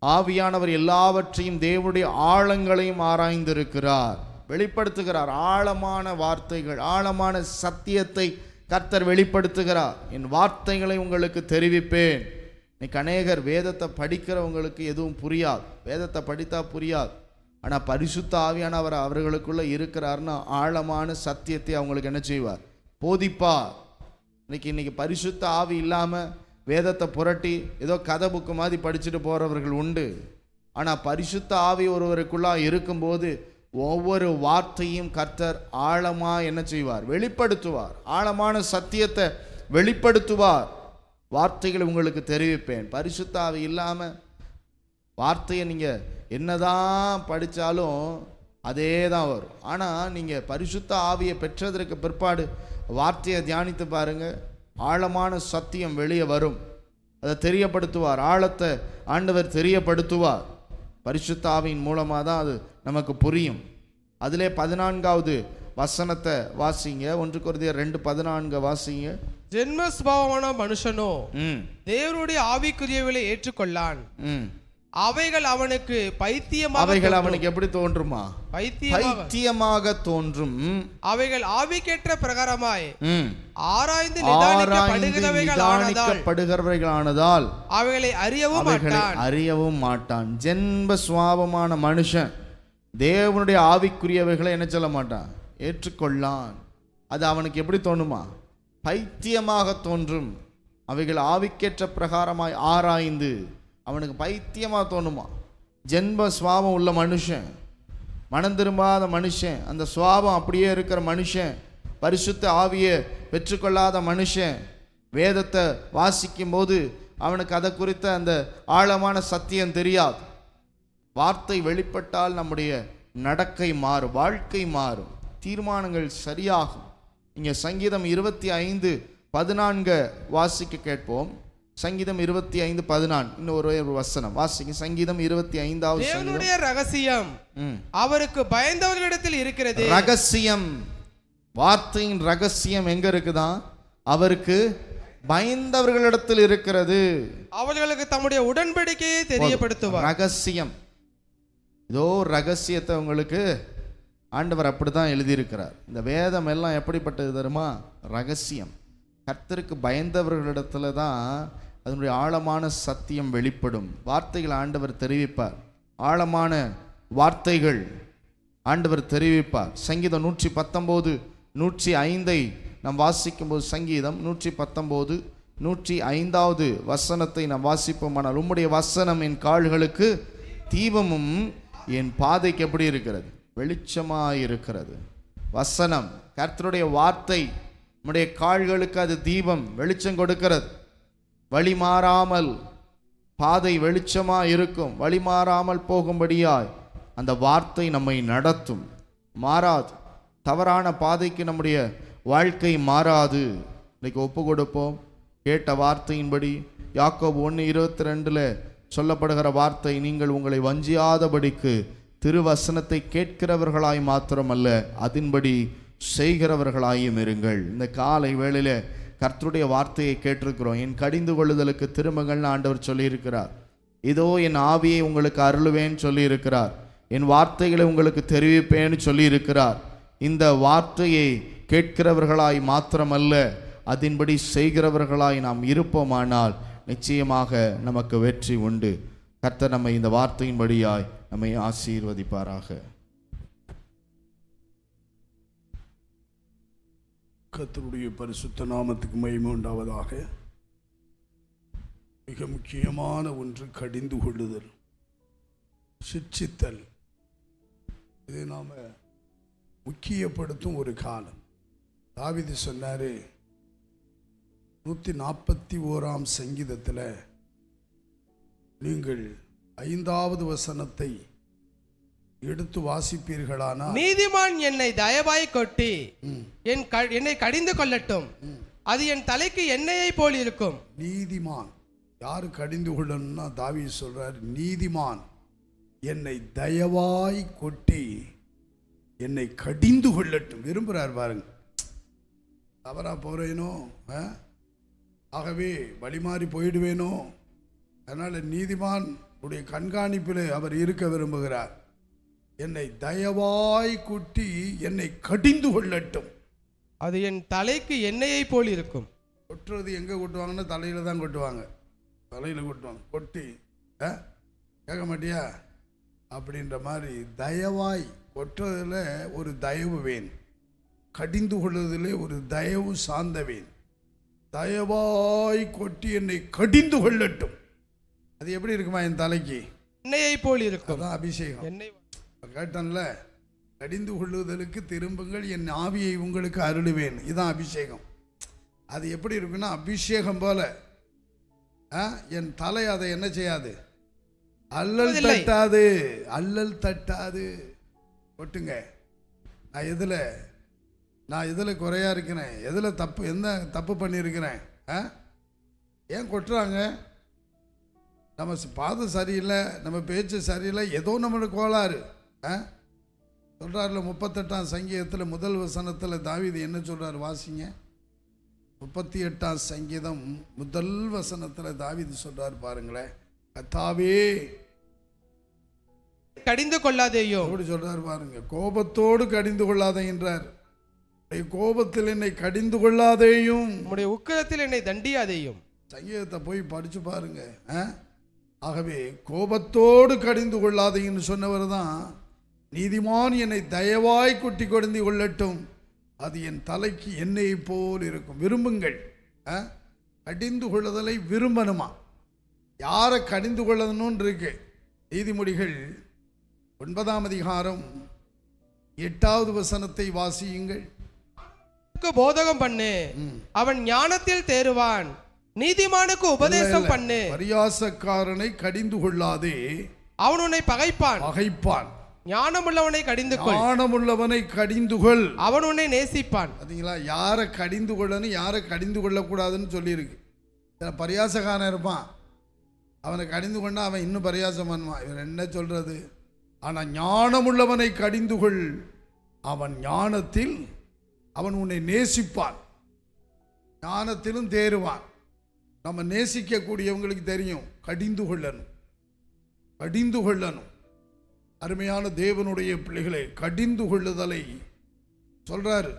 Speaker 4: ஆவியானவர் எல்லாவற்றையும் தேவனுடைய ஆழங்களையும் ஆராய்ந்திருக்கிறார், வெளிப்படுத்துகிறார். ஆழமான வார்த்தைகள், ஆழமான சத்தியத்தை கர்த்தர் வெளிப்படுத்துகிறார். என் வார்த்தைகளை உங்களுக்கு தெரிவிப்பேன். இன்னைக்கு அநேகர் வேதத்தை படிக்கிறவங்களுக்கு எதுவும் புரியாது, வேதத்தை படித்தா புரியாது. ஆனால் பரிசுத்த ஆவியானவர் அவர்களுக்குள்ள இருக்கிறார்னா ஆழமான சத்தியத்தை அவங்களுக்கு என்ன செய்வார்? போதிப்பார். இன்னைக்கு பரிசுத்த ஆவி இல்லாமல் வேதத்தை புரட்டி ஏதோ கதை புக்கு மாதிரி படிச்சுட்டு போகிறவர்கள் உண்டு. ஆனால் பரிசுத்த ஆவி ஒருவருக்குள்ளா இருக்கும்போது ஒவ்வொரு வார்த்தையும் கர்த்தர் ஆழமாக என்ன செய்வார்? வெளிப்படுத்துவார். ஆழமான சத்தியத்தை வெளிப்படுத்துவார். வார்த்தைகளை உங்களுக்கு தெரிவிப்பேன். பரிசுத்த ஆவி இல்லாமல் வார்த்தையை நீங்கள் என்னதான் படித்தாலும் அதே தான் வரும். ஆனால் நீங்கள் பரிசுத்த ஆவியை பெற்றதற்கு பிற்பாடு வார்த்தையை தியானித்து பாருங்கள், ஆழமான சத்தியம் வெளியே வரும். அதை தெரியப்படுத்துவார். ஆழத்தை ஆண்டவர் தெரியப்படுத்துவார். பரிசுத்த ஆவியின் மூலமாக தான் அது நமக்கு புரியும். அதிலே 14வது வசனத்தை வாசிங்க. 1 கொரிந்தியர் 2:14 வாசிங்க.
Speaker 5: ஜென்ம சுபாவமான மனுஷனோ தேவனுடைய ஆவிக்குரியவைகளை ஏற்றுக்கொள்ளான். அவைகள் அவனுக்கு
Speaker 4: அவைகள் அவனுக்கு எப்படி தோன்றுமா?
Speaker 5: பைத்தியமாக
Speaker 4: தோன்றும்.
Speaker 5: அவைகள் ஆவிக்கேற்ற பிரகாரமாய் ஆராய்ந்து
Speaker 4: நிதானிக்கப்படுகிறவைகளானதால்
Speaker 5: அவைகளை
Speaker 4: அறியவும் மாட்டான். ஜென்ம சுபாவமான மனுஷன் தேவனுடைய ஆவிக்குரியவைகளை என்ன சொல்ல மாட்டான்? ஏற்றுக்கொள்ளான். அது அவனுக்கு எப்படி தோணுமா? பைத்தியமாக தோன்றும். அவைகள் ஆவிக்கேற்ற பிரகாரமாய் ஆராய்ந்து அவனுக்கு பைத்தியமாக தோணுமா? ஜென்ம சுவாபம் உள்ள மனுஷன், மனம் திரும்பாத மனுஷன், அந்த சுவாபம் அப்படியே இருக்கிற மனுஷன், பரிசுத்த ஆவியை பெற்றுக்கொள்ளாத மனுஷன் வேதத்தை வாசிக்கும் போது அவனுக்கு அதை குறித்த அந்த ஆழமான சத்தியம் தெரியாது. வார்த்தை வெளிப்பட்டால் நம்முடைய நடக்கை மாறும், வாழ்க்கை மாறும், தீர்மானங்கள் சரியாகும். இங்கே சங்கீதம் 25:14 வாசிக்க கேட்போம். சங்கீதம் 25:14 இன்னும் ஒரு வசனம் வாசிங்க. சங்கீதம் 25வது
Speaker 5: தேவனுடைய ரகசியம் அவருக்கு பயந்தவர்களிடத்தில் இருக்கிறது.
Speaker 4: ரகசியம், வார்த்தையின் ரகசியம் எங்க இருக்குதான்? அவருக்கு பயந்தவர்களிடத்தில் இருக்கிறது.
Speaker 5: அவர்களுக்கு தம்முடைய உடன்படிக்கையை தெரியப்படுத்துவார்.
Speaker 4: ரகசியம், ஏதோ ரகசியத்தை உங்களுக்கு ஆண்டவர் அப்படிதான் எழுதியிருக்கிறார். இந்த வேதம் எல்லாம் எப்படிப்பட்டது தெரியுமா? ரகசியம். கர்த்தருக்கு பயந்தவர்களிடத்துல தான் அதனுடைய ஆழமான சத்தியம் வெளிப்படும். வார்த்தைகள் ஆண்டவர் தெரிவிப்பார், ஆழமான வார்த்தைகள் ஆண்டவர் தெரிவிப்பார். சங்கீதம் 119 105 நாம் வாசிக்கும் போது, சங்கீதம் 119 105வது வசனத்தை நாம் வாசிப்போமானால், உம்முடைய வசனம் என் கால்களுக்கு தீபமும் என் பாதைக்கு எப்படி இருக்கிறது? வெளிச்சமாயிருக்கிறது. வசனம், கர்த்தருடைய வார்த்தை நம்முடைய கால்களுக்கு அது தீபம், வெளிச்சம் கொடுக்கிறது. வழி மாறாமல் பாதை வெளிச்சமாக இருக்கும். வழி மாறாமல் போகும்படியாய் அந்த வார்த்தை நம்மை நடத்தும், மாறாது. தவறான பாதைக்கு நம்முடைய வாழ்க்கை மாறாது. இன்னைக்கு ஒப்பு கொடுப்போம். கேட்ட வார்த்தையின்படி யாக்கோபு 1:22 சொல்லப்படுகிற வார்த்தை, நீங்கள் உங்களை வஞ்சியாதபடிக்கு திருவசனத்தை கேட்கிறவர்களாய் மாத்திரமல்ல, அதன்படி செய்கிறவர்களாயும் இருங்கள். இந்த காலை வேளையில கர்த்தருடைய வார்த்தையை கேட்டிருக்கிறோம். என் கடிந்து கொள்ளுதலுக்கு திரும்புங்கள்னு ஆண்டவர் சொல்லியிருக்கிறார். இதோ என் ஆவியை உங்களுக்கு அருளுவேன்னு சொல்லியிருக்கிறார். என் வார்த்தைகளை உங்களுக்கு தெரிவிப்பேன்னு சொல்லியிருக்கிறார். இந்த வார்த்தையை கேட்கிறவர்களாய் மாத்திரமல்ல, அதன்படி செய்கிறவர்களாய் நாம் இருப்போமானால் நிச்சயமாக நமக்கு வெற்றி உண்டு. கர்த்தர் நம்மை இந்த வார்த்தையின்படியாய் நம்மை ஆசீர்வதிப்பாராக.
Speaker 6: கர்த்தருடைய பரிசுத்த நாமத்துக்கு மகிமை உண்டாவதாக. மிக முக்கியமான ஒன்று கடிந்து கொள்ளுதல், சிட்சித்தல். இதை நாம் முக்கியப்படுத்தும் ஒரு காலம். தாவீது சொன்னார் 141ஆம் சங்கீதத்தில், நீங்கள் 5வது வசனத்தை எடுத்து வாசிப்பீர்களானா,
Speaker 5: நீதிமான் என்னை தயவாய் கொட்டி என்னை கடிந்து கொள்ளட்டும், அது என் தலைக்கு எண்ணெயை போல் இருக்கும்.
Speaker 6: நீதிமான் யாரு கடிந்து கொள்ளணும்னா தாவீது சொல்றார், நீதிமான் என்னை தயவாய் கொட்டி என்னை கடிந்து கொள்ளட்டும். விரும்புகிறார் பாருங்க. தவறா போறேனோ, ஆகவே வழிமாறி போயிடுவேனோ, அதனால் நீதிமான் உடைய கண்காணிப்பில் அவர் இருக்க விரும்புகிறார். என்னை தயவாய் கொட்டி என்னை கடிந்து கொள்ளட்டும்,
Speaker 5: அது என் தலைக்கு எண்ணெயை போல் இருக்கும்.
Speaker 6: கொட்டுறது எங்கே கொட்டுவாங்கன்னா தலையில் தான் கொட்டுவாங்க, தலையில் கொட்டுவாங்க. கொட்டி கேட்க மாட்டியா அப்படின்ற மாதிரி தயவாய் கொட்டுறதுல ஒரு தயவு வேன், கடிந்து கொள்வதில் ஒரு தயவு சார்ந்தவேன். தயவாய் கொட்டி என்னை கடிந்து கொள்ளட்டும். அது எப்படி இருக்குமா? என் தலைக்கு
Speaker 5: எண்ணெயை போல் இருக்கும்.
Speaker 6: அதான் அபிஷேகம். எண்ணெய் கேட்டன்ல, கடிந்து கொள்ளுதலுக்கு திரும்புங்கள், என் ஆவியை உங்களுக்கு அருளுவேன். இதுதான் அபிஷேகம். அது எப்படி இருக்குன்னா, அபிஷேகம் போல என் தலை அதை என்ன செய்யாது? அல்லல் தட்டாது, அல்லல் தட்டாது. கொட்டுங்க. நான் எதில் குறையா இருக்கிறேன், எதில் தப்பு, என்ன தப்பு பண்ணியிருக்கிறேன், ஏன் கொட்டுறாங்க? நம்ம பாதம் சரியில்லை, நம்ம பேச்சு சரியில்லை, ஏதோ நம்மளோட கோளாறு. சொல்கிறார்ல 38ஆம் சங்கீதத்தில் முதல் வசனத்தில் தாவீது என்ன சொல்கிறார் வாசிங்க. 38ஆம் சங்கீதம் முதல் வசனத்தில் தாவீது சொல்கிறார் பாருங்களேன். கர்த்தாவே
Speaker 5: கடிந்து கொள்ளாதேயோ.
Speaker 6: அப்படி சொல்கிறார் பாருங்க. கோபத்தோடு கடிந்து கொள்ளாதே என்றார். கோபத்தில் என்னை கடிந்து கொள்ளாதேயும்,
Speaker 5: உம்முடைய உக்கிரத்தில் என்னை தண்டியாதேயும்.
Speaker 6: சங்கீதத்தை போய் படித்து பாருங்க. ஆகவே கோபத்தோடு கடிந்து கொள்ளாதேன்னு சொன்னவர் தான் நீதிமான் என்னை தயவாய் குட்டி கொடுந்து கொள்ளட்டும், அது என் தலைக்கு எண்ணெயை போல் இருக்கும். விரும்புங்கள். கடிந்து கொள்ளுதலை விரும்பணுமா? யாரை கடிந்து கொள்ளணும்னு இருக்கு. நீதிமொழிகள் 9ஆம் அதிகாரம் 8வது வசனத்தை வாசியுங்கள்.
Speaker 5: போதகம் பண்ணு, அவன் ஞானத்தில் தேறுவான். நீதிமானுக்கு உபதேசம் பண்ணு,
Speaker 6: பரியாசக்காரனை கடிந்து கொள்ளாதே,
Speaker 5: அவன் உன்னை பகைப்பான். ஞானமுள்ளவனை கடிந்து கொள்,
Speaker 6: ஞானமுள்ளவனை கடிந்து கொள்,
Speaker 5: அவன் உன்னை நேசிப்பான்.
Speaker 6: பார்த்தீங்களா? யாரை கடிந்து கொள்ளணும், யாரை கடிந்து கொள்ளக்கூடாதுன்னு சொல்லியிருக்கு. பரியாசக்காரன் இருப்பான், அவனை கடிந்து கொண்டா அவன் இன்னும் பரியாசம் பண்ணுவான். இவன் என்ன சொல்றது? ஆனால் ஞானமுள்ளவனை கடிந்து கொள், அவன் ஞானத்தில் அவன் உன்னை நேசிப்பான், ஞானத்திலும் தேறுவான். நம்ம நேசிக்கக்கூடியவங்களுக்கு தெரியும் கடிந்து கொள்ளணும், கடிந்து கொள்ளணும். அருமையான தேவனுடைய பிள்ளைகளை கடிந்து கொள்ளுதலை சொல்றாரு.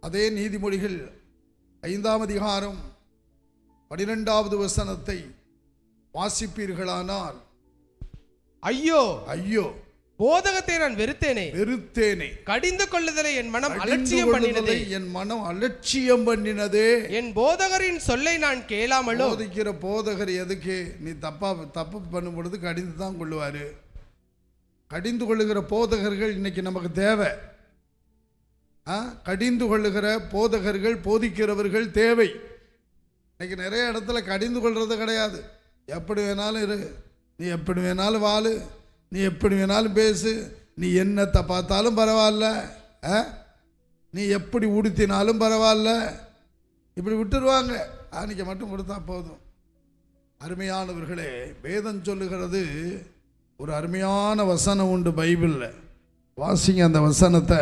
Speaker 6: அதே நீதிமொழிகள் 5ஆம் அதிகாரம் 12வது வசனத்தை வாசிப்பீர்களானால்,
Speaker 5: ஐயோ
Speaker 6: ஐயோ
Speaker 5: போதகத்தை நான் வெறுத்தேனே,
Speaker 6: வெறுத்தேனே,
Speaker 5: கடிந்து கொள்ளுதலை என் மனம் அலட்சியம் பண்ணினதே,
Speaker 6: என் மனம் அலட்சியம் பண்ணினதே.
Speaker 5: என் போதகரின் சொல்லை நான் கேளாமலோ.
Speaker 6: போதிக்கிற போதகர் எதுக்கு? நீ தப்பு பண்ணும் பொழுது கடிந்து தான் கொள்ளுவாரு. கடிந்து கொள்ளுகிற போதகர்கள் இன்னைக்கு நமக்கு தேவை. கடிந்து கொள்ளுகிற போதகர்கள், போதிக்கிறவர்கள் தேவை. இன்னைக்கு நிறைய இடத்துல கடிந்து கொள்றது கிடையாது. எப்படி வேணாலும் இரு, நீ எப்படி வேணாலும் வாழு, நீ எப்படி வேணாலும் பேசு, நீ என்னத்தை பார்த்தாலும் பரவாயில்ல, நீ எப்படி உடுத்தினாலும் பரவாயில்ல, இப்படி விட்டுருவாங்க. அன்னைக்கு மட்டும் கொடுத்தா போதும். அருமையானவர்களே, வேதம் சொல்லுகிறது ஒரு அருமையான வசனம் உண்டு பைபிளில். வாசிங்க அந்த வசனத்தை.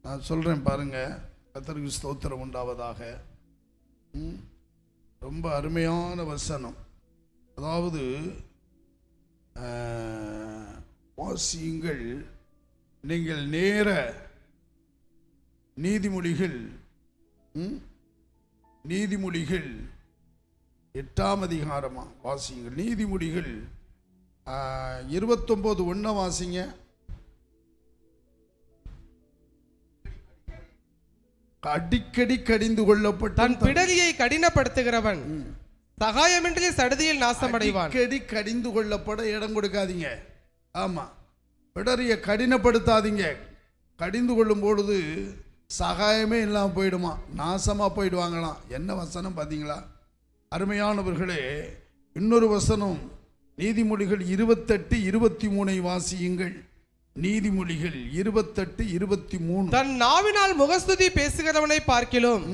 Speaker 6: நான் சொல்கிறேன் பாருங்க. கர்த்தருக்கு ஸ்தோத்திரம் உண்டாவதாக. ரொம்ப அருமையான வசனம். அதாவது வாசியுங்கள். நீங்கள் நேர நீதிமொழிகள் 8ஆம் அதிகாரமா வாசியுங்கள். நீதிமொழிகள் 29:1 வாசிங்க. அடிக்கடி கடிந்து கொள்ளப்பட்ட
Speaker 5: தன் பிடரியை கடினப்படுத்துகிறவன் சகாயமின்றி சடுதியில் நாசமடைவான்.
Speaker 6: அடிக்கடி கடிந்து கொள்ளப்பட இடம் கொடுக்காதீங்க. ஆமா, பிடரியை கடினப்படுத்தாதீங்க. கடிந்து கொள்ளும் பொழுது சகாயமே இல்லாமல் போயிடுமா, நாசமா போயிடுவாங்களாம். என்ன வசனம் பார்த்தீங்களா அருமையானவர்களே? இன்னொரு வசனம் நீதிமொழிகள் 28:23 வாசியுங்கள். நீதிமொழிகள் 28:23.
Speaker 5: தன் நாவினால் முகஸ்துதி பேசுகிறவனை பார்க்கிலும்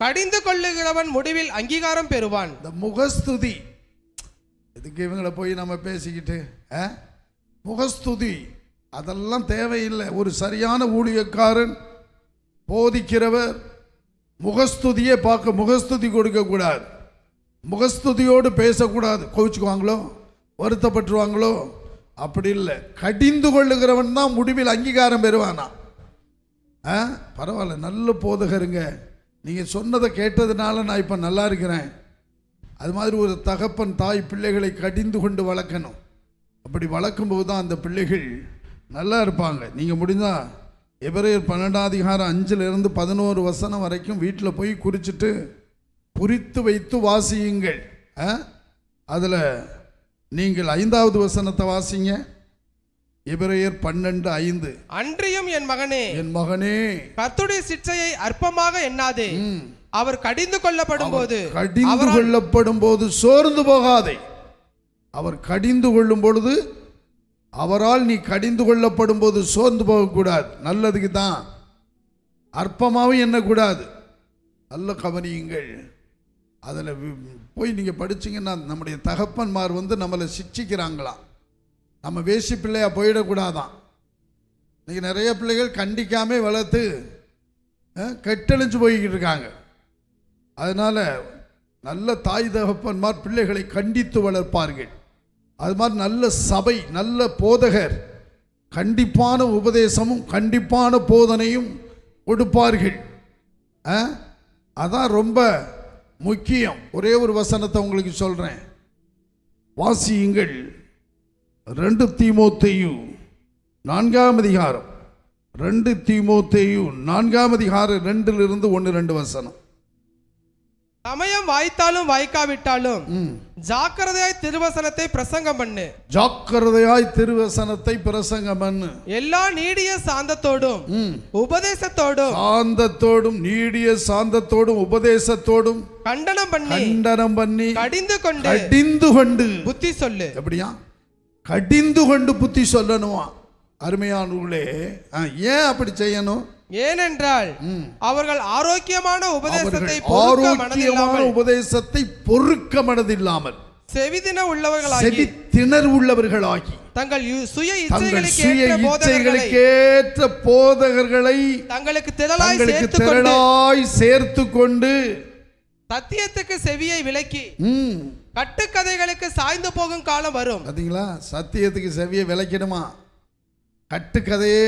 Speaker 5: கடிந்து கொள்ளுகிறவன் முடிவில் அங்கீகாரம் பெறுவான்.
Speaker 6: இந்த முகஸ்துதி இதுக்கு இவங்களை போய் நம்ம பேசிக்கிட்டு முகஸ்துதி அதெல்லாம் தேவையில்லை. ஒரு சரியான ஊழியக்காரன், போதிக்கிறவர் முகஸ்துதியே பார்க்க, முகஸ்துதி கொடுக்க கூடாது, முகஸ்துதியோடு பேசக்கூடாது. கோவிச்சுக்குவாங்களோ, வருத்தப்பட்டுருவாங்களோ, அப்படி இல்லை. கடிந்து கொள்ளுகிறவன் தான் முடிவில் அங்கீகாரம் பெறுவானா. பரவாயில்ல, நல்ல போதகருங்க, நீங்கள் சொன்னதை கேட்டதுனால நான் இப்போ நல்லா இருக்கிறேன். அது மாதிரி ஒரு தகப்பன் தாய் பிள்ளைகளை கடிந்து கொண்டு வளர்க்கணும். அப்படி வளர்க்கும்போது தான் அந்த பிள்ளைகள் நல்லா இருப்பாங்க. நீங்கள் முடிந்தால் எபிரேயர் 12ஆம் அதிகாரம் 5-11 வசனம் வரைக்கும் வீட்டில் போய் குறிச்சிட்டு குறித்து வைத்து வாசியுங்கள். அதில் நீங்கள் 5வது வசனத்தை வாசிங்க. எபிரேயர் 12:5.
Speaker 5: அன்றியும் என் மகனே,
Speaker 6: என் மகனே,
Speaker 5: கர்த்தருடைய சிட்சையை அற்பமாக எண்ணாதே. அவர் கடிந்து கொள்ளப்படும் போது
Speaker 6: சோர்ந்து போகாதே. அவர் கடிந்து கொள்ளும் பொழுது, அவரால் நீ கடிந்து கொள்ளப்படும் போது சோர்ந்து போகக்கூடாது. நல்லதுக்கு தான், அற்பமாகவும் எண்ணக்கூடாது. நல்ல கவனியுங்கள். அதில் போய் நீங்கள் படிச்சீங்கன்னா நம்முடைய தகப்பன்மார் வந்து நம்மளை சிட்சிக்கிறாங்களாம். நம்ம வேசி பிள்ளையாக போயிடக்கூடாதான். இன்றைக்கி நிறைய பிள்ளைகள் கண்டிக்காமல் வளர்த்து கெட்டழிஞ்சு போய்கிட்டு இருக்காங்க. அதனால் நல்ல தாய் தகப்பன்மார் பிள்ளைகளை கண்டித்து வளர்ப்பார்கள். அது மாதிரி நல்ல சபை, நல்ல போதகர் கண்டிப்பான உபதேசமும் கண்டிப்பான போதனையும் கொடுப்பார்கள். அதான் ரொம்ப முக்கியம். ஒரே ஒரு வசனத்தை உங்களுக்கு சொல்கிறேன், வாசியுங்கள். 2 தீமோத்தேயு 4ஆம் அதிகாரம், 2 தீமோத்தேயு 4ஆம் அதிகாரம் 2 1-2 வசனம்.
Speaker 5: சமயம் வாய்த்தாலும் வாய்க்காவிட்டாலும் ஜாக்கிரதையாய் திருவசனத்தை பிரசங்கம் பண்ணு.
Speaker 6: ஜாக்கிரதையாய் திருவசனத்தை பிரசங்கம் பண்ணு.
Speaker 5: எல்லா நீடிய சாந்தத்தோடும் உபதேசத்தோடும்
Speaker 6: நீடிய சாந்தத்தோடும் உபதேசத்தோடும்
Speaker 5: கண்டனம் பண்ணி கடிந்து கொண்டு புத்தி சொல்லு.
Speaker 6: எப்படியா? கடிந்து கொண்டு புத்தி சொல்லணுமா? அருமையானவர்களே, ஏன் அப்படி செய்யணும்?
Speaker 5: ஏனென்றால் அவர்கள் ஆரோக்கியமான உபதேசத்தை
Speaker 6: பொறுக்க மனதில்லாமல்
Speaker 5: செவிதின
Speaker 6: உள்ளவர்களாகி தங்கள் சுய
Speaker 5: இச்சைகளுக்கேற்ற
Speaker 6: போதகர்களை
Speaker 5: தங்களுக்கு
Speaker 6: திரளாய் சேர்த்து கொண்டு
Speaker 5: சத்தியத்துக்கு செவியை விலக்கி கட்டுக்கதைகளுக்கு சாய்ந்து போகும் காலம் வரும்.
Speaker 6: பாத்தீங்களா? சத்தியத்துக்கு செவியை விலக்கிடுமா? கட்டுக்கதையே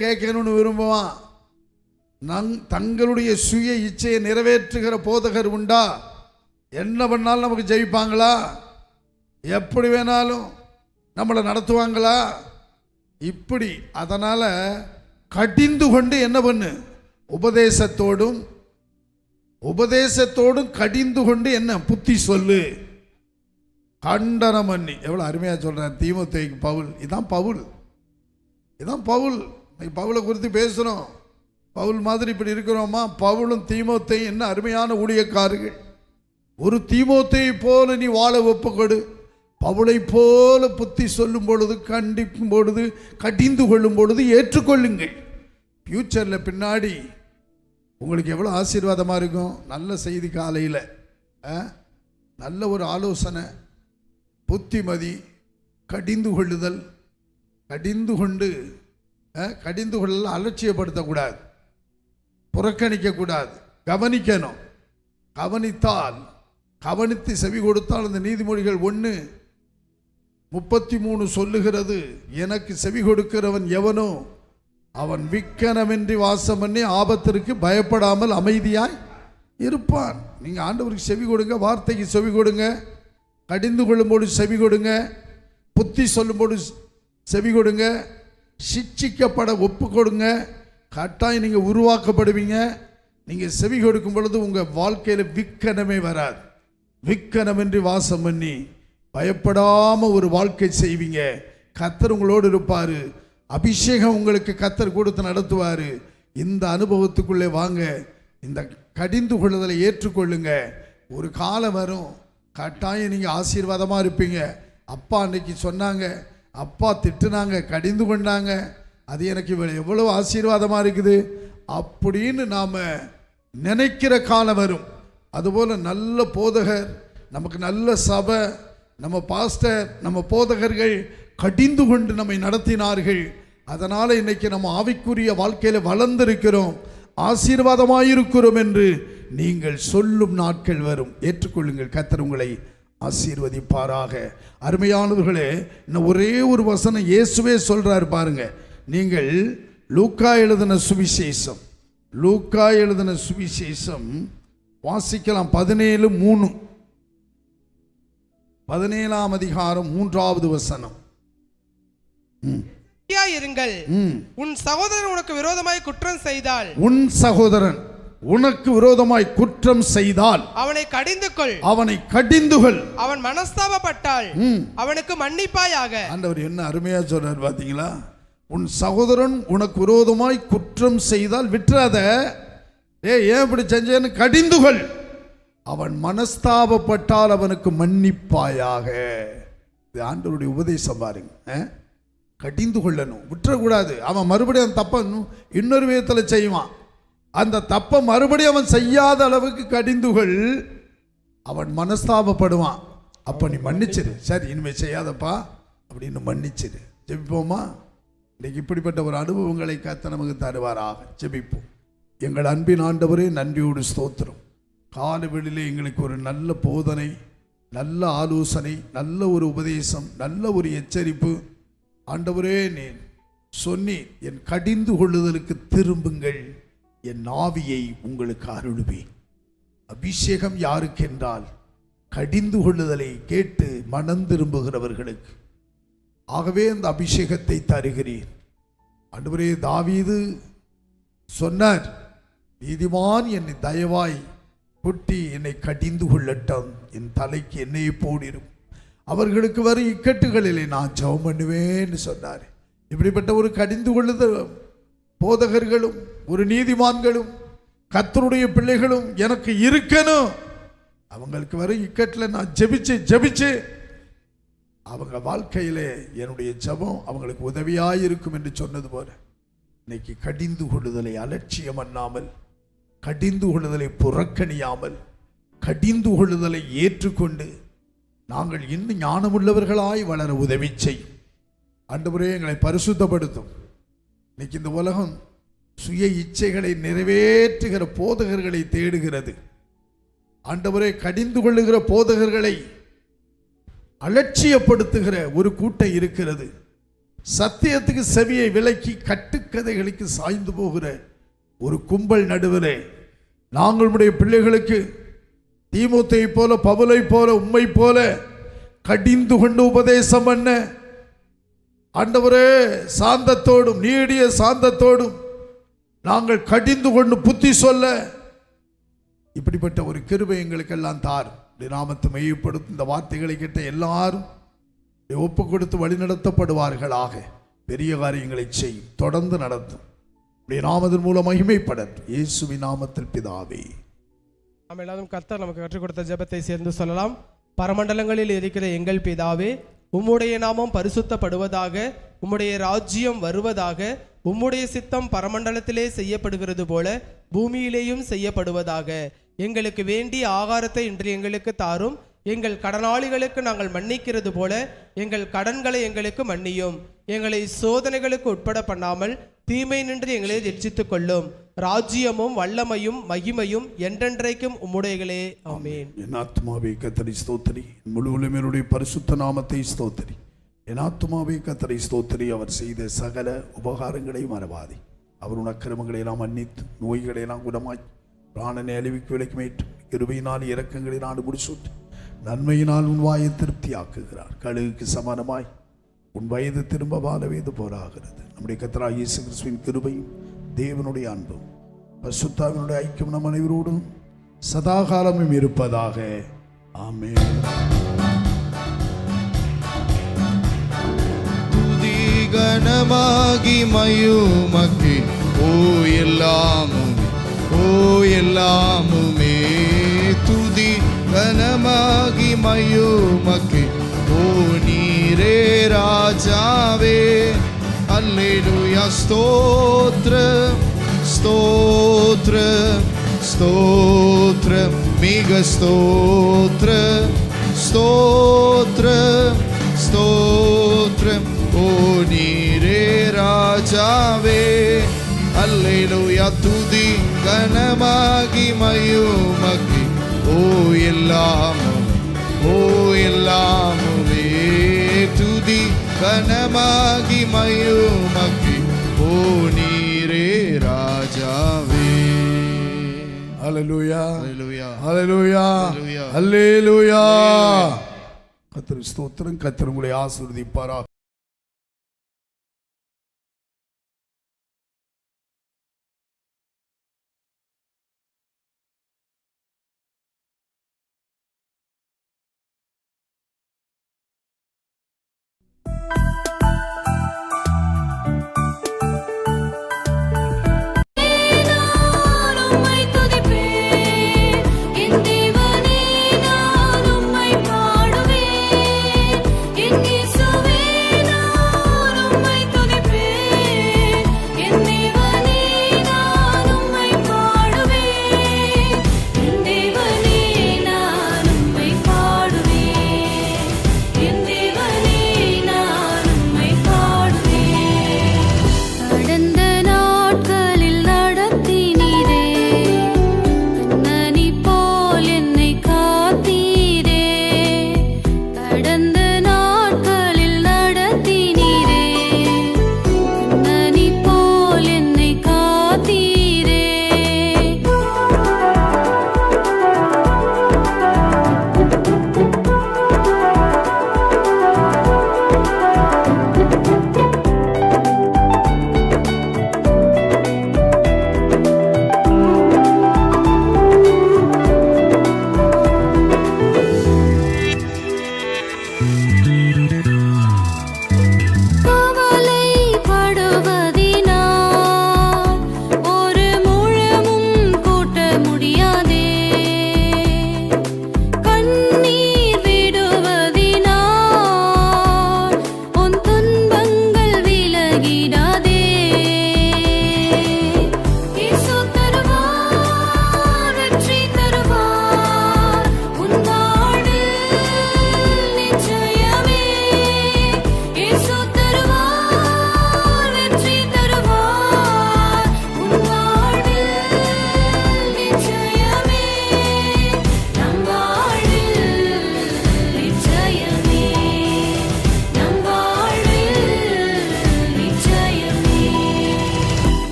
Speaker 6: கேட்கணும்னு விரும்புவான். தங்களுடைய சுய இச்சையை நிறைவேற்றுகிற போதகர் உண்டா? என்ன பண்ணாலும் நமக்கு ஜெயிப்பாங்களா? எப்படி வேணாலும் நம்மளை நடத்துவாங்களா? இப்படி. அதனால கடிந்து கொண்டு என்ன பண்ணு? உபதேசத்தோடும் கடிந்து கொண்டு என்ன? புத்தி சொல்லு, கண்டனம் பண்ணி. எவ்வளோ அருமையாக சொல்கிறார் தீமோத்தேயுக்கு பவுல். இதான் பவுல். பவுலை குறித்து பேசுகிறோம். பவுல் மாதிரி இப்படி இருக்கிறோமா? பவுலும் தீமோத்தேயும் என்ன அருமையான ஊழியக்காரர்கள். ஒரு தீமோத்தேயை போல நீ வாழ ஒப்புக்கொடு. பவுளை போல புத்தி சொல்லும் பொழுது, கண்டிக்கும் பொழுது, கடிந்து கொள்ளும் பொழுது ஏற்றுக்கொள்ளுங்கள். ஃப்யூச்சரில் பின்னாடி உங்களுக்கு எவ்வளோ ஆசீர்வாதமாக இருக்கும். நல்ல செய்தி காலையில், நல்ல ஒரு ஆலோசனை, புத்திமதி, கடிந்து கொள்ளுதல். கடிந்து கொள்ள அலட்சியப்படுத்தக்கூடாது, புறக்கணிக்கக்கூடாது, கவனிக்கணும். கவனித்து செவி கொடுத்தால் அந்த நீதிமொழிகள் 1:33 சொல்லுகிறது, எனக்கு செவி கொடுக்கிறவன் எவனோ அவன் விக்கனமின்றி வாசம் பண்ணி ஆபத்திற்கு பயப்படாமல் அமைதியாய் இருப்பான். நீங்கள் ஆண்டவருக்கு செவி கொடுங்க, வார்த்தைக்கு செவி கொடுங்க, கடிந்து கொள்ளும்போது செவி கொடுங்க, புத்தி சொல்லும்போது செவி கொடுங்க, சிட்சிக்கப்பட ஒப்பு கொடுங்க. கட்டாயம் நீங்கள் உருவாக்கப்படுவீங்க. நீங்கள் செவி கொடுக்கும் பொழுது உங்கள் வாழ்க்கையில் விக்கனமே வராது. விக்கனமின்றி வாசம் பண்ணி பயப்படாமல் ஒரு வாழ்க்கை செய்வீங்க. கர்த்தர் உங்களோடு இருப்பார். அபிஷேகம் உங்களுக்கு கர்த்தர் கொடுத்து நடத்துவார். இந்த அனுபவத்துக்குள்ளே வாங்க. இந்த கடிந்து கொள்ளுதலை ஏற்றுக்கொள்ளுங்க. ஒரு காலம் வரும், கட்டாயம் நீங்கள் ஆசீர்வாதமாக இருப்பீங்க. அப்பா அன்னைக்கு சொன்னாங்க, அப்பா திட்டுனாங்க, கடிந்து கொண்டாங்க, அது எனக்கு எவ்வளவு ஆசீர்வாதமாக இருக்குது அப்படின்னு நாம் நினைக்கிற காலம் வரும். அதுபோல் நல்ல போதகர், நமக்கு நல்ல சபை, நம்ம பாஸ்டர், நம்ம போதகர்கள் கடிந்து கொண்டு நம்மை நடத்தினார்கள். அதனால் இன்னைக்கு நம்ம ஆவிக்குரிய வாழ்க்கையில் வளர்ந்திருக்கிறோம், ஆசீர்வாதமாயிருக்கிறோம் என்று நீங்கள் சொல்லும் நாட்கள் வரும். ஏற்றுக்கொள்ளுங்கள். கர்த்தர் உங்களை ஆசீர்வதிப்பாராக. அருமையானவர்களே, இன்னும் ஒரே ஒரு வசனம் இயேசுவே சொல்றார் பாருங்க. நீங்கள் லூக்கா எழுதின சுவிசேஷம் வாசிக்கலாம். 17:3, 17ஆம் அதிகாரம் 3வது வசனம்.
Speaker 5: இருங்கள், உன் சகோதரன் உனக்கு விரோதமாய் குற்றம் செய்தால்,
Speaker 6: உனக்கு விரோதமாய் குற்றம் செய்தால்
Speaker 5: அவனை கடிந்துகொள்.
Speaker 6: அவன்
Speaker 5: மனஸ்தாபப்பட்டால் அவனுக்கு மன்னிப்பாயாக.
Speaker 6: ஆண்டவர் என்ன அருமையா சொல்றார் பாத்தீங்களா? உன் சகோதரன் உனக்கு விரோதமாய் குற்றம் செய்தால் விட்டுறாத. ஏன் இப்படி செஞ்சேன்னு கடிந்துகொள். அவன் மனஸ்தாபப்பட்டால் அவனுக்கு மன்னிப்பாயாக. இது ஆண்டவருடைய உபதேசம் பாருங்க. கடிந்து கொள்ளணும், விட்டுறக்கூடாது. அவன் மறுபடியும் அந்த தப்பை இன்னொரு விதத்தில் செய்வான். அந்த தப்பை மறுபடியும் அவன் செய்யாத அளவுக்கு கடிந்துகள். அவன் மனஸ்தாபப்படுவான். அப்போ நீ மன்னிச்சிரு, சரி இனிமேல் செய்யாதப்பா அப்படின்னு மன்னிச்சிரு. ஜெபிப்போமா? இன்னைக்கு இப்படிப்பட்ட ஒரு அனுபவங்களை கர்த்தர் நமக்கு தருவாராக. ஜெபிப்போம். எங்கள் அன்பின் ஆண்டவரே, நன்றியோடு ஸ்தோத்திரம். காலவெளியிலே எங்களுக்கு ஒரு நல்ல போதனை, நல்ல ஆலோசனை, நல்ல ஒரு உபதேசம், நல்ல ஒரு எச்சரிப்பு ஆண்டவரே நீ சொன்னி, என் கடிந்து கொள்ளுதலுக்கு திரும்புங்கள், என் ஆவியை உங்களுக்கு அருளுவேன். அபிஷேகம் யாருக்கென்றால் கடிந்து கொள்ளுதலை கேட்டு மனம் திரும்புகிறவர்களுக்கு. ஆகவே அந்த அபிஷேகத்தை தருகிறேன் ஆண்டவரே. தாவீது சொன்னார், நீதிமான் என்னை தயவாய் கொட்டி என்னை கடிந்து கொள்ளட்டும், என் தலைக்கு எண்ணெயை போடிடும், அவர்களுக்கு வரும் இக்கட்டுகளிலே நான் ஜெபம் பண்ணுவேன்னு சொன்னார். இப்படிப்பட்ட ஒரு கடிந்து கொள்ளுத போதகர்களும் ஒரு நீதிமான்களும் கர்த்தருடைய பிள்ளைகளும் எனக்கு இருக்கணும். அவங்களுக்கு வரும் இக்கட்டில் நான் ஜெபிச்சு அவங்க வாழ்க்கையிலே என்னுடைய ஜெபம் அவங்களுக்கு உதவியாயிருக்கும் என்று சொன்னது போல இன்னைக்கு கடிந்து கொள்ளுதலை அலட்சியம் பண்ணாமல், கடிந்து கொள்ளுதலை புறக்கணியாமல், கடிந்து கொள்ளுதலை ஏற்றுக்கொண்டு நாங்கள் இன்னும் ஞானமுள்ளவர்களாய் வளர உதவி செய்யும். ஆண்டவரே எங்களை பரிசுத்தப்படுத்தும். இன்னைக்கு இந்த உலகம் சுய இச்சைகளை நிறைவேற்றுகிற போதகர்களை தேடுகிறது. ஆண்டவரே, கடிந்து கொள்ளுகிற போதகர்களை அலட்சியப்படுத்துகிற ஒரு கூட்டம் இருக்கிறது. சத்தியத்துக்கு செவியை விலக்கி கட்டுக்கதைகளுக்கு சாய்ந்து போகிற ஒரு கும்பல் நடுவரே, நாங்களுடைய பிள்ளைகளுக்கு தீமோத்தேயை போல, பவுலை போல, உம்மை போல கடிந்து கொண்டு உபதேசம் பண்ண ஆண்டவரே, சாந்தத்தோடும் நீடிய சாந்தத்தோடும் நாங்கள் கடிந்து கொண்டு புத்தி சொல்ல இப்படிப்பட்ட ஒரு கிருபை எங்களுக்கெல்லாம் தார். நாமத்தை மையப்படுத்தும் இந்த வார்த்தைகளை கேட்ட எல்லாரும் ஒப்பு கொடுத்து வழி நடத்தப்படுவார்களாக. பெரிய காரியங்களை செய்யும், தொடர்ந்து நடத்தும். நாமத்தின் மூலம் மகிமைப்படட்டும். இயேசுவின் நாமத்தில் பிதாவே.
Speaker 5: நாம் எல்லாரும் கர்த்தர் நமக்கு கற்றுக் கொடுத்த ஜெபத்தை சேர்ந்து சொல்லலாம். பரமண்டலங்களில் இருக்கிற எங்கள் பிதாவே, உம்முடைய நாமம் பரிசுத்தப்படுவதாக, உம்முடைய ராஜ்யம் வருவதாக, உம்முடைய சித்தம் பரமண்டலத்திலே செய்யப்படுகிறது போல பூமியிலேயும் செய்யப்படுவதாக. எங்களுக்கு வேண்டிய ஆகாரத்தை இன்று எங்களுக்கு தாரும். எங்கள் கடனாளிகளுக்கு நாங்கள் மன்னிக்கிறது போல எங்கள் கடன்களை எங்களுக்கு மன்னியும். எங்களை சோதனைகளுக்கு உட்பட பண்ணாமல் தீமை நின்று எங்களை ரட்சித்துக் கொள்ளும். ராஜ்யமும் வல்லமையும் மகிமையும் என்றென்றைக்கும் உம்முடையகளே. ஆமென்.
Speaker 6: என் ஆத்துமாவே கர்த்தரை ஸ்தோத்திரி, முழு உலகத்தினுடைய பரிசுத்த நாமத்தை ஸ்தோத்திரி. என் ஆத்துமாவே கர்த்தரை ஸ்தோத்திரி. அவர் செய்த சகல உபகாரங்களை மறவாதே. அவர் உன் அக்கிரமங்களை எல்லாம் மன்னித்து, நோய்களை எல்லாம் குணமாக்கி, பிராணனை அழிவுக்கு விலக்கி, கிருபையினால் இரக்கங்களை நாடு முடிசூட்டு, நன்மையினால் உன் வாயை திருப்தியாக்குகிறார். கழுகுக்கு சமானமாய் உன் வயது திரும்ப வாழவேது போராகிறது. நம்முடைய கர்த்தராகிய இயேசு கிறிஸ்துவின் கிருபையும் தேவனுடைய அன்பும் பரிசுத்தாவினுடைய ஐக்கியம் நம் அனைவரோடும் சதாகாலமும் இருப்பதாக. ஆமென்.
Speaker 3: துதி கனமாகி மயுமக்கி ஓ எல்லாமுமே துதி கனமாகி மயுமக்கி ஓ நீரே ராஜாவே. அல்லேலூயா. ஸ்தோத்ரம் ஸ்தோத்ரம் ஸ்தோத்ரம் மிக ஸ்தோத்ரம் ஸ்தோத்ரம் ஸ்தோத்ரம் ஓ நீரே ராஜாவே. அல்லேலூயா. துதி கனமாகி மயுமக்கி ஓ எல்லாமுமே துதி கனமாகி மயுமக்கி ஓ நீரே ராஜாவே.
Speaker 6: ஹல்லேலூயா,
Speaker 3: ஹல்லேலூயா,
Speaker 6: ஹல்லேலூயா,
Speaker 3: ஹல்லேலூயா.
Speaker 6: ஹல்லேலூயா. கர்த்தர் ஸ்தோத்திரம். கர்த்தர் உங்களை ஆசீர்வதிப்பாராக.